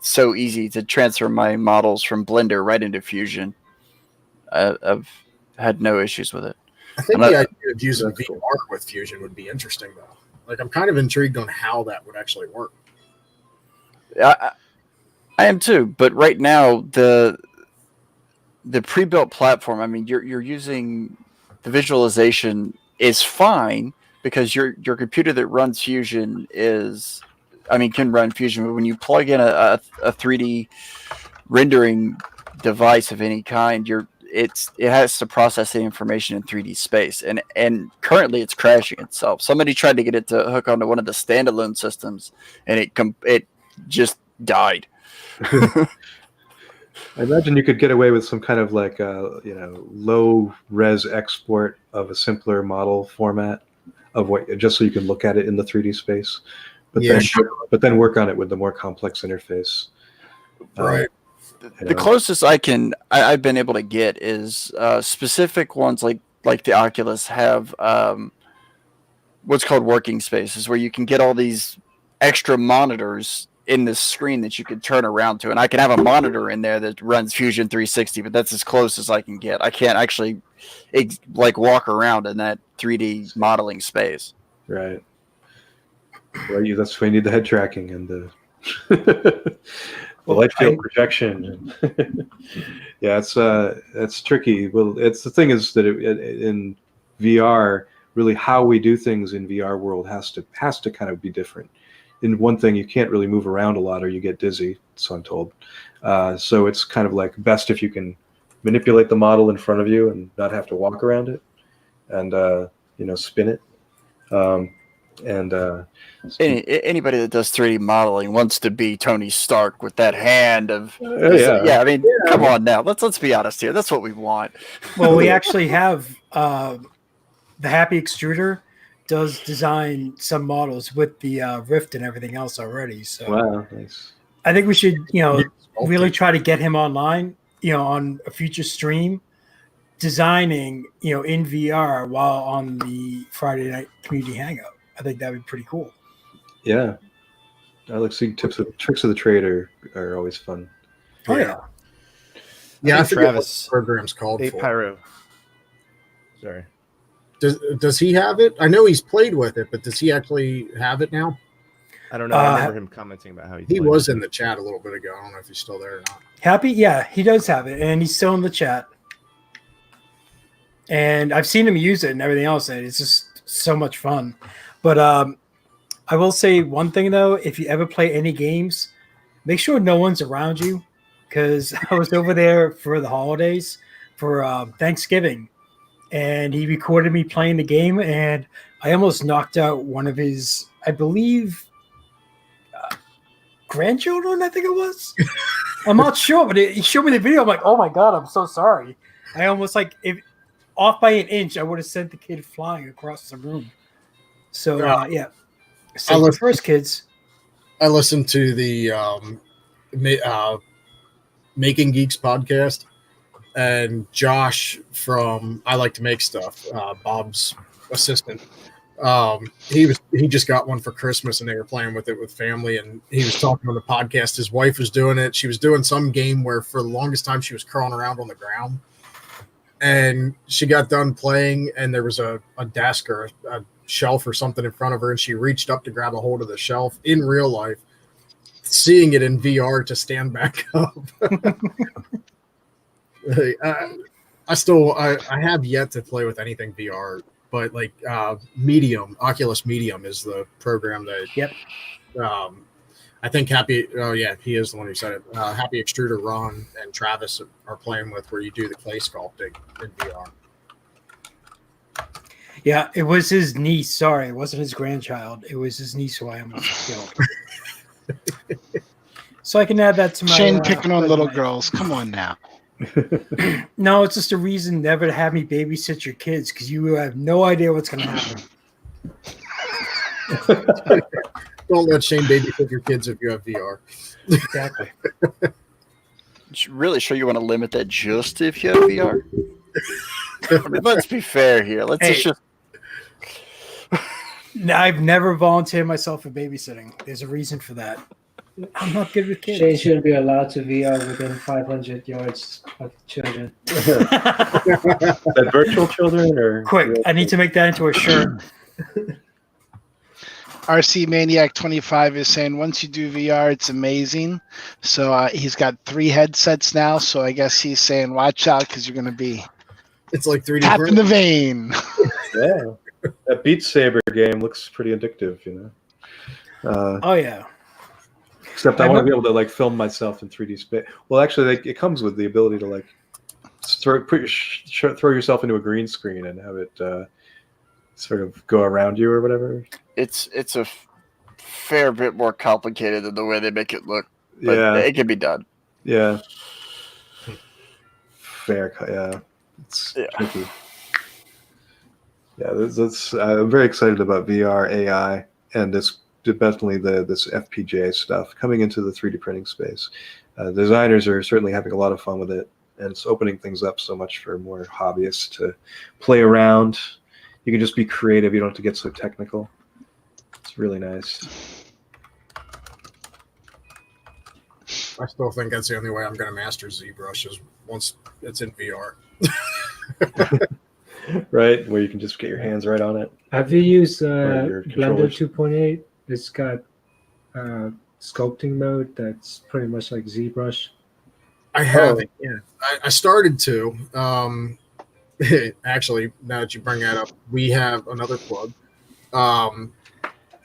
so easy to transfer my models from Blender right into Fusion. I've had no issues with it. I think And the idea of using That's VR cool. with Fusion would be interesting, though. Like, I'm kind of intrigued on how that would actually work. I am too, but right now the pre-built platform, I mean, you're using the visualization is fine because your computer that runs Fusion can run Fusion, but when you plug in a 3D rendering device of any kind, it has to process the information in 3D space, and currently it's crashing itself. Somebody tried to get it to hook onto one of the standalone systems, and it just died. I imagine you could get away with some kind of like low res export of a simpler model format of what, just so you can look at it in the 3D space, but Yeah, then sure. but then work on it with the more complex interface. Right. The closest I've been able to get is specific ones like the Oculus have what's called working spaces, where you can get all these extra monitors in this screen that you could turn around to, and I can have a monitor in there that runs Fusion 360, but that's as close as I can get. I can't actually walk around in that 3D modeling space. Right. Well, that's why you need the head tracking and the light field projection. Yeah, it's tricky. Well, the thing is that in VR, really how we do things in VR world has to kind of be different. In one thing, you can't really move around a lot or you get dizzy, so I'm told. So it's kind of like best if you can manipulate the model in front of you and not have to walk around it and spin it. Anybody that does 3D modeling wants to be Tony Stark with that hand of yeah. I mean, come on now. Let's be honest here. That's what we want. Well, we actually have the Happy Extruder does design some models with the Rift and everything else already. So Wow, nice. I think we should, really try to get him online, on a future stream, designing, in VR while on the Friday night community hangout. I think that'd be pretty cool. Yeah, I like seeing tricks of the trade are always fun. Oh yeah. Yeah, I think forget what Travis- the program's called Hey, for. Pyro. Sorry. Does he have it? I know he's played with it, but does he actually have it now? I don't know. I remember him commenting about how He played was it. in the chat a little bit ago. I don't know if he's still there or not. Happy? Yeah, he does have it, and he's still in the chat. And I've seen him use it and everything else, and it's just so much fun. But I will say one thing, though. If you ever play any games, make sure no one's around you, because I was over there for the holidays for Thanksgiving, and he recorded me playing the game, and I almost knocked out one of his, I believe, grandchildren, I think it was. I'm not sure, but he showed me the video. I'm like, oh my God, I'm so sorry. I almost if off by an inch, I would have sent the kid flying across the room. So, yeah. So the first kids. I listened to the Making Geeks podcast, and Josh from I Like to Make Stuff, Bob's assistant. He just got one for Christmas, and they were playing with it with family, and he was talking on the podcast. His wife was doing it. She was doing some game where for the longest time she was crawling around on the ground, and she got done playing, and there was a desk or a shelf or something in front of her, and she reached up to grab a hold of the shelf in real life, seeing it in VR to stand back up. I have yet to play with anything VR, but like Oculus Medium is the program that. Yep. I think Happy. Oh yeah, he is the one who said it. Happy Extruder Ron and Travis are playing with, where you do the clay sculpting in VR. Yeah, it was his niece. Sorry, it wasn't his grandchild. It was his niece who I almost killed. So I can add that to my Shane picking on little resume. girls. Come on now. No, it's just a reason never to have me babysit your kids, because you have no idea what's going to happen. Don't let Shane babysit your kids if you have VR. Exactly. It's really sure you want to limit that just if you have VR? I mean, let's be fair here. Let's just. I've never volunteered myself for babysitting. There's a reason for that. I'm not good with kids. Shane shouldn't be allowed to VR within 500 yards of children. That virtual children or Quick, I need to make that into a shirt. RC Maniac 25 is saying once you do VR, it's amazing. So he's got 3 headsets now. So I guess he's saying watch out because you're going to be It's like 3D tapping print. the vein. Yeah, that Beat Saber game looks pretty addictive, you know. Oh, yeah. Except I want to be able to like film myself in 3D space. Well, actually, like, it comes with the ability to like throw yourself into a green screen and have it sort of go around you or whatever. It's a fair bit more complicated than the way they make it look. But Yeah, it can be done. yeah. Fair, yeah. It's Yeah. tricky. Yeah, I'm very excited about VR, AI, and this definitely this FPGA stuff coming into the 3D printing space. Designers are certainly having a lot of fun with it, and it's opening things up so much for more hobbyists to play around. You can just be creative. You don't have to get so technical. It's really nice. I still think that's the only way I'm going to master ZBrush is once it's in VR. Right, where you can just get your hands right on it. Have you used your Blender controllers. 2.8? It's got sculpting mode that's pretty much like ZBrush. I haven't. Yeah, I started to. Actually, now that you bring that up, we have another plug.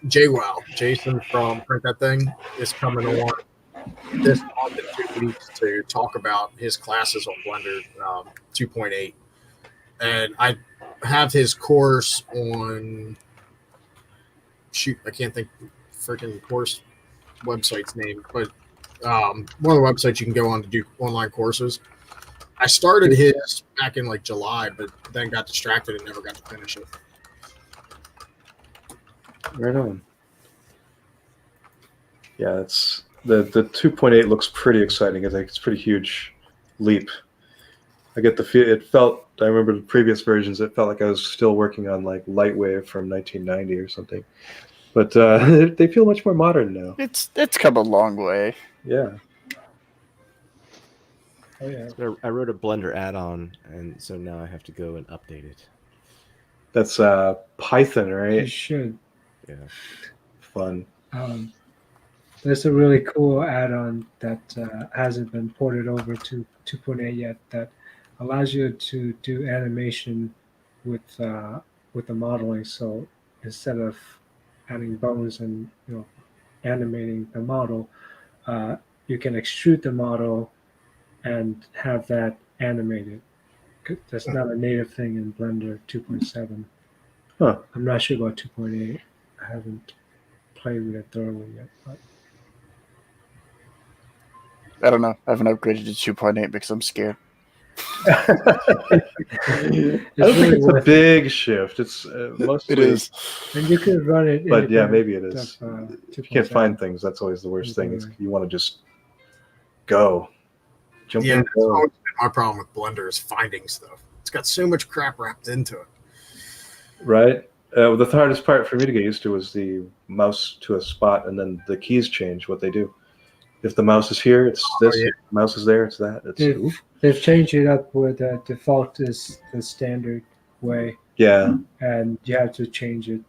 Jason from Print That Thing is coming on this month in 2 weeks to talk about his classes on Blender 2.8, and I have his course on. Shoot, I can't think freaking course website's name, but one of the websites you can go on to do online courses. I started his back in like July, but then got distracted and never got to finish it. Right on. Yeah, it's the 2.8 looks pretty exciting. I think it's a pretty huge leap. I get the feel. I remember the previous versions. It felt like I was still working on like Lightwave from 1990 or something. But they feel much more modern now. It's come a long way. Yeah. Oh yeah. So I wrote a Blender add-on, and so now I have to go and update it. That's Python, You right? should. Yeah. Fun. There's a really cool add-on that hasn't been ported over to 2.8 yet that allows you to do animation with the modeling. So instead of adding bones and animating the model, you can extrude the model and have that animated. That's not a native thing in Blender 2.7. Huh. I'm not sure about 2.8. I haven't played with it thoroughly yet. But I don't know. I haven't upgraded to 2.8 because I'm scared. I don't think it's a big shift. It's mostly. It is. And you could run it. But yeah, maybe it is. Of, If you can't find things, that's always the worst thing. Is you want to just go. Jump Yeah, in, that's go. always been my problem with Blender is finding stuff. It's got so much crap wrapped into it. Right. The hardest part for me to get used to was the mouse to a spot, and then the keys change what they do. If the mouse is here, it's this. yeah. If the mouse is there, it's that. They've changed it up where the default is the standard way, Yeah. and you have to change it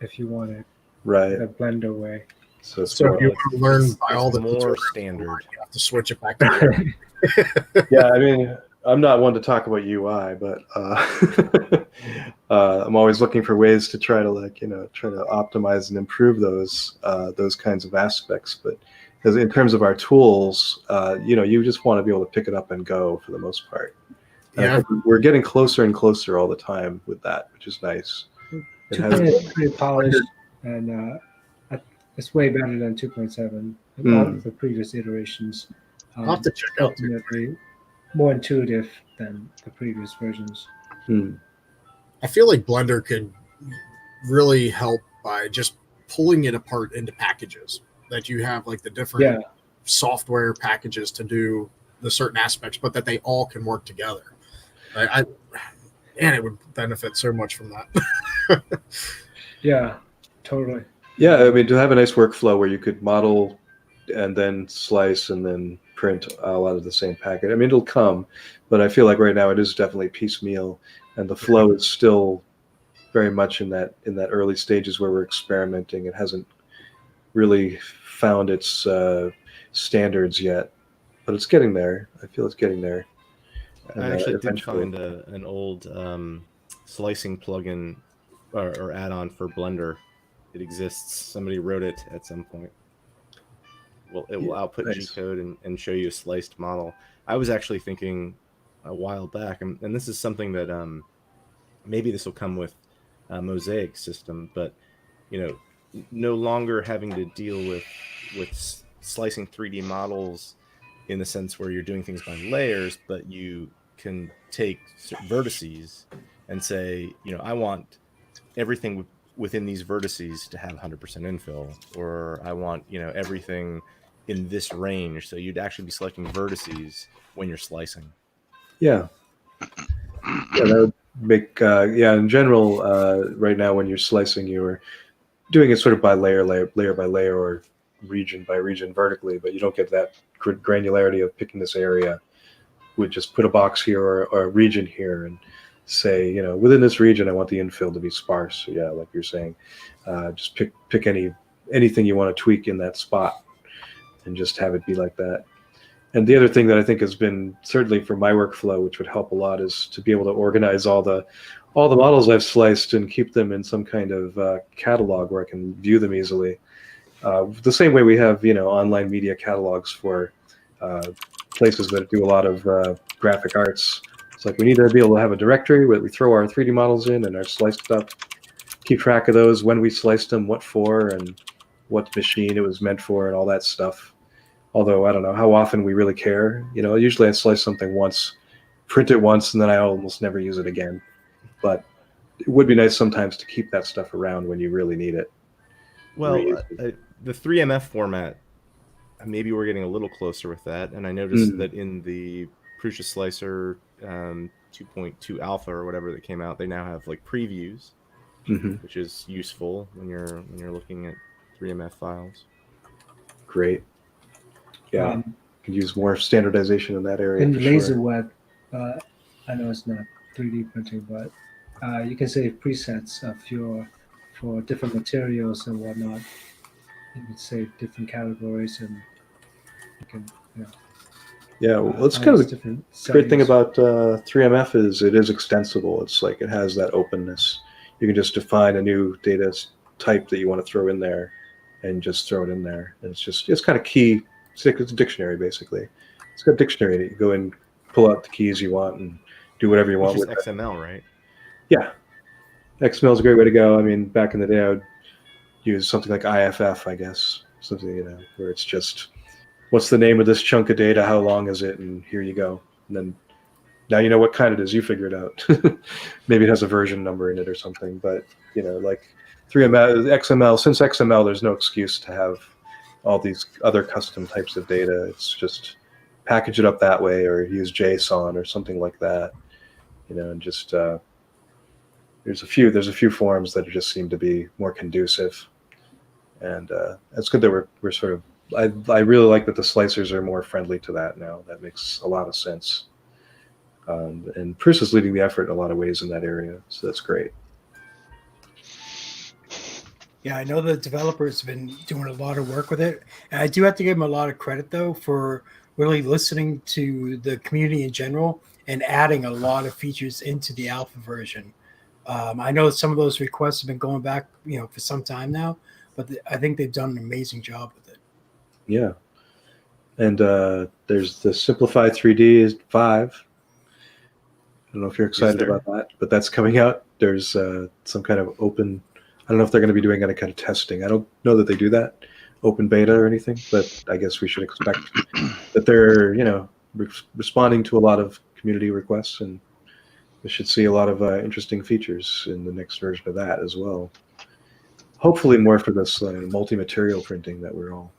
if you want it Right. the Blender way. So it's So more if you like, want to learn by It's all the more tutorials, standard. you have to switch it back to the yeah. I mean, I'm not one to talk about UI, but I'm always looking for ways to try to optimize and improve those kinds of aspects. But as in terms of our tools, you just want to be able to pick it up and go for the most part. And I think we're getting closer and closer all the time with that, which is nice. It has pretty polished, and it's way better than 2.7. A lot of the previous iterations. I'll have to check out Ultimately, more intuitive than the previous versions. I feel like Blender could really help by just pulling it apart into packages that you have, like the different software packages to do the certain aspects, but that they all can work together. And it would benefit so much from that. Yeah, totally. Yeah, I mean, to have a nice workflow where you could model and then slice and then print all out of the same packet. I mean, it'll come, but I feel like right now it is definitely piecemeal, and the flow is still very much in that early stages where we're experimenting. It hasn't really found its standards yet, but it's getting there. I feel it's getting there. I actually did find an old slicing plugin or add-on for Blender. It exists. Somebody wrote it at some point. Well, it will output G-code and show you a sliced model. I was actually thinking a while back, and this is something that maybe this will come with a Mosaic system, but no longer having to deal with slicing 3D models in the sense where you're doing things by layers, but you can take vertices and say, I want everything within these vertices to have 100% infill, or I want everything in this range. So you'd actually be selecting vertices when you're slicing. Yeah, that would make in general. Right now, when you're slicing, you're doing it sort of by layer by layer, or region by region vertically, but you don't get that granularity of picking this area. We'd just put a box here or a region here and say, within this region, I want the infill to be sparse. So yeah, like you're saying, just pick anything you want to tweak in that spot and just have it be like that. And the other thing that I think has been, certainly for my workflow, which would help a lot, is to be able to organize all the models I've sliced and keep them in some kind of catalog where I can view them easily. The same way we have, online media catalogs for places that do a lot of graphic arts. It's like we need to be able to have a directory where we throw our 3D models in and our sliced stuff, keep track of those, when we sliced them, what for, and what machine it was meant for, and all that stuff. Although I don't know how often we really care. Usually I slice something once, print it once, and then I almost never use it again. But it would be nice sometimes to keep that stuff around when you really need it. Well, the 3MF format, maybe we're getting a little closer with that. And I noticed that in the Prusa Slicer 2.2 alpha or whatever that came out, they now have like previews, which is useful when you're looking at 3MF files. Great. Yeah, could use more standardization in that area. In LaserWeb, I know it's not 3D printing, but you can save presets for different materials and whatnot. You can save different categories, and you can. Yeah, well, that's kind of the great thing about 3MF is it is extensible. It's like it has that openness. You can just define a new data type that you want to throw in there, and just throw it in there. And it's kind of key. It's a dictionary, basically. It's got a dictionary that you go and pull out the keys you want and do whatever you want with it. XML, right? Yeah. XML is a great way to go. I mean, back in the day, I would use something like IFF, I guess. Something, where it's just, what's the name of this chunk of data? How long is it? And here you go. And then now you know what kind it is. You figure it out. Maybe it has a version number in it or something. But, like 3ML, XML, since XML, there's no excuse to have all these other custom types of data. It's just package it up that way, or use JSON or something like that. And just there's a few forums that just seem to be more conducive, and it's good that we're sort of. I really like that the slicers are more friendly to that now. That makes a lot of sense. And Bruce is leading the effort in a lot of ways in that area, so that's great. Yeah, I know the developers have been doing a lot of work with it. And I do have to give them a lot of credit, though, for really listening to the community in general and adding a lot of features into the alpha version. I know some of those requests have been going back, for some time now, but I think they've done an amazing job with it. Yeah. And there's the Simplify 3D 5. I don't know if you're excited about that, but that's coming out. There's some kind of open, I don't know if they're going to be doing any kind of testing. I don't know that they do that, open beta or anything, but I guess we should expect that they're, responding to a lot of community requests, and we should see a lot of interesting features in the next version of that as well. Hopefully more for this multi-material printing that we're all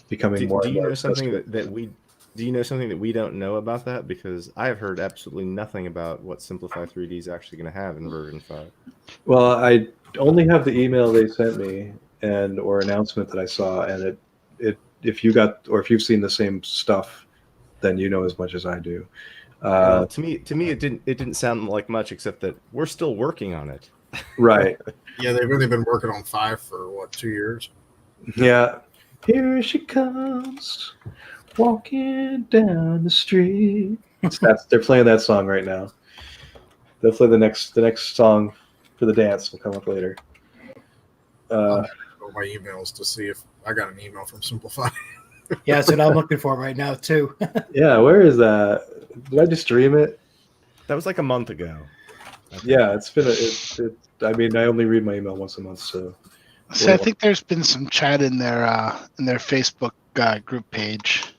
becoming more. Do you know something that we? Do you know something that we don't know about that? Because I have heard absolutely nothing about what Simplify 3D is actually going to have in version 5. Well, I only have the email they sent me or announcement that I saw, and if you've seen the same stuff, then you know as much as I do. To me, it didn't sound like much, except that we're still working on it. Right. Yeah, they've only been working on 5 for 2 years. Yeah. Here she comes, walking down the street. They're playing that song right now. They'll play the next song for the dance. Will come up later. Go my emails to see if I got an email from Simplify. Yeah, that's what I'm looking for right now too. Yeah, where is that? Did I just stream it? That was like a month ago. Yeah, it's been I only read my email once a month, so. So I think there's been some chat in their Facebook group page.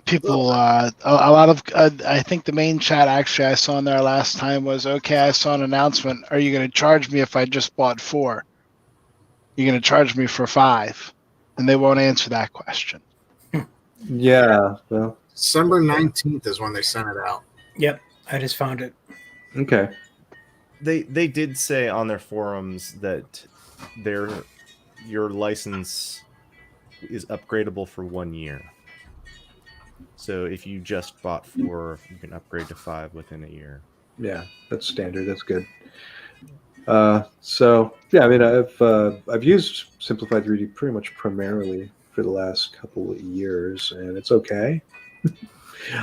People, a lot of, I think the main chat actually I saw in there last time was, okay, I saw an announcement. Are you going to charge me if I just bought 4? You're going to charge me for 5? And they won't answer that question. Yeah, well. December 19th is when they sent it out. Yep, I just found it. Okay. They did say on their forums that your license is upgradable for 1 year. So if you just bought 4, you can upgrade to 5 within a year. Yeah, that's standard. That's good. So yeah, I've used Simplify 3D pretty much primarily for the last couple of years, and it's okay.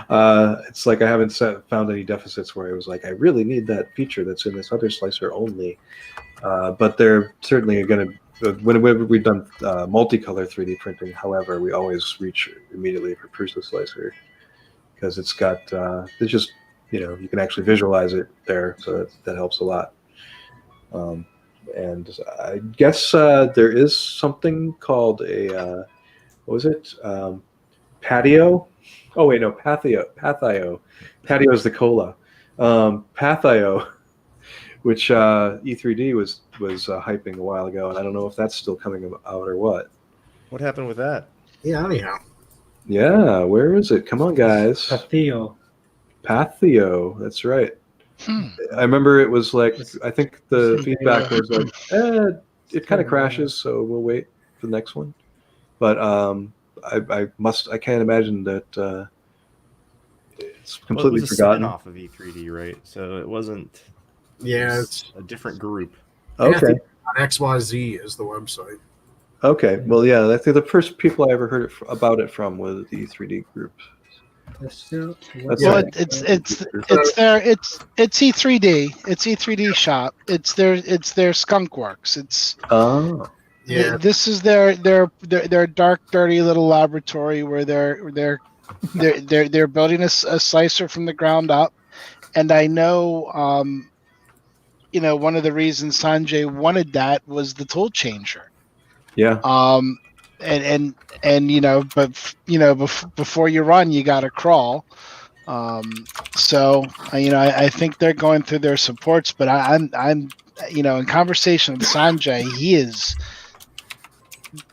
It's like I haven't found any deficits where I was like, I really need that feature that's in this other slicer only. But they're certainly going to. Whenever we've done multicolor 3D printing, however, we always reach immediately for Prusa Slicer because it's got it's just you can actually visualize it there, so that helps a lot. And I guess there is something called a what was it? Patio? Oh wait, no, Pathio. Patio is the cola. Pathio, which E3D was hyping a while ago, and I don't know if that's still coming out or what. What happened with that? Yeah, anyhow. Yeah, where is it? Come on, guys. Pathio, that's right. I remember it was like, I think the feedback was like, it kind of crashes, so we'll wait for the next one. But I can't imagine that it's completely forgotten. Off of E3D, right? So it wasn't. Yeah, it's a different group. Okay. XYZ is the website. Okay. Well, yeah, I think the first people I ever heard about it from was the E3D group. It's E3D. It's E3D shop. It's their skunk works. Yeah. This is their dark, dirty little laboratory where they're building a slicer from the ground up. And I know, one of the reasons Sanjay wanted that was the tool changer. Yeah. Before you run, you got to crawl. I think they're going through their supports, but I'm in conversation with Sanjay, he is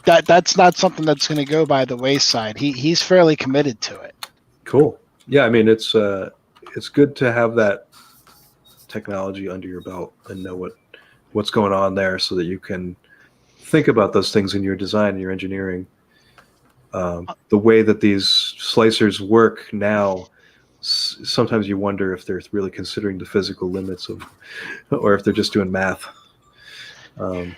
that's not something that's going to go by the wayside. He's fairly committed to it. Cool. Yeah, I mean it's good to have that technology under your belt and know what's going on there, so that you can think about those things in your design and your engineering. The way that these slicers work now, sometimes you wonder if they're really considering the physical limits of, or if they're just doing math. I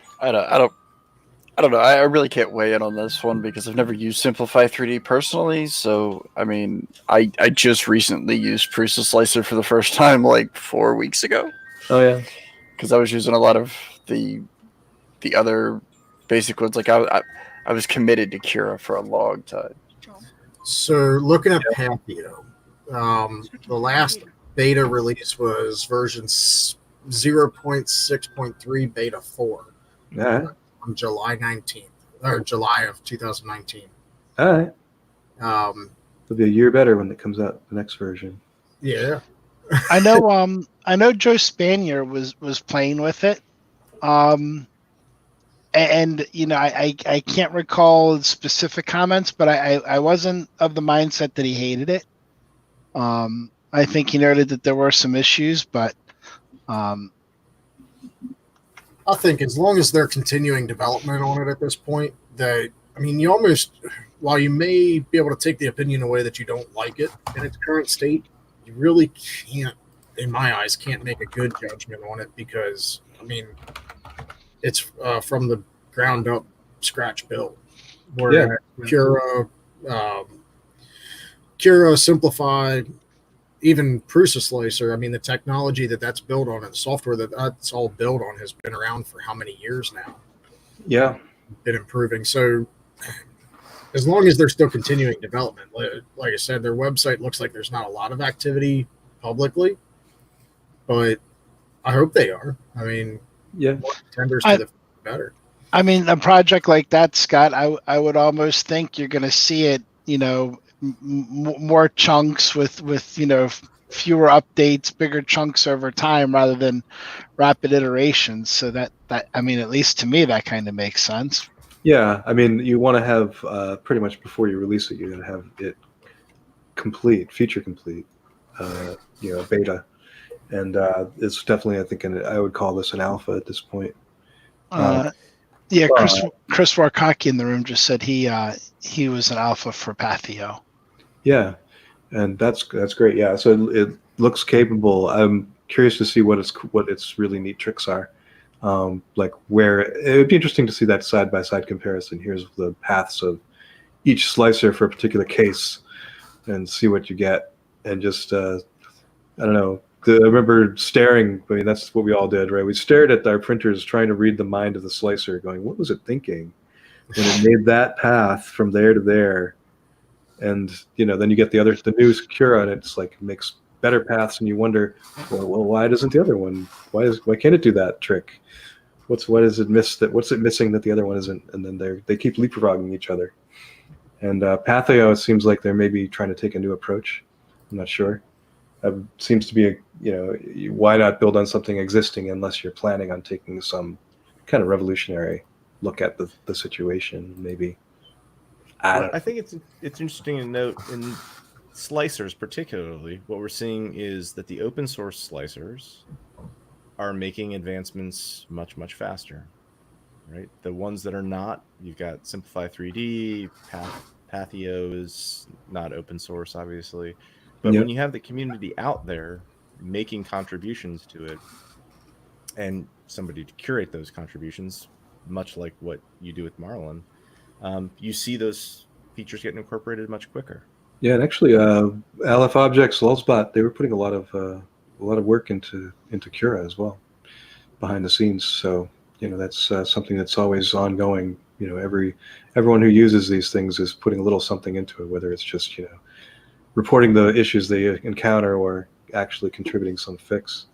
don't know. I really can't weigh in on this one because I've never used Simplify 3D personally. So, I mean, I just recently used Prusa Slicer for the first time like 4 weeks ago. Oh yeah, because I was using a lot of the other basic ones. Like I was committed to Cura for a long time. So looking at Pathio, the last beta release was version 0.6.3 beta 4 all on July 19th or July of 2019. right. Um, It'll be a year better when it comes out, the next version. yeah, I know Joe Spanier was playing with it. And you know, I can't recall specific comments, but I wasn't of the mindset that he hated it. I think he noted that there were some issues, but I think as long as they're continuing development on it at this point, you almost, while you may be able to take the opinion away that you don't like it in its current state, you really can't, in my eyes, can't make a good judgment on it because, I mean, it's from the ground up scratch build. Where Cura, Simplified, even Prusa Slicer, I mean, the technology that's built on it, the software that's all built on has been around for how many years now? Yeah. Been improving. So as long as they're still continuing development, like I said, their website looks like there's not a lot of activity publicly, but I hope they are. I mean, more contenders to the better. I mean, a project like that, Scott, I would almost think you're going to see it, you know, more chunks with you know, fewer updates, bigger chunks over time rather than rapid iterations. So that I mean, at least to me, that kind of makes sense. Yeah, I mean, you want to have pretty much before you release it, you got to have it complete, feature complete, beta, and it's definitely, I think, I would call this an alpha at this point. Yeah, Chris Warkaki in the room just said he was an alpha for Pathio. Yeah, and that's great. Yeah, so it looks capable. I'm curious to see what its really neat tricks are. Like where it would be interesting to see that side by side comparison. Here's the paths of each slicer for a particular case, and see what you get. And just I don't know. I remember staring. I mean, that's what we all did, right? We stared at our printers, trying to read the mind of the slicer, going, "What was it thinking when it made that path from there to there?" And then you get the new Cura, and it's like makes better paths, and you wonder, well, why doesn't the other one? Why can't it do that trick? What's it missing that the other one isn't? And then they keep leapfrogging each other. And Pathio, it seems like they're maybe trying to take a new approach. I'm not sure. Seems to be why not build on something existing unless you're planning on taking some kind of revolutionary look at the situation, maybe. I think it's interesting to note in slicers particularly, what we're seeing is that the open source slicers are making advancements much, much faster, right? The ones that are not, you've got Simplify 3D, Pathio is not open source, obviously. But when you have the community out there making contributions to it and somebody to curate those contributions, much like what you do with Marlin, you see those features getting incorporated much quicker. Yeah, and actually, LF Objects, Lulzbot, they were putting a lot of work into Cura as well, behind the scenes. So that's something that's always ongoing. Everyone who uses these things is putting a little something into it, whether it's just reporting the issues they encounter or actually contributing some fix.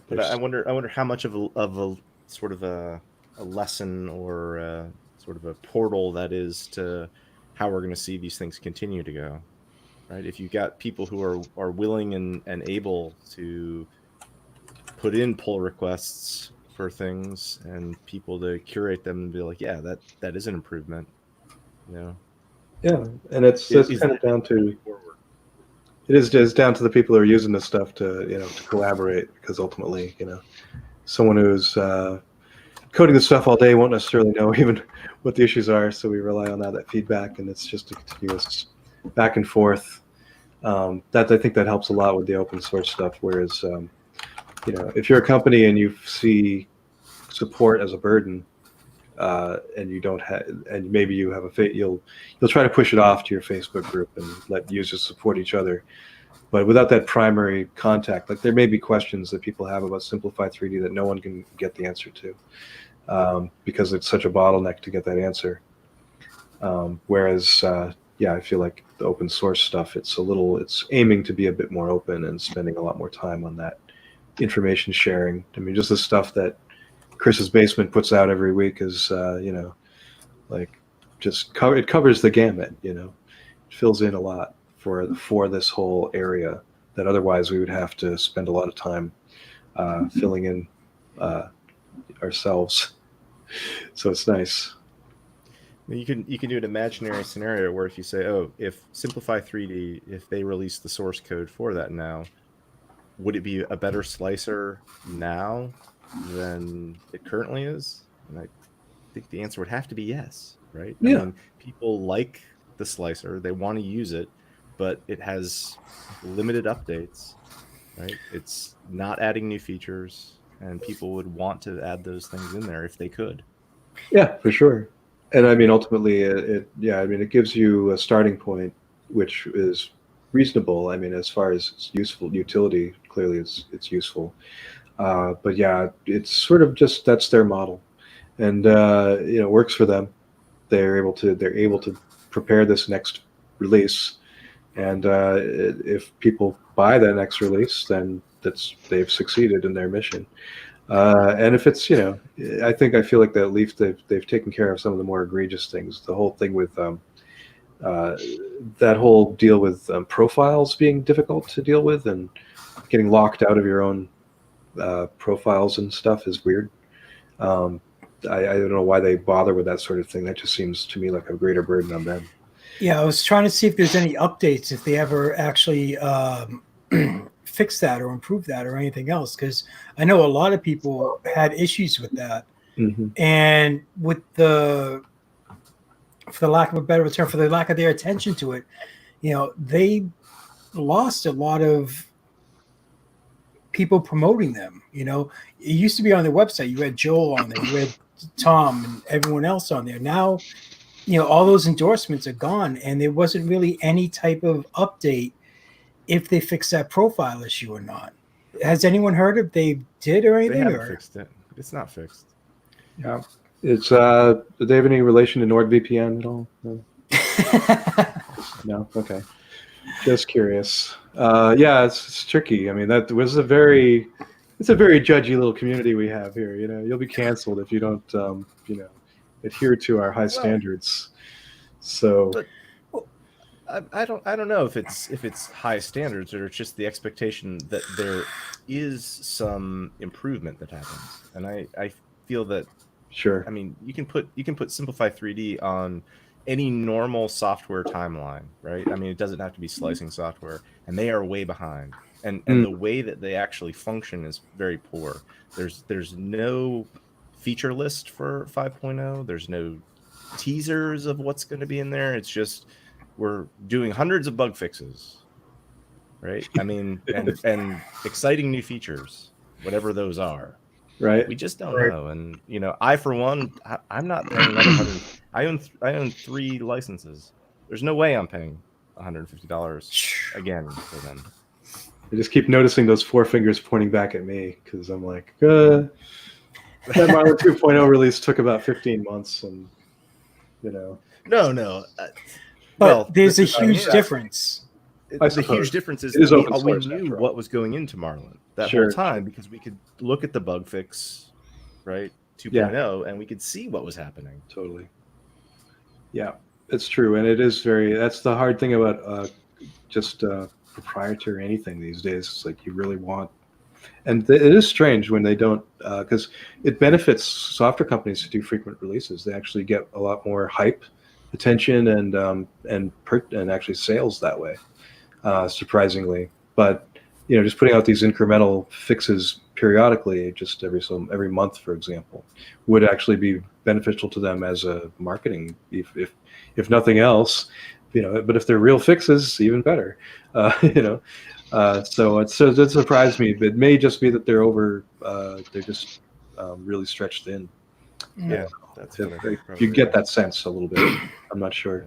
But I wonder how much of a sort of a lesson or sort of a portal that is to how we're going to see these things continue to go, right? If you've got people who are willing and able to put in pull requests for things and people to curate them and be like, yeah, that is an improvement. You know. Yeah, and it's kind of down to it is just down to the people who are using this stuff to to collaborate, because ultimately someone who's coding the stuff all day won't necessarily know even what the issues are. So we rely on that feedback, and it's just a continuous back and forth. That I think that helps a lot with the open source stuff. Whereas if you're a company and you see support as a burden, and you don't have, and maybe you have you'll try to push it off to your Facebook group and let users support each other. But without that primary contact, like there may be questions that people have about Simplify 3D that no one can get the answer to, because it's such a bottleneck to get that answer. Whereas, I feel like the open source stuff, it's aiming to be a bit more open and spending a lot more time on that information sharing. I mean, just the stuff that Chris's Basement puts out every week is, it covers the gamut. It fills in a lot for this whole area that otherwise we would have to spend a lot of time filling in ourselves. So it's nice. You can do an imaginary scenario where if you say, oh, if Simplify 3D, if they release the source code for that now, would it be a better slicer now than it currently is? And I think the answer would have to be yes, right? Yeah. I mean, people like the slicer, they want to use it, but it has limited updates, right? It's not adding new features, and people would want to add those things in there if they could. Yeah, for sure. And I mean, ultimately, it gives you a starting point, which is reasonable. I mean, as far as its useful utility, clearly it's useful. But yeah, it's sort of just that's their model, and it works for them. They're able to prepare this next release, and if people buy that next release, then they've succeeded in their mission. And if it's I feel like that Leaf they've taken care of some of the more egregious things. The whole thing with that whole deal with profiles being difficult to deal with and getting locked out of your own profiles and stuff is weird. I don't know why they bother with that sort of thing. That just seems to me like a greater burden on them. Yeah, I was trying to see if there's any updates, if they ever actually fix that or improve that or anything else, because I know a lot of people had issues with that. Mm-hmm. And with for the lack of a better term, for the lack of their attention to it, they lost a lot of people promoting them. It used to be on their website. You had Joel on there, you had Tom and everyone else on there. Now, all those endorsements are gone, and there wasn't really any type of update if they fixed that profile issue or not. Has anyone heard if they did or anything? They haven't fixed it. It's not fixed. Yeah. It's do they have any relation to NordVPN at all? No. No? Okay. Just curious. Yeah, it's tricky. I mean, that was it's a very judgy little community we have here. You'll be canceled if you don't adhere to our high standards. So I don't know if it's high standards or it's just the expectation that there is some improvement that happens. And I feel that sure. I mean, you can put Simplify 3D on any normal software timeline, right? I mean, it doesn't have to be slicing software, and they are way behind. And the way that they actually function is very poor. There's no feature list for 5.0. There's no teasers of what's going to be in there. It's just we're doing hundreds of bug fixes, right? I mean, and exciting new features, whatever those are. Right. We just don't know. And I for one, I'm not paying another $100. I own 3 licenses. There's no way I'm paying $150 again for them. I just keep noticing those 4 fingers pointing back at me because I'm like, that Marlin 2.0 release took about 15 months, and No. But there's a huge difference. The huge difference is we knew what was going into Marlin that whole time because we could look at the bug fix, right, 2.0, and we could see what was happening. Totally. Yeah, it's true, and it is that's the hard thing about just proprietary anything these days. It's like you really want And it is strange when they don't, because it benefits software companies to do frequent releases. They actually get a lot more hype, attention, and actually sales that way, surprisingly. But just putting out these incremental fixes periodically, just every month, for example, would actually be beneficial to them as a marketing, if nothing else. But if they're real fixes, even better. So it surprised me. It may just be that they're just really stretched thin. Yeah, that's If you get that sense a little bit. I'm not sure.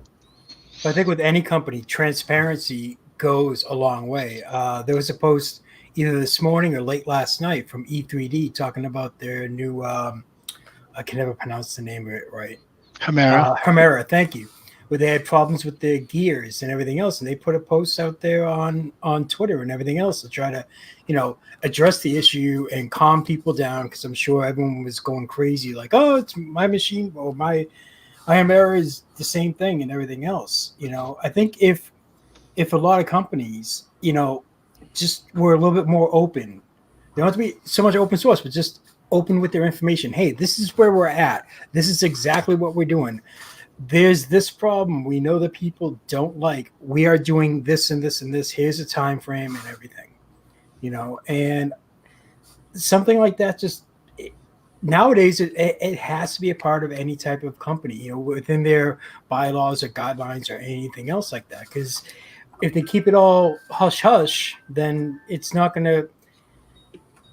I think with any company, transparency goes a long way. There was a post either this morning or late last night from E3D talking about their new, I can never pronounce the name of it right. Chimera. Thank you. Where they had problems with their gears and everything else. And they put a post out there on Twitter and everything else to try to, address the issue and calm people down. Because I'm sure everyone was going crazy like, oh, it's my machine or my Chimera is the same thing and everything else. I think if a lot of companies, just were a little bit more open, they don't have to be so much open source, but just open with their information. Hey, this is where we're at. This is exactly what we're doing. There's this problem we know that people don't like. We are doing this and this and this. Here's a time frame and everything, and something like that. Just nowadays, it has to be a part of any type of company, within their bylaws or guidelines or anything else like that. Because if they keep it all hush hush, then it's not going to,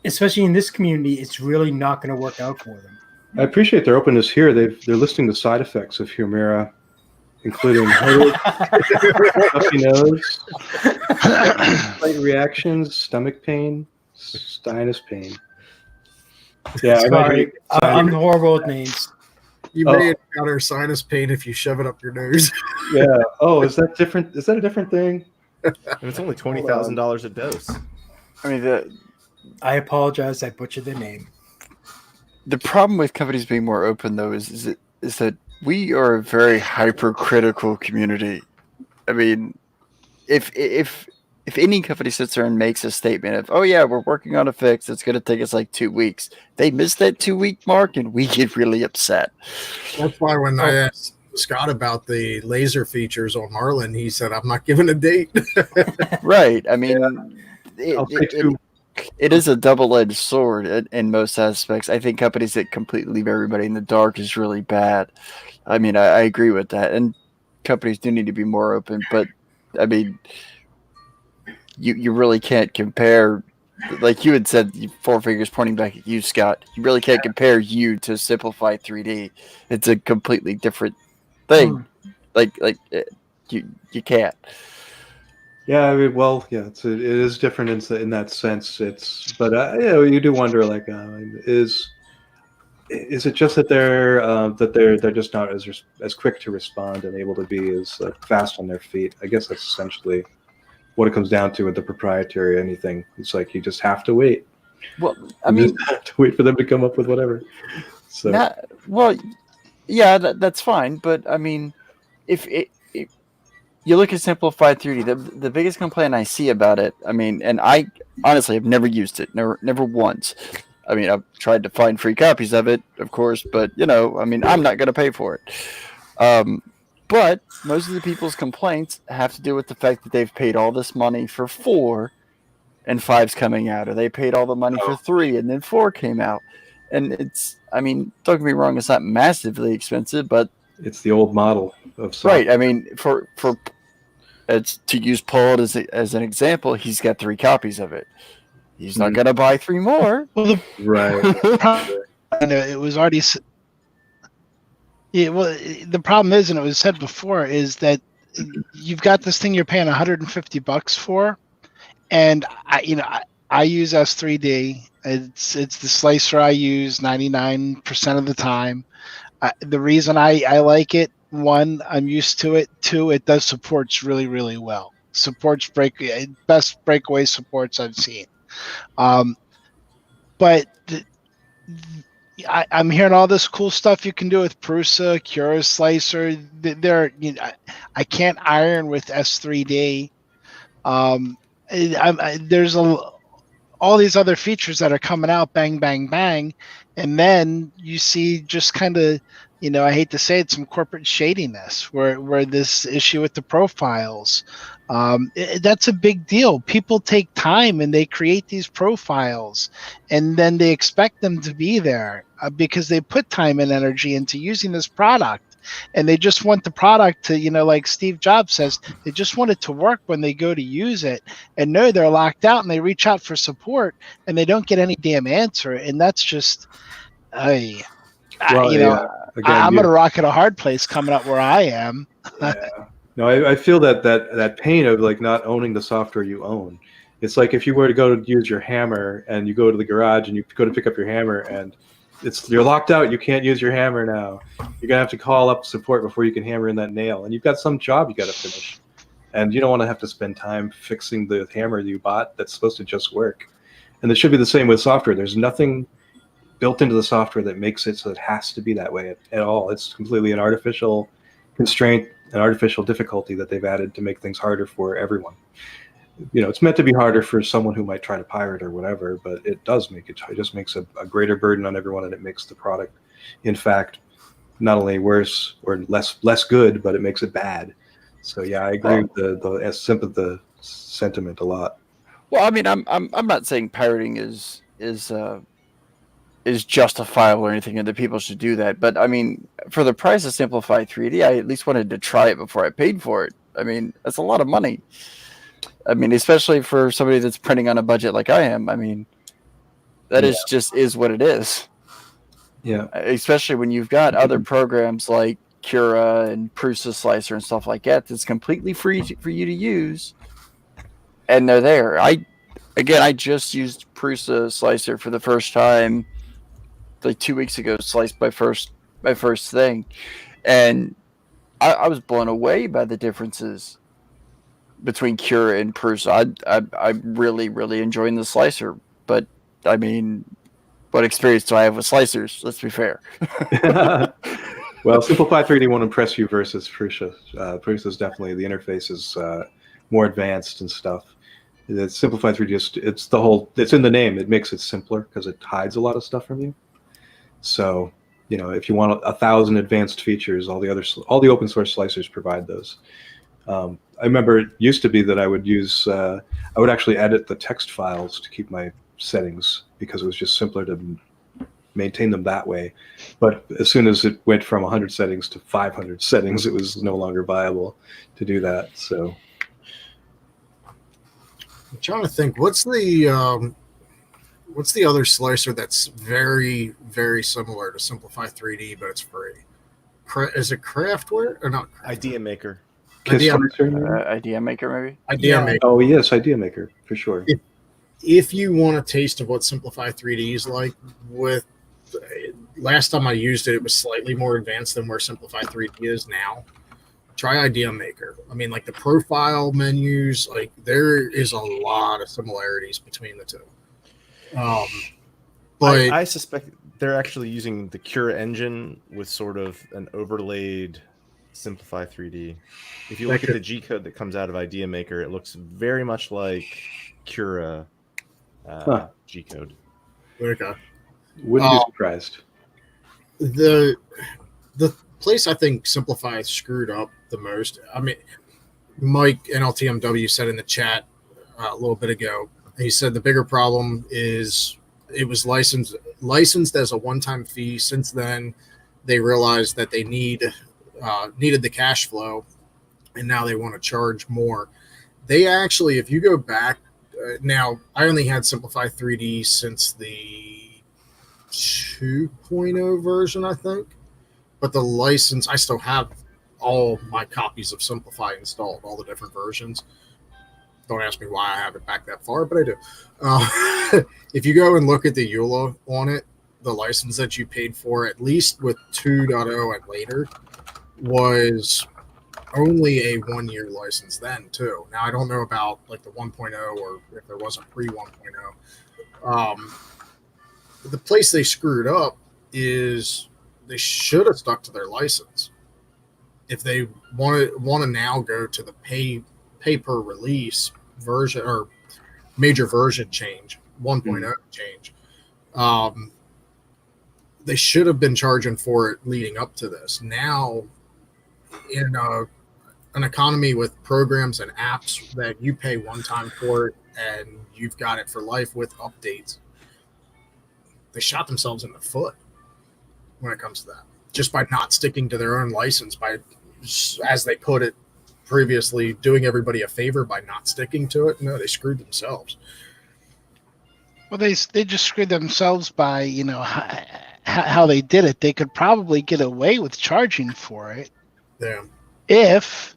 especially in this community, it's really not going to work out for them. I appreciate their openness here. They're listing the side effects of Humira, including puffy nose, slight reactions, stomach pain, sinus pain. Yeah, sorry, I'm horrible with names. You may encounter sinus pain if you shove it up your nose. Yeah. Oh, is that different? Is that a different thing? And it's only $20,000 a dose. I mean, I apologize. I butchered the name. The problem with companies being more open, though, is that we are a very hypercritical community. I mean, if any company sits there and makes a statement of, "Oh yeah, we're working on a fix. It's going to take us like 2 weeks," they miss that 2-week mark, and we get really upset. That's why when I asked Scott about the laser features on Marlin, he said, "I'm not giving a date." Right. I mean, it is a double-edged sword in most aspects. I think companies that completely leave everybody in the dark is really bad. I mean, I agree with that. And companies do need to be more open. But, I mean, you really can't compare. Like you had said, 4 fingers pointing back at you, Scott. You really can't compare you to Simplify 3D. It's a completely different thing. You can't. Yeah, I mean, well, yeah, it is different in that sense. But you do wonder, like, is it just that they're just not as quick to respond and able to be as fast on their feet? I guess that's essentially what it comes down to with the proprietary anything. It's like you just have to wait. Well, I mean, just have to wait for them to come up with whatever. So, yeah, that's fine. But I mean, if you look at Simplified 3D, the biggest complaint I see about it, I mean, and I honestly have never used it, never once. I mean, I've tried to find free copies of it, of course, but I mean, I'm not going to pay for it. But most of the people's complaints have to do with the fact that they've paid all this money for 4 and 5's coming out, or they paid all the money for 3 and then 4 came out. And I mean, don't get me wrong, it's not massively expensive, but it's the old model of software. Right. I mean, for it's to use Paul as an example, he's got 3 copies of it. He's not going to buy 3 more. Well, right. And it was already. Yeah, well, the problem is, and it was said before, is that you've got this thing you're paying $150 for, and I use S3D. It's the slicer I use 99% of the time. The reason I like it, 1, I'm used to it. 2, it does supports really, really well. Supports best breakaway supports I've seen. But I'm hearing all this cool stuff you can do with Prusa, Cura Slicer. I can't iron with S3D. There's a all these other features that are coming out, bang, bang, bang, and then you see just kind of, I hate to say it, some corporate shadiness where this issue with the profiles, that's a big deal. People take time and they create these profiles, and then they expect them to be there because they put time and energy into using this product. And they just want the product to, like Steve Jobs says, they just want it to work when they go to use it, and know they're locked out, and they reach out for support and they don't get any damn answer. And that's just, again, I'm at a rock at a hard place coming up where I am. Yeah. No, I feel that pain of like not owning the software you own. It's like if you were to go to use your hammer and you go to the garage and you go to pick up your hammer and you're locked out. You can't use your hammer now. You're gonna have to call up support before you can hammer in that nail. And you've got some job you got to finish, and you don't want to have to spend time fixing the hammer you bought that's supposed to just work. And it should be the same with software. There's nothing built into the software that makes it so it has to be that way at all. It's completely an artificial constraint, an artificial difficulty that they've added to make things harder for everyone. It's meant to be harder for someone who might try to pirate or whatever, but it just makes a greater burden on everyone, and it makes the product, in fact, not only worse or less good, but it makes it bad. So yeah, I agree with the sentiment a lot. Well, I mean, I'm not saying pirating is justifiable or anything, and that people should do that. But I mean, for the price of Simplify 3D, I at least wanted to try it before I paid for it. I mean, that's a lot of money. I mean, especially for somebody that's printing on a budget like I am. I mean, that is what it is. Yeah. Especially when you've got other programs like Cura and Prusa Slicer and stuff like that that's completely free for you to use, and they're there. I just used Prusa Slicer for the first time like 2 weeks ago. Sliced my first thing, and I was blown away by the differences between Cura and Prusa. I'm really, really enjoying the slicer, but I mean, what experience do I have with slicers? Let's be fair. Well, Simplify 3D won't impress you versus Prusa. Prusa's definitely, the interface is more advanced and stuff. The Simplify 3D, it's in the name. It makes it simpler because it hides a lot of stuff from you. So, if you want 1,000 advanced features, all the open source slicers provide those. I remember it used to be that I would actually edit the text files to keep my settings because it was just simpler to maintain them that way. But as soon as it went from 100 settings to 500 settings, it was no longer viable to do that. So I'm trying to think, what's the other slicer that's very, very similar to Simplify 3D, but it's free? Is it Craftware or not? Idea Maker. Idea Maker, maybe? Idea Maker. Oh, yes, Idea Maker, for sure. If you want a taste of what Simplify 3D is like, last time I used it, it was slightly more advanced than where Simplify 3D is now. Try Idea Maker. I mean, like the profile menus, like there is a lot of similarities between the two. But I suspect they're actually using the Cura engine with sort of an overlaid Simplify 3D. If you look at the G code that comes out of Idea Maker, it looks very much like Cura G code. Okay. Wouldn't be surprised. The place I think Simplify screwed up the most. I mean, Mike NLTMW said in the chat a little bit ago. He said the bigger problem is it was licensed as a one-time fee. Since then, they realized that they needed the cash flow, and now they want to charge more. They actually, if you go back, now I only had Simplify 3D since the 2.0 version, I think, but the license, I still have all my copies of Simplify installed, all the different versions. Don't ask me why I have it back that far, but I do. If you go and look at the EULA on it, the license that you paid for, at least with 2.0 and later, was only a 1-year license then too. Now I don't know about like the 1.0 or if there was a pre 1.0. The place they screwed up is they should have stuck to their license. If they want to now go to the pay per release version or major version change, 1.0 change. They should have been charging for it leading up to this. Now, in an economy with programs and apps that you pay one time for it and you've got it for life with updates, they shot themselves in the foot when it comes to that, just by not sticking to their own license, by, as they put it previously, doing everybody a favor by not sticking to it. No, they screwed themselves. Well, they just screwed themselves by, you know, how they did it. They could probably get away with charging for it if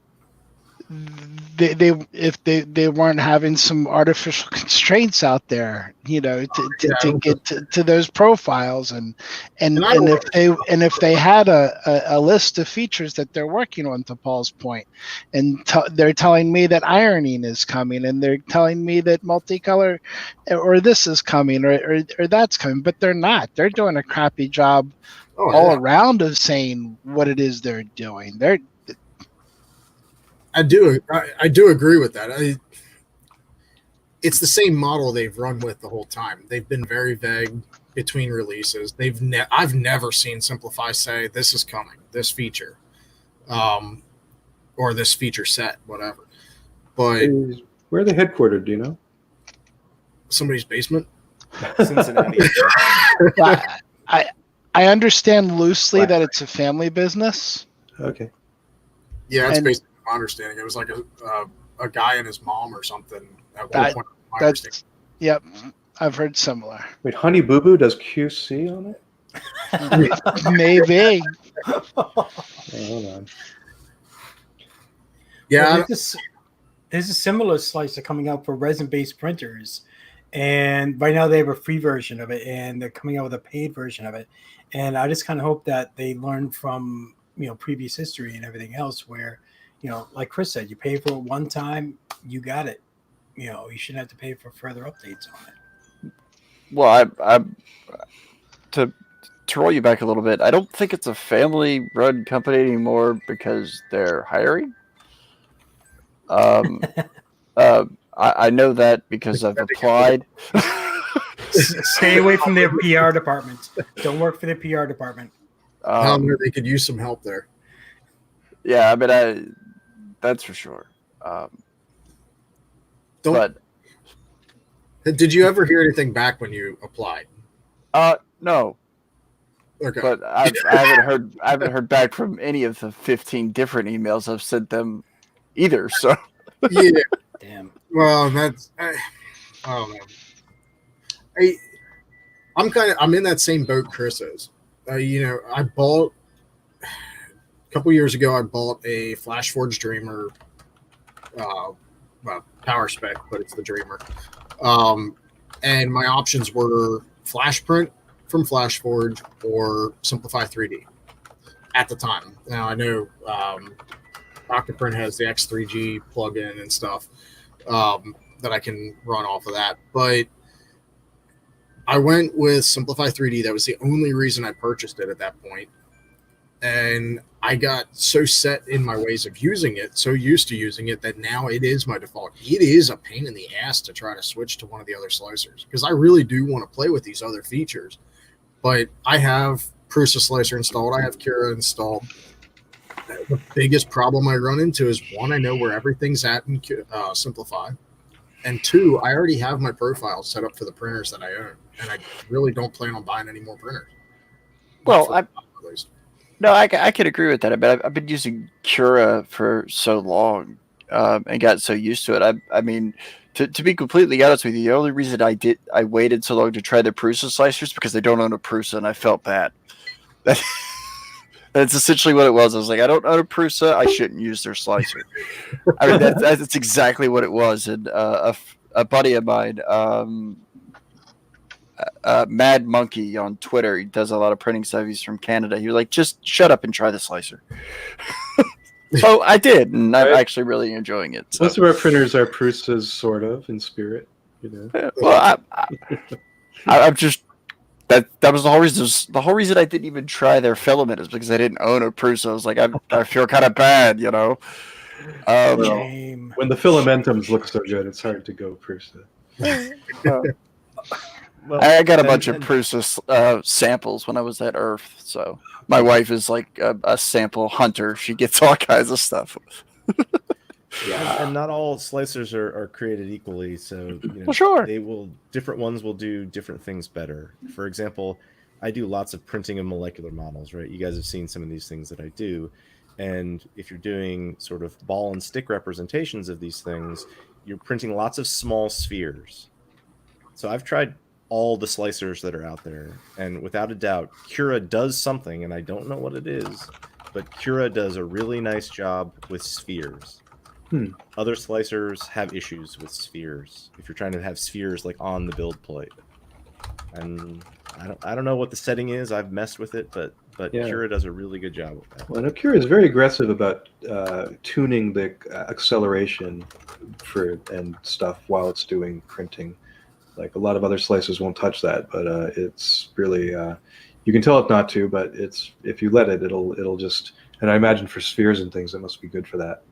they weren't having some artificial constraints out there, you know, to get to those profiles, and if they had a list of features that they're working on, to Paul's point, and they're telling me that ironing is coming, and they're telling me that multicolor or this is coming or that's coming, but they're not. They're doing a crappy job all around of saying what it is they're doing. I do agree with that. It's the same model they've run with the whole time. They've been very vague between releases. I've never seen Simplify say this is coming, this feature, or this feature set, whatever. But where are they headquartered? Do you know? Somebody's basement. Cincinnati. I understand loosely that it's a family business. Okay. Yeah, that's basically my understanding. It was like a guy and his mom or something at one point. Yep, I've heard similar. Wait, Honey Boo Boo does QC on it? Maybe. Oh, hold on. Yeah, well, there's a similar slicer coming out for resin-based printers, and right now they have a free version of it, and they're coming out with a paid version of it. And I just kind of hope that they learn from, you know, previous history and everything else, where, you know, like Chris said, you pay for it one time, you got it. You know, you shouldn't have to pay for further updates on it. Well, I to roll you back a little bit, I don't think it's a family-run company anymore because they're hiring. I know that because I've applied. Stay away from their PR department. Don't work for their PR department. They could use some help there. Yeah, I mean, that's for sure. Did you ever hear anything back when you applied? No. Okay. But I haven't heard back from any of the 15 different emails I've sent them either. So yeah. Damn. Well, I don't know. I'm in that same boat Chris is. You know, I bought a couple years ago. I bought a FlashForge Dreamer, power spec, but it's the Dreamer. And my options were Flash Print from FlashForge or Simplify 3D at the time. Now I know Octoprint has the X3G plugin and stuff that I can run off of that, but I went with Simplify 3D. That was the only reason I purchased it at that point. And I got so set in my ways of using it, so used to using it, that now it is my default. It is a pain in the ass to try to switch to one of the other slicers because I really do want to play with these other features. But I have Prusa Slicer installed. I have Cura installed. The biggest problem I run into is, one, I know where everything's at in Simplify. And two, I already have my profile set up for the printers that I own, and I really don't plan on buying any more printers. Well, I could agree with that. But I've been using Cura for so long and got so used to it. I mean, to be completely honest with you, the only reason I waited so long to try the Prusa slicers because they don't own a Prusa, and I felt bad. That's essentially what it was. I was like, I don't own a Prusa. I shouldn't use their slicer. I mean, that's exactly what it was. And a buddy of mine, Mad Monkey on Twitter, he does a lot of printing stuff. He's from Canada. He was like, just shut up and try the slicer. So I did, and I'm actually really enjoying it. So. Most of our printers are Prusas, sort of, in spirit. You know. Well, I'm just... That was the whole reason. The whole reason I didn't even try their filament is because I didn't own a Prusa. I was like, I feel kind of bad, you know. When the filamentums look so good, it's hard to go Prusa. Well, I got a bunch and- of Prusa samples when I was at Earth. So my wife is like a sample hunter. She gets all kinds of stuff. and not all slicers are created equally. So Well, sure. different ones will do different things better. For example, I do lots of printing of molecular models, right? You guys have seen some of these things that I do. And if you're doing sort of ball and stick representations of these things, you're printing lots of small spheres. So I've tried all the slicers that are out there, and without a doubt, Cura does something, and I don't know what it is, but Cura does a really nice job with spheres. Other slicers have issues with spheres if you're trying to have spheres like on the build plate. And I don't know what the setting is. I've messed with it, but Cura does a really good job with that. Well, I know Cura is very aggressive about tuning the acceleration and stuff while it's doing printing. Like a lot of other slicers won't touch that, but it's really you can tell it not to, but if you let it, it'll just. And I imagine for spheres and things, it must be good for that.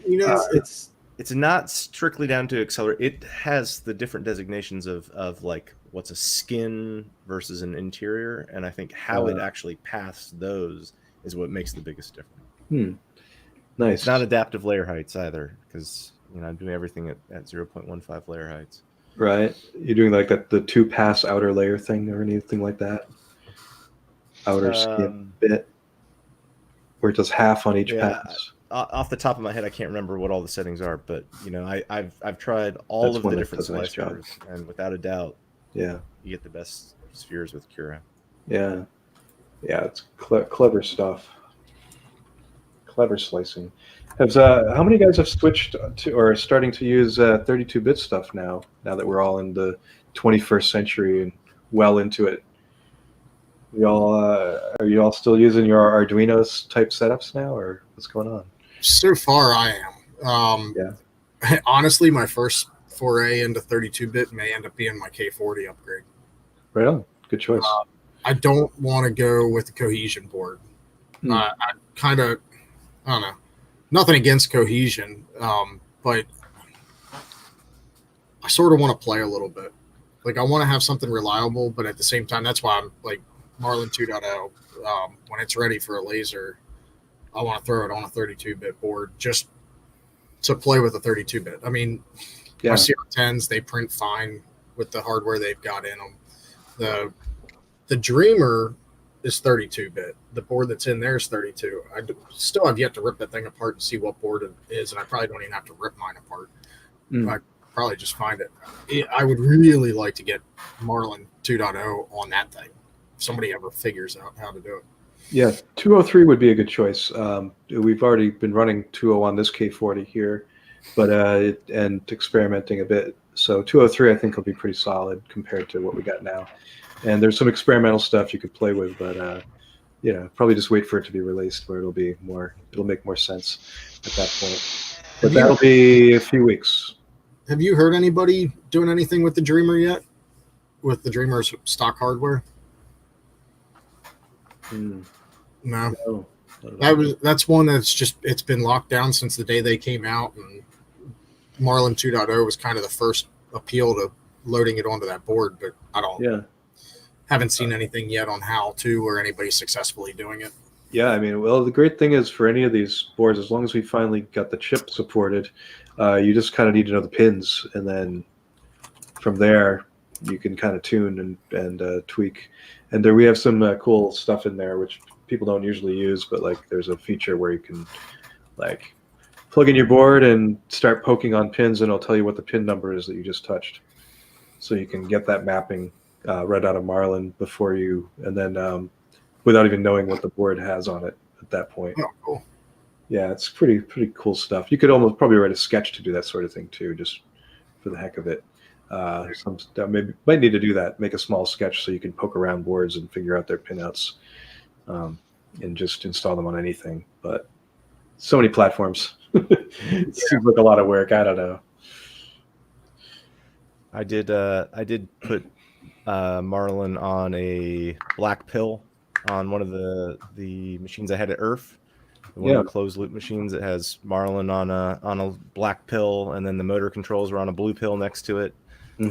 You know, It's not strictly down to accelerate. It has the different designations of like what's a skin versus an interior, and I think how it actually paths those is what makes the biggest difference. Nice. It's not adaptive layer heights either, because I'm doing everything at 0.15 layer heights. Right. You're doing like that the 2-pass outer layer thing or anything like that? Outer skin bit? Where it does half on each pass? Off the top of my head, I can't remember what all the settings are, but I've tried all of the different slicers, and without a doubt, you get the best spheres with Cura. Yeah, it's clever stuff. Clever slicing. How many guys have switched to or are starting to use 32-bit stuff now? Now that we're all in the 21st century and well into it, are you all still using your Arduinos type setups now, or what's going on? so far I am. Honestly, my first foray into 32-bit may end up being my K40 upgrade. Right on. Good choice. I don't want to go with the cohesion board. I kind of, I don't know, nothing against cohesion, but I sort of want to play a little bit. Like I want to have something reliable, but at the same time, that's why I'm like Marlin 2.0. When it's ready for a laser, I want to throw it on a 32-bit board just to play with a 32-bit. I mean, my CR10s, they print fine with the hardware they've got in them. The Dreamer is 32-bit. The board that's in there is 32. I still have yet to rip that thing apart and see what board it is, and I probably don't even have to rip mine apart. I probably just find it. I would really like to get Marlin 2.0 on that thing. If somebody ever figures out how to do it. Yeah, 203 would be a good choice. We've already been running 2.0 on this K40 here, but and experimenting a bit. So 203 I think will be pretty solid compared to what we got now. And there's some experimental stuff you could play with, but probably just wait for it to be released where it'll make more sense at that point. But that'll be a few weeks. Have you heard anybody doing anything with the Dreamer yet? With the Dreamer's stock hardware? No. That's one it's been locked down since the day they came out, and Marlin 2.0 was kind of the first appeal to loading it onto that board, but haven't seen anything yet on how to or anybody successfully doing it. Yeah, I mean, well, the great thing is for any of these boards, as long as we finally got the chip supported, you just kind of need to know the pins, and then from there you can kind of tune and tweak. And there we have some cool stuff in there which people don't usually use, but like there's a feature where you can like plug in your board and start poking on pins, and it'll tell you what the pin number is that you just touched. So you can get that mapping right out of Marlin before you, and then without even knowing what the board has on it at that point. Oh, cool. Yeah, it's pretty cool stuff. You could almost probably write a sketch to do that sort of thing too, just for the heck of it. Maybe might need to do that. Make a small sketch so you can poke around boards and figure out their pinouts, and just install them on anything. But so many platforms. It seems like a lot of work. I don't know. I did put Marlin on a black pill on one of the machines I had at Earth. One of the closed loop machines that has Marlin on a black pill, and then the motor controls were on a blue pill next to it.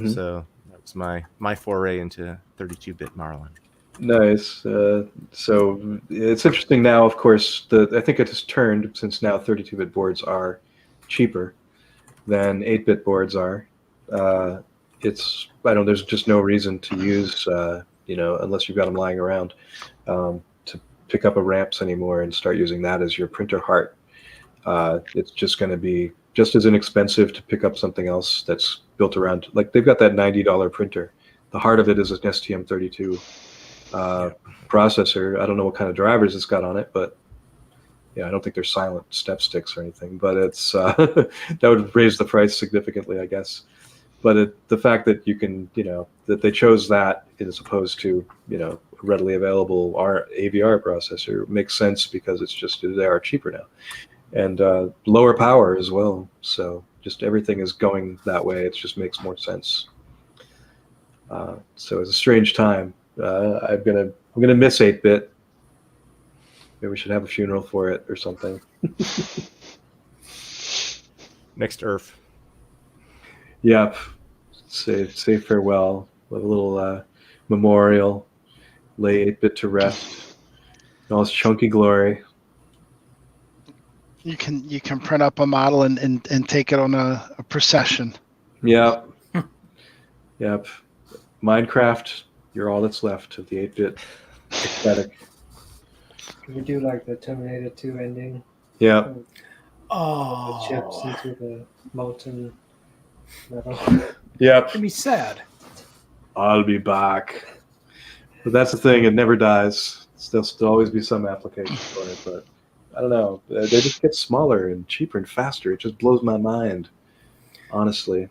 So that It's my foray into 32-bit Marlin. Nice. So it's interesting now. Of course, I think it has turned since now 32-bit boards are cheaper than 8-bit boards are. There's just no reason to use unless you've got them lying around, to pick up a ramps anymore and start using that as your printer heart. It's just going to be just as inexpensive to pick up something else that's built around, like they've got that $90 printer. The heart of it is an STM32 processor. I don't know what kind of drivers it's got on it, but yeah, I don't think they're silent step sticks or anything, but it's that would raise the price significantly, I guess. But the fact that you can, that they chose that as opposed to, a readily available AVR processor makes sense, because it's just, they are cheaper now, and lower power as well. So just everything is going that way. It just makes more sense. So it's a strange time. I'm gonna miss 8-bit. Maybe we should have a funeral for it or something. Next Earth. Yep. Say farewell. Have a little memorial. Lay 8-bit to rest. In all its chunky glory. You can print up a model and take it on a procession. Yep. Yep. Minecraft, you're all that's left of the 8-bit aesthetic. Can we do like the Terminator 2 ending? Yep. The chips into the molten metal. Yep. It'd be sad. I'll be back. But that's the thing, it never dies. There'll still always be some application for it, but I don't know. They just get smaller and cheaper and faster. It just blows my mind, honestly.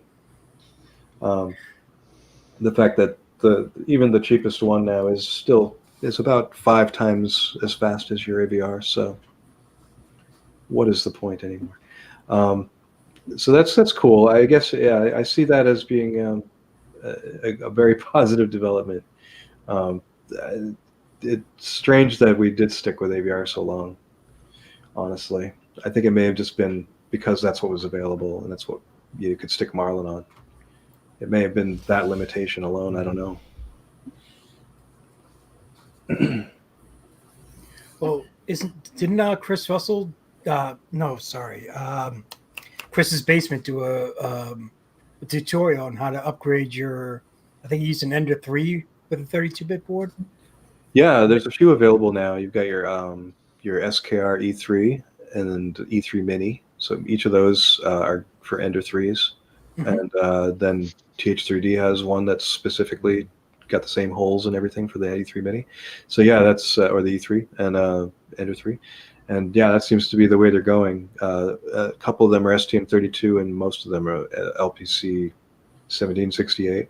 The fact that even the cheapest one now is about 5 times as fast as your AVR. So what is the point anymore? So that's cool. I guess, yeah, I see that as being a very positive development. It's strange that we did stick with AVR so long, honestly. I think it may have just been because that's what was available and that's what you could stick Marlin on. It may have been that limitation alone. I don't know. Well, didn't Chris Russell? Chris's Basement do a tutorial on how to upgrade your. I think he used an Ender 3 with a 32-bit board. Yeah, there's a few available now. You've got your SKR E3 and then the E3 Mini. So each of those are for Ender 3s. Mm-hmm. And then TH3D has one that's specifically got the same holes and everything for the E3 Mini. So yeah, that's or the E3 and Ender 3. And yeah, that seems to be the way they're going. A couple of them are STM32 and most of them are LPC 1768.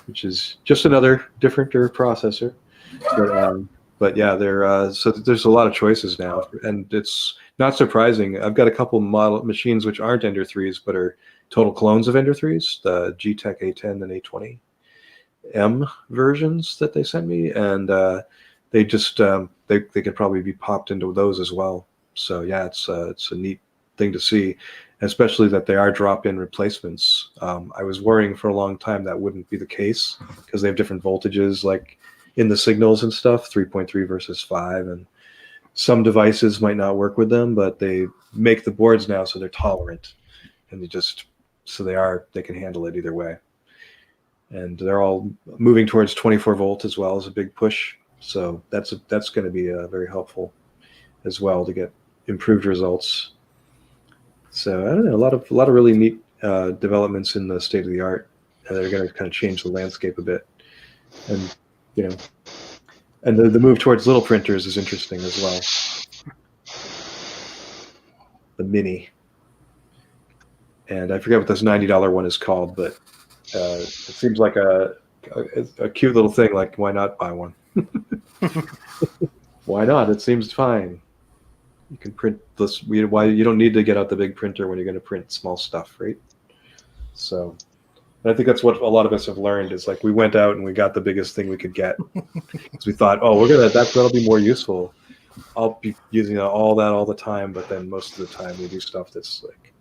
Which is just another different processor, but yeah, so there's a lot of choices now, and it's not surprising. I've got a couple model machines which aren't Ender 3s but are total clones of Ender 3s, the G-Tech A10 and A20M versions that they sent me, and they just they could probably be popped into those as well. So yeah, it's a neat thing to see, especially that they are drop-in replacements. I was worrying for a long time that wouldn't be the case because they have different voltages, like in the signals and stuff, 3.3 versus 5, and some devices might not work with them, but they make the boards now so they're tolerant, and they can handle it either way. And they're all moving towards 24 volt as well as a big push, so that's going to be very helpful as well to get improved results. So I don't know, a lot of really neat developments in the state of the art, and they're going to kind of change the landscape a bit. And and the move towards little printers is interesting as well. The Mini, and I forget what this $90 one is called, but it seems like a cute little thing. Like, why not buy one? Why not? It seems fine. You can print this. Why you don't need to get out the big printer when you're going to print small stuff, right? So, and I think that's what a lot of us have learned is like we went out and we got the biggest thing we could get because we thought, oh, that'll be more useful. I'll be using all that all the time, but then most of the time we do stuff that's like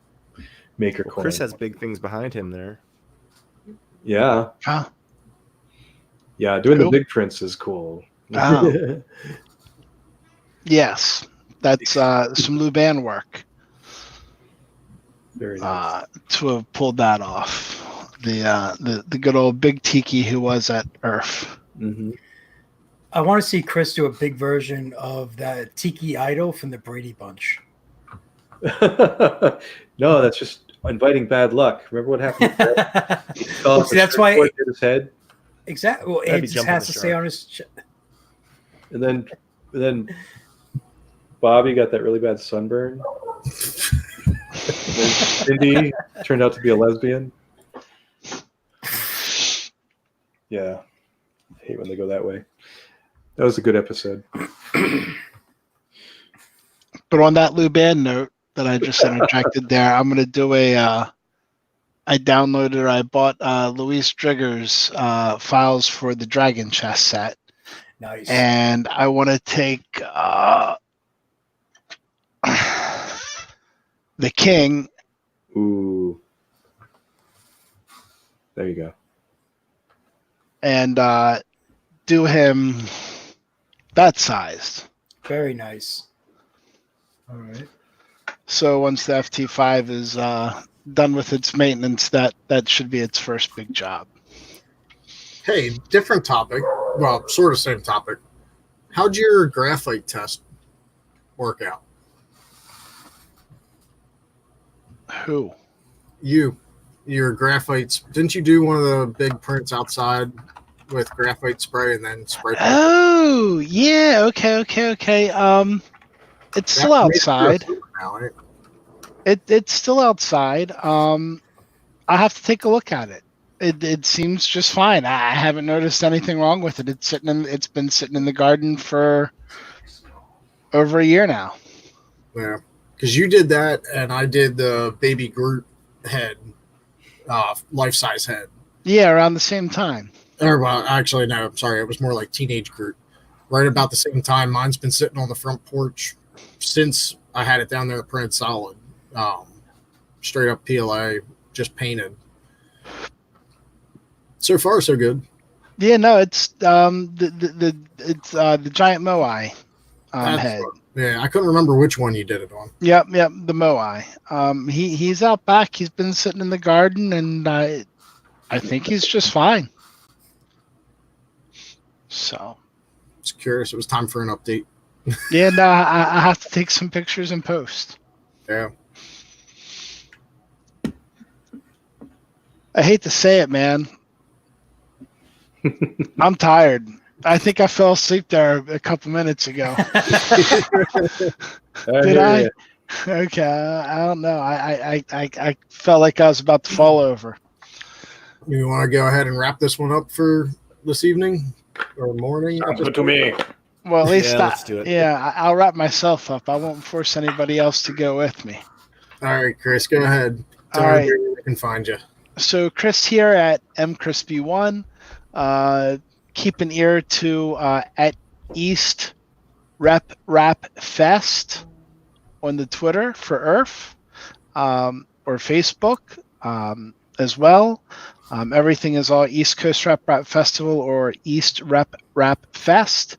make or coin. Chris has big things behind him there. Yeah. Huh? Yeah, doing the Who? big prints is cool. Oh. Yes, that's some Luban work Very nice. to have pulled that off. The good old Big Tiki who was at Earth. Hmm. I want to see Chris do a big version of that Tiki Idol from the Brady Bunch. No, that's just inviting bad luck. Remember what happened? Well, see, that's why. Hit his head, Exactly. Well, That'd it be just jumping has the to stay shark. on his. and then Bobby got that really bad sunburn. And then Cindy turned out to be a lesbian. Yeah, I hate when they go that way. That was a good episode. But on that Luban note that I just interjected there, I'm gonna do I downloaded or I bought Luis Drigger's files for the Dragon Chess set, Nice. and I want to take the King. Ooh, there you go. And do him that sized. Very nice. All right. So once the FT5 is done with its maintenance, that should be its first big job. Hey, different topic. Well, sort of same topic. How'd your graphite test work out? Who? Your graphites. Didn't you do one of the big prints outside with graphite spray and then spray paint? Oh, yeah. Okay. It's still outside. Now, right? It's still outside. I have to take a look at it. It seems just fine. I haven't noticed anything wrong with it. It's been sitting in the garden for over a year now. Yeah, because you did that, and I did the baby Groot head, life size head. Yeah, around the same time. Or well, actually, no. I'm sorry. It was more like teenage Groot. Right about the same time. Mine's been sitting on the front porch since I had it down there printed solid. Straight up PLA, just painted. So far, so good. Yeah, no, it's the giant Moai head. Yeah, I couldn't remember which one you did it on. Yep, the Moai. He's out back. He's been sitting in the garden, and I think he's just fine. So, Just curious. It was time for an update. yeah, no, I have to take some pictures and post. Yeah. I hate to say it, man. I'm tired. I think I fell asleep there a couple minutes ago. Did I? Yeah. Okay, I don't know. I felt like I was about to fall over. You want to go ahead and wrap this one up for this evening or morning? Good to me. Well, at least let's do it. Yeah, I'll wrap myself up. I won't force anybody else to go with me. All right, Chris, go ahead. Tell All right. me where they can find you. So Chris here at mcrispy1. Keep an ear to at East Rap Fest on the Twitter for Earth or Facebook as well. Everything is all East Coast Rap Festival or East Rap Fest.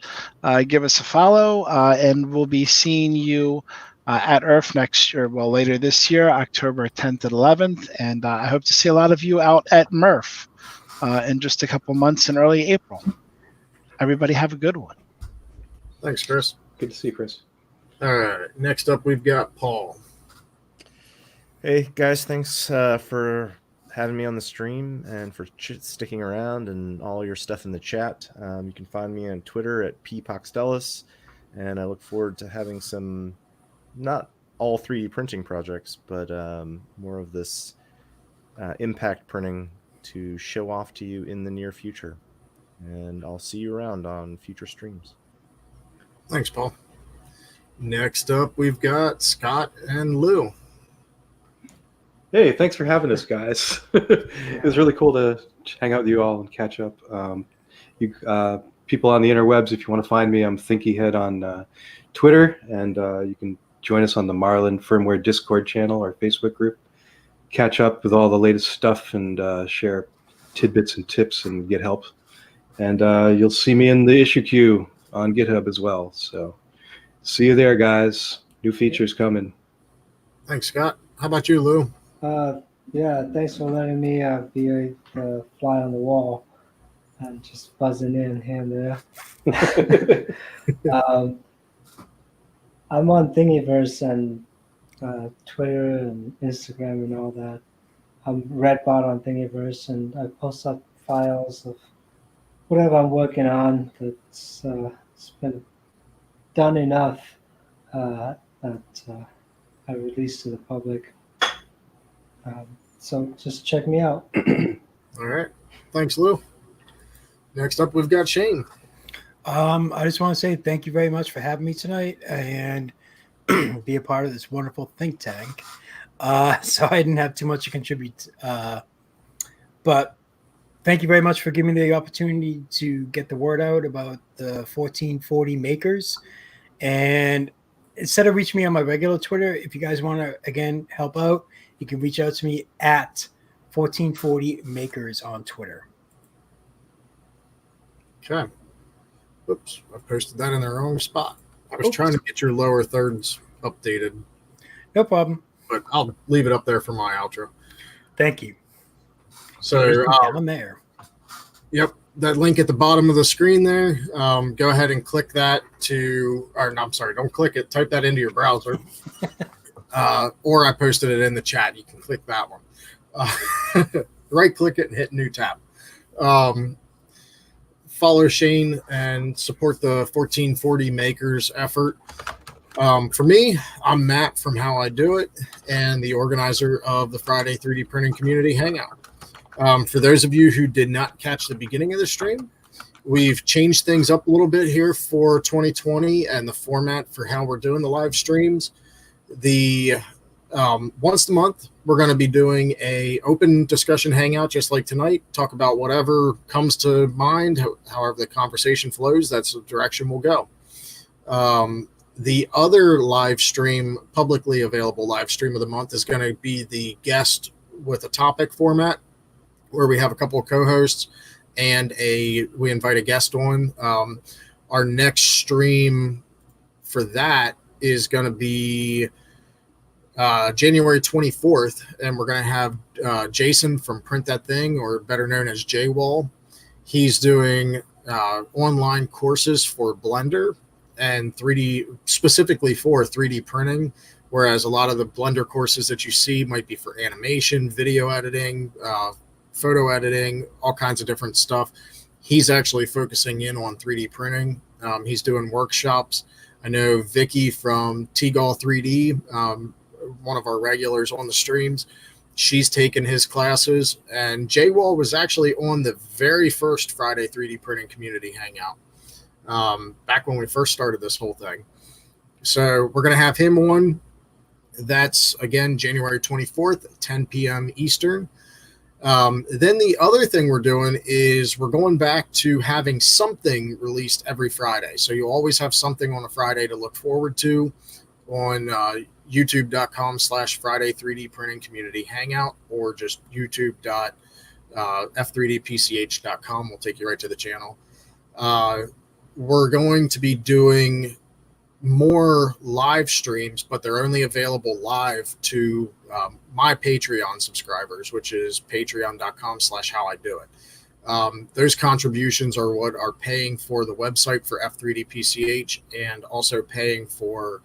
Give us a follow, and we'll be seeing you at Earth next year, well, later this year, October 10th and 11th. And I hope to see a lot of you out at Murph in just a couple months in early April. Everybody have a good one. Thanks, Chris. Good to see you, Chris. All right, next up we've got Paul. Hey guys, thanks for having me on the stream and for sticking around and all your stuff in the chat. You can find me on Twitter at Paukstellis, and I look forward to having some, not all 3D printing projects, but more of this impact printing to show off to you in the near future. And I'll see you around on future streams. Thanks, Paul. Next up, we've got Scott and Lou. Hey, thanks for having us, guys. It was really cool to hang out with you all and catch up. You people on the interwebs, if you want to find me, I'm ThinkyHead on Twitter, and you can join us on the Marlin Firmware Discord channel or Facebook group. Catch up with all the latest stuff and share tidbits and tips and get help. And you'll see me in the issue queue on GitHub as well. So see you there, guys. New features coming. Thanks, Scott. How about you, Lou? Yeah, thanks for letting me be a fly on the wall and just buzzing in here and there. I'm on Thingiverse and Twitter and Instagram and all that. I'm Redbot on Thingiverse, and I post up files of whatever I'm working on that's it's been done enough that I release to the public. So just check me out. All right. Thanks, Lou. Next up, we've got Shane. I just want to say thank you very much for having me tonight and be a part of this wonderful think tank. So I didn't have too much to contribute. But thank you very much for giving me the opportunity to get the word out about the 1440 makers. And instead of reaching me on my regular Twitter, if you guys want to, again, help out, you can reach out to me at 1440 makers on Twitter. Okay. Oops, I posted that in the wrong spot. I was trying to get your lower thirds updated. No problem. But I'll leave it up there for my outro. Thank you. So down there. Yep, that link at the bottom of the screen there. Go ahead and click that don't click it. Type that into your browser. Or I posted it in the chat. You can click that one. Right click it and hit new tab. Follow Shane and support the 1440 makers effort. For me, I'm Matt from How I Do It and the organizer of the Friday 3D Printing Community Hangout. For those of you who did not catch the beginning of the stream, we've changed things up a little bit here for 2020 and the format for how we're doing the live streams. Once a month, we're going to be doing a open discussion hangout just like tonight. Talk about whatever comes to mind, however the conversation flows. That's the direction we'll go. The other live stream, publicly available live stream of the month is going to be the guest with a topic format where we have a couple of co-hosts and we invite a guest on. Our next stream for that is going to be January 24th, and we're going to have Jason from Print That Thing, or better known as JWall. He's doing online courses for Blender and 3D, specifically for 3D printing, whereas a lot of the Blender courses that you see might be for animation, video editing, photo editing, all kinds of different stuff. He's actually focusing in on 3D printing. He's doing workshops. I know Vicky from T-Gall 3D, one of our regulars on the streams, she's taken his classes, and JWall was actually on the very first Friday 3D Printing Community Hangout back when we first started this whole thing. So we're going to have him on. That's, again, January 24th, 10 p.m. Eastern. Then the other thing we're doing is we're going back to having something released every Friday. So you'll always have something on a Friday to look forward to on youtube.com/Friday 3D Printing Community Hangout, or just youtube.f3dpch.com will take you right to the channel. We're going to be doing more live streams, but they're only available live to my Patreon subscribers, which is patreon.com/howidoit. Those contributions are what are paying for the website for F3DPCH and also paying for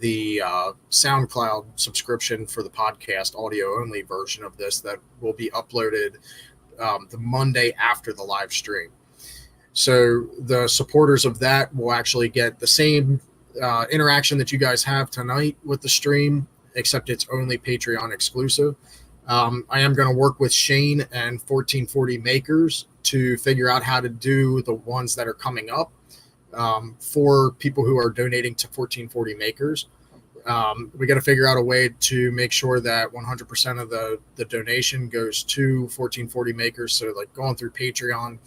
the SoundCloud subscription for the podcast audio only version of this that will be uploaded the Monday after the live stream. So the supporters of that will actually get the same interaction that you guys have tonight with the stream, except it's only Patreon exclusive. I am going to work with Shane and 1440 Makers to figure out how to do the ones that are coming up for people who are donating to 1440 Makers. We got to figure out a way to make sure that 100% of the donation goes to 1440 Makers. So like going through Patreon,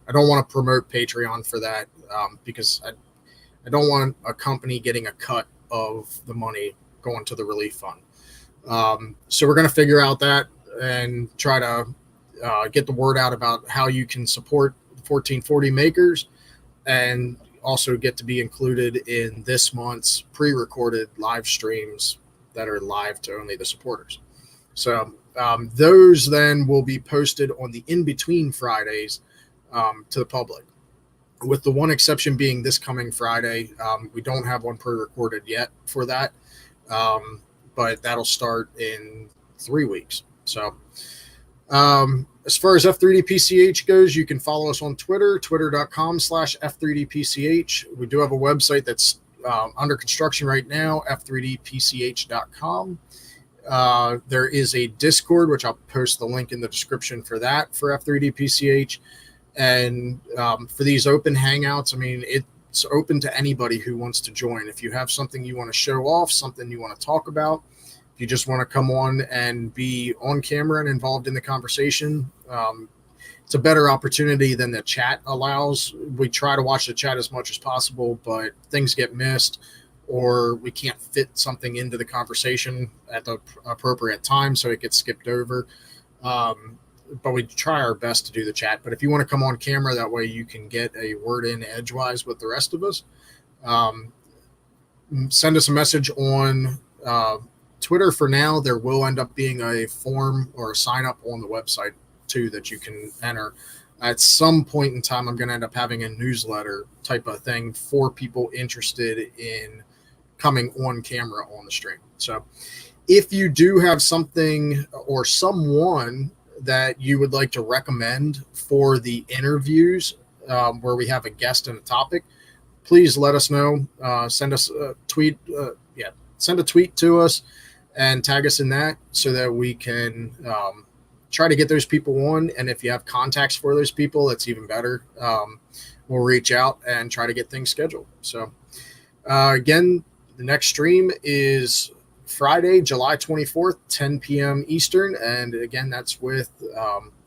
I don't want to promote Patreon for that because I don't want a company getting a cut of the money going to the relief fund. So we're going to figure out that and try to get the word out about how you can support 1440 makers, and also get to be included in this month's pre-recorded live streams that are live to only the supporters. So those then will be posted on the in-between Fridays to the public, with the one exception being this coming Friday. We don't have one pre-recorded yet for that, but that'll start in 3 weeks. So as far as F3DPCH goes, you can follow us on Twitter, twitter.com/F3DPCH. We do have a website that's under construction right now, F3DPCH.com. There is a Discord, which I'll post the link in the description for that, for F3DPCH. And for these open hangouts, I mean, it's open to anybody who wants to join. If you have something you want to show off, something you want to talk about, if you just want to come on and be on camera and involved in the conversation, it's a better opportunity than the chat allows. We try to watch the chat as much as possible, but things get missed, or we can't fit something into the conversation at the appropriate time, so it gets skipped over. But we try our best to do the chat. But if you want to come on camera, that way you can get a word in edgewise with the rest of us. Send us a message on Twitter. For now, there will end up being a form or a sign up on the website too that you can enter. At some point in time, I'm going to end up having a newsletter type of thing for people interested in coming on camera on the stream. So if you do have something or someone that you would like to recommend for the interviews where we have a guest and a topic, please let us know. Send us a tweet. Send a tweet to us and tag us in that, so that we can try to get those people on. And if you have contacts for those people, that's even better. We'll reach out and try to get things scheduled. So again, the next stream is Friday, July 24th, 10 p.m. Eastern. And again, that's with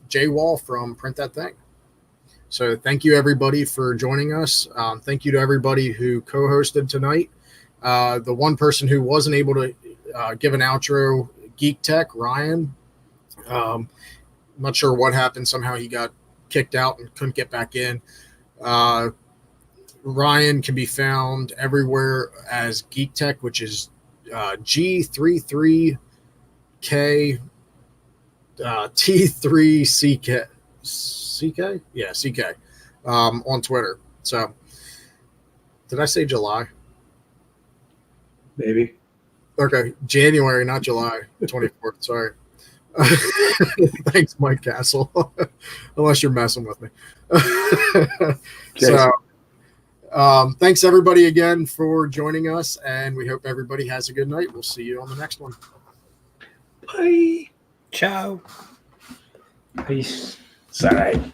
Jay Wall from Print That Thing. So thank you, everybody, for joining us. Thank you to everybody who co-hosted tonight. The one person who wasn't able to give an outro, Geek Tech, Ryan. I'm not sure what happened. Somehow he got kicked out and couldn't get back in. Ryan can be found everywhere as Geek Tech, which is G33K T3CK. CK? Yeah, CK on Twitter. So did I say July? Maybe. Okay, January, not July 24th. Sorry. Thanks, Mike Castle. Unless you're messing with me. So, thanks everybody again for joining us, and we hope everybody has a good night. We'll see you on the next one. Bye. Ciao. Peace. Sorry.